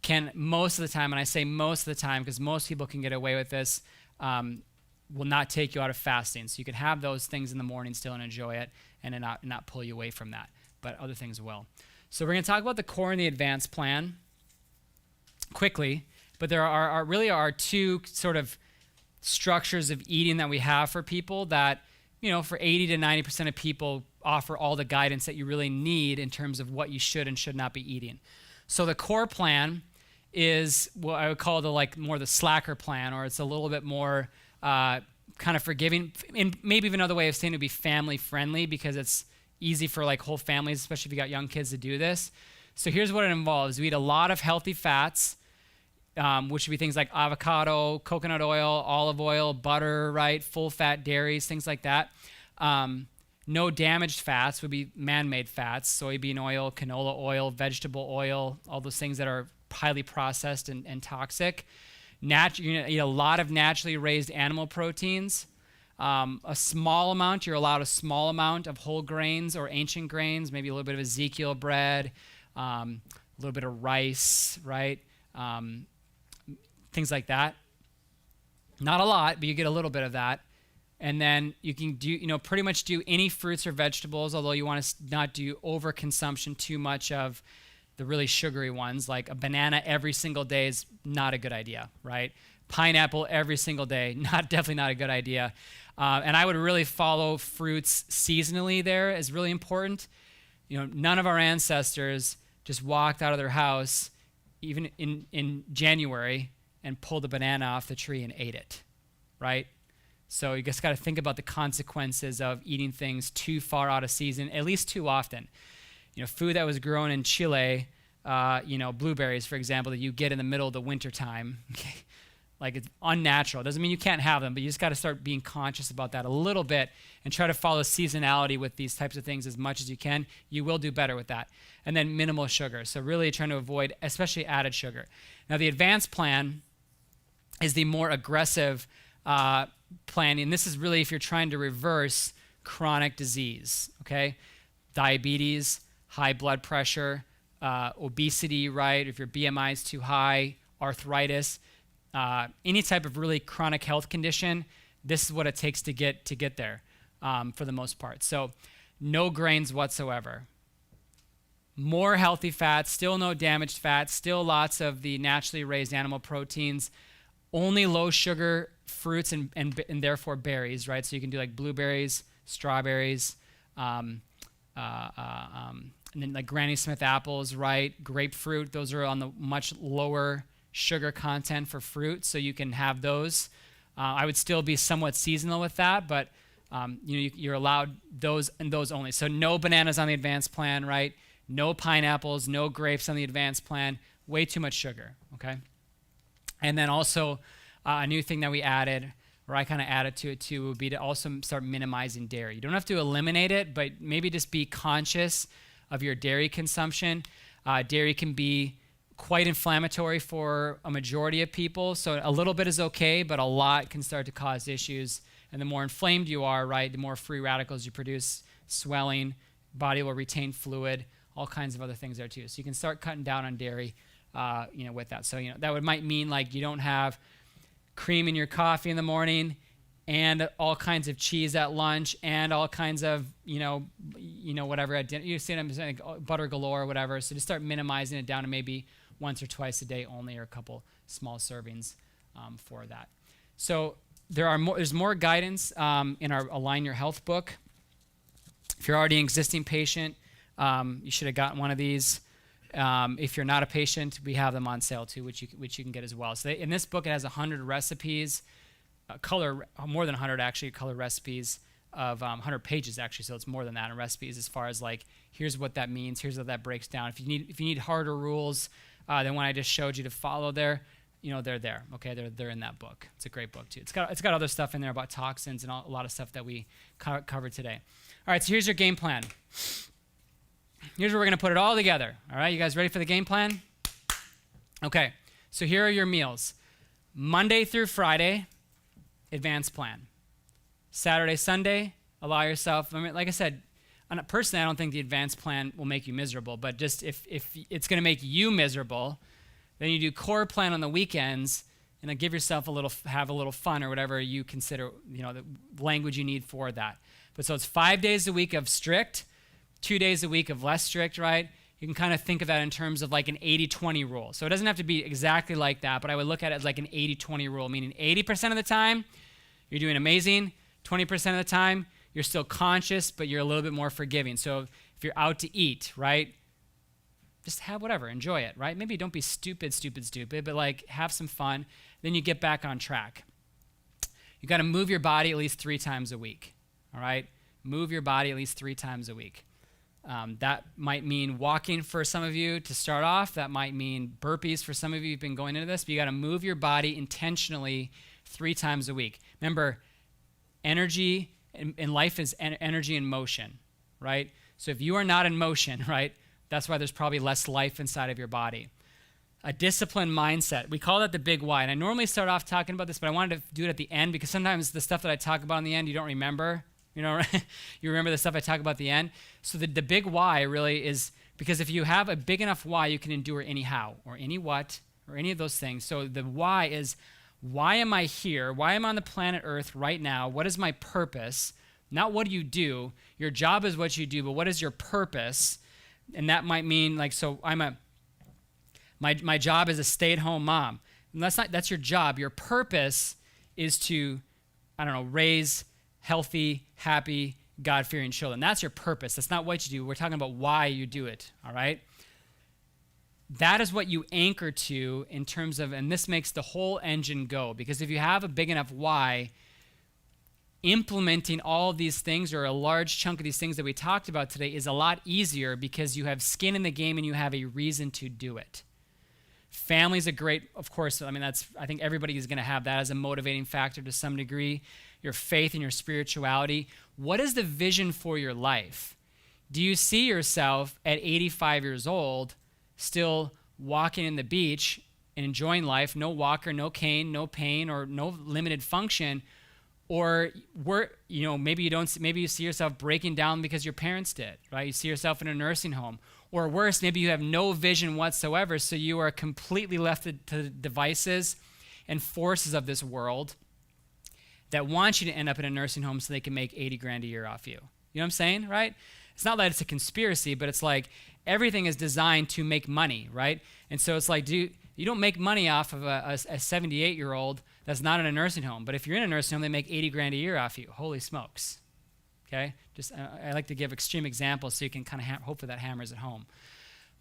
S1: can most of the time, and I say most of the time because most people can get away with this, will not take you out of fasting. So you can have those things in the morning still and enjoy it, and then not pull you away from that. But other things will. So we're going to talk about the core and the advanced plan quickly, but there are two sort of structures of eating that we have for people that, for 80 to 90% of people offer all the guidance that you really need in terms of what you should and should not be eating. So the core plan is what I would call more the slacker plan, or it's a little bit more kind of forgiving, and maybe even another way of saying it would be family friendly, because it's easy for like whole families, especially if you got young kids, to do this. So here's what it involves. We eat a lot of healthy fats, which would be things like avocado, coconut oil, olive oil, butter, right? Full fat dairies, things like that. No damaged fats would be man-made fats, soybean oil, canola oil, vegetable oil, all those things that are highly processed and toxic. You're gonna eat a lot of naturally raised animal proteins. You're allowed a small amount of whole grains or ancient grains, maybe a little bit of Ezekiel bread, a little bit of rice, right? Things like that. Not a lot, but you get a little bit of that. And then you can do, pretty much do any fruits or vegetables, although you want to not do overconsumption too much of the really sugary ones. Like a banana every single day is not a good idea, right? Pineapple every single day, definitely not a good idea. And I would really follow fruits seasonally there is really important. None of our ancestors just walked out of their house, even in January, and pulled a banana off the tree and ate it, right? So you just got to think about the consequences of eating things too far out of season, at least too often. Food that was grown in Chile, blueberries, for example, that you get in the middle of the winter time, okay, Like it's unnatural. Doesn't mean you can't have them, but you just got to start being conscious about that a little bit and try to follow seasonality with these types of things as much as you can. You will do better with that. And then minimal sugar. So really trying to avoid, especially added sugar. Now the advanced plan is the more aggressive plan. And this is really if you're trying to reverse chronic disease, okay? Diabetes, high blood pressure, obesity, right? If your BMI is too high, arthritis, any type of really chronic health condition, this is what it takes to get there for the most part. So no grains whatsoever. More healthy fats, still no damaged fats, still lots of the naturally raised animal proteins, only low sugar fruits and therefore berries, right? So you can do like blueberries, strawberries, and then like Granny Smith apples, right? Grapefruit, those are on the much lower sugar content for fruit, so you can have those. I would still be somewhat seasonal with that, but you're allowed those and those only. So no bananas on the advanced plan, right? No pineapples, no grapes on the advanced plan. Way too much sugar, okay? And then also a new thing that we added, or I kind of added to it too, would be to also start minimizing dairy. You don't have to eliminate it, but maybe just be conscious of your dairy consumption. Dairy can be quite inflammatory for a majority of people, so a little bit is okay, but a lot can start to cause issues. And the more inflamed you are, right, the more free radicals you produce, swelling, body will retain fluid, all kinds of other things there too. So you can start cutting down on dairy, with that. So that might mean like you don't have cream in your coffee in the morning, and all kinds of cheese at lunch, and all kinds of whatever at dinner. You see what I'm saying, like butter galore or whatever. So just start minimizing it down to maybe once or twice a day only, or a couple small servings for that. So there's more guidance in our Align Your Health book. If you're already an existing patient, you should have gotten one of these. If you're not a patient, we have them on sale too, which you can get as well. So in this book, it has 100 recipes, more than 100 actually, color recipes of 100 pages actually. So it's more than that in recipes as far as like, here's what that means, here's what that breaks down. If you need harder rules than what I just showed you to follow there, they're there. Okay, they're in that book. It's a great book too. It's got other stuff in there about toxins and a lot of stuff that we covered today. All right, so here's your game plan. Here's where we're going to put it all together. All right, you guys ready for the game plan? Okay, so here are your meals. Monday through Friday, advanced plan. Saturday, Sunday, allow yourself, like I said, personally, I don't think the advanced plan will make you miserable, but just if it's going to make you miserable, then you do core plan on the weekends, and then give yourself have a little fun or whatever you consider, the language you need for that. But so it's 5 days a week of strict, 2 days a week of less strict, right? You can kind of think of that in terms of like an 80-20 rule. So it doesn't have to be exactly like that, but I would look at it as like an 80-20 rule, meaning 80% of the time, you're doing amazing. 20% of the time, you're still conscious, but you're a little bit more forgiving. So if you're out to eat, right, just have whatever, enjoy it, right? Maybe don't be stupid, but like have some fun. Then you get back on track. You got to move your body at least 3 times a week, all right? Move your body at least 3 times a week. That might mean walking for some of you to start off. That might mean burpees for some of you who've been going into this. But you got to move your body intentionally 3 times a week. Remember, energy in life is energy in motion, right? So if you are not in motion, right, that's why there's probably less life inside of your body. A disciplined mindset. We call that the big why. And I normally start off talking about this, but I wanted to do it at the end because sometimes the stuff that I talk about in the end, you don't remember. You remember the stuff I talk about at the end. So the big why really is because if you have a big enough why, you can endure any how or any what or any of those things. So the why is, why am I here? Why am I on the planet Earth right now? What is my purpose? Not what do you do. Your job is what you do, but what is your purpose? And that might mean like, so my job is a stay-at-home mom. And that's your job. Your purpose is to, raise healthy, happy, God-fearing children. That's your purpose. That's not what you do. We're talking about why you do it, all right? That is what you anchor to in terms of, and this makes the whole engine go, because if you have a big enough why, implementing all of these things or a large chunk of these things that we talked about today is a lot easier because you have skin in the game and you have a reason to do it. Family's a great, of course, I mean, I think everybody is going to have that as a motivating factor to some degree. Your faith and your spirituality. What is the vision for your life? Do you see yourself at 85 years old still walking in the beach and enjoying life, no walker, no cane, no pain, or no limited function? Or maybe you see yourself breaking down because your parents did, right? You see yourself in a nursing home. Or worse, maybe you have no vision whatsoever, so you are completely left to the devices and forces of this world that want you to end up in a nursing home so they can make 80 grand a year off you. You know what I'm saying, right? It's not that it's a conspiracy, but it's like everything is designed to make money, right? And so it's like, you don't make money off of a 78-year-old that's not in a nursing home. But if you're in a nursing home, they make 80 grand a year off you. Holy smokes. Okay? I like to give extreme examples so you can kind of hopefully that hammers at home.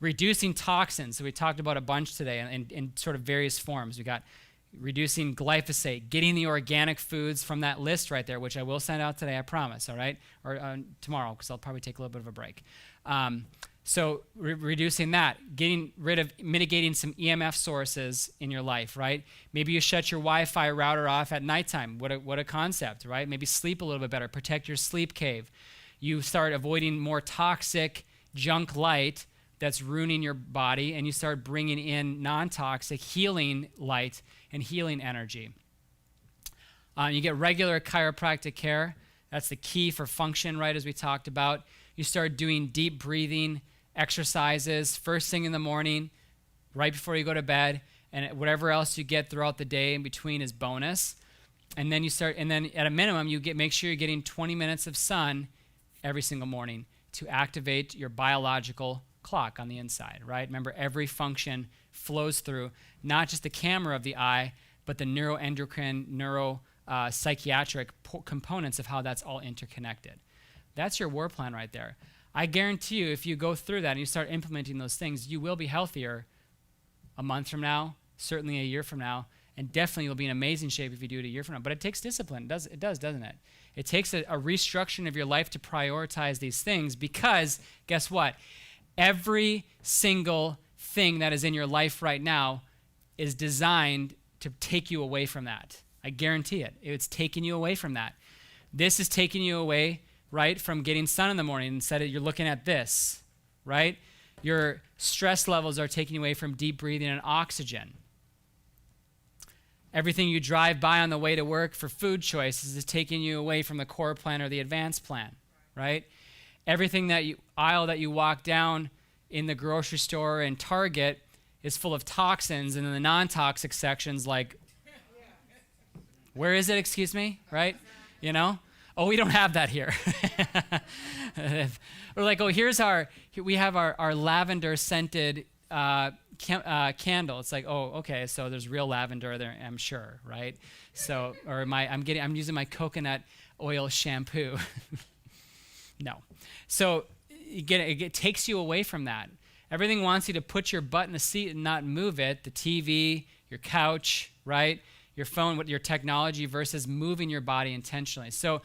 S1: Reducing toxins. So we talked about a bunch today in sort of various forms. We got reducing glyphosate, getting the organic foods from that list right there, which I will send out today, I promise, all right? Or tomorrow, because I'll probably take a little bit of a break. So reducing that, getting rid of, mitigating some EMF sources in your life, right? Maybe you shut your Wi-Fi router off at nighttime. What a concept, right? Maybe sleep a little bit better, protect your sleep cave. You start avoiding more toxic junk light that's ruining your body, and you start bringing in non-toxic healing light and healing energy. You get regular chiropractic care. That's the key for function, right, as we talked about. You start doing deep breathing exercises first thing in the morning, right before you go to bed, and whatever else you get throughout the day in between is bonus. And then at a minimum, make sure you're getting 20 minutes of sun every single morning to activate your biological clock on the inside, right? Remember, every function flows through not just the camera of the eye, but the neuroendocrine, psychiatric components of how that's all interconnected. That's your war plan right there. I guarantee you, if you go through that and you start implementing those things, you will be healthier a month from now, certainly a year from now, and definitely you'll be in amazing shape if you do it a year from now. But it takes discipline. It does, doesn't it? It takes a restructuring of your life to prioritize these things because, guess what? Every single thing that is in your life right now is designed to take you away from that. I guarantee it. It's taking you away from that. This is taking you away, right, from getting sun in the morning. Instead, you're looking at this, right? Your stress levels are taking you away from deep breathing and oxygen. Everything you drive by on the way to work for food choices is taking you away from the core plan or the advanced plan, right? Everything aisle that you walk down in the grocery store and Target is full of toxins, and then the non-toxic sections, like, where is it, excuse me, right? You know? Oh, we don't have that here. Or like, oh, we have our lavender scented candle. It's like, oh, okay, so there's real lavender there, I'm sure, right? So, or I'm using my coconut oil shampoo. No. So it takes you away from that. Everything wants you to put your butt in the seat and not move it. The TV, your couch, right? Your phone, with your technology versus moving your body intentionally. So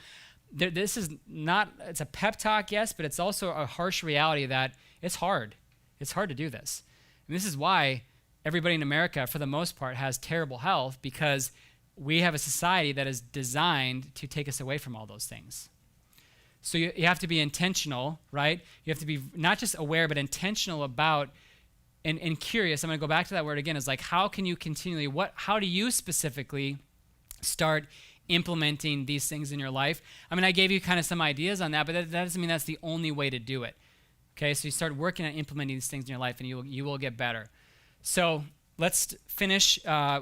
S1: this is not, it's a pep talk, yes, but it's also a harsh reality that it's hard. It's hard to do this. And this is why everybody in America, for the most part, has terrible health, because we have a society that is designed to take us away from all those things. So you have to be intentional, right? You have to be not just aware, but intentional about and curious. I'm going to go back to that word again. Is like, how can you continually, how do you specifically start implementing these things in your life? I mean, I gave you kind of some ideas on that, but that doesn't mean that's the only way to do it. Okay, so you start working on implementing these things in your life, and you will get better. So let's finish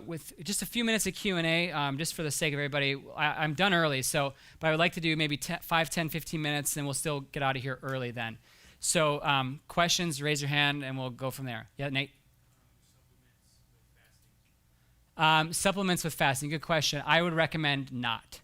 S1: with just a few minutes of Q&A, just for the sake of everybody. I'm done early, but I would like to do maybe 5, 10, 15 minutes, and we'll still get out of here early then. So questions, raise your hand, and we'll go from there. Yeah, Nate? Supplements with fasting, good question. I would recommend not.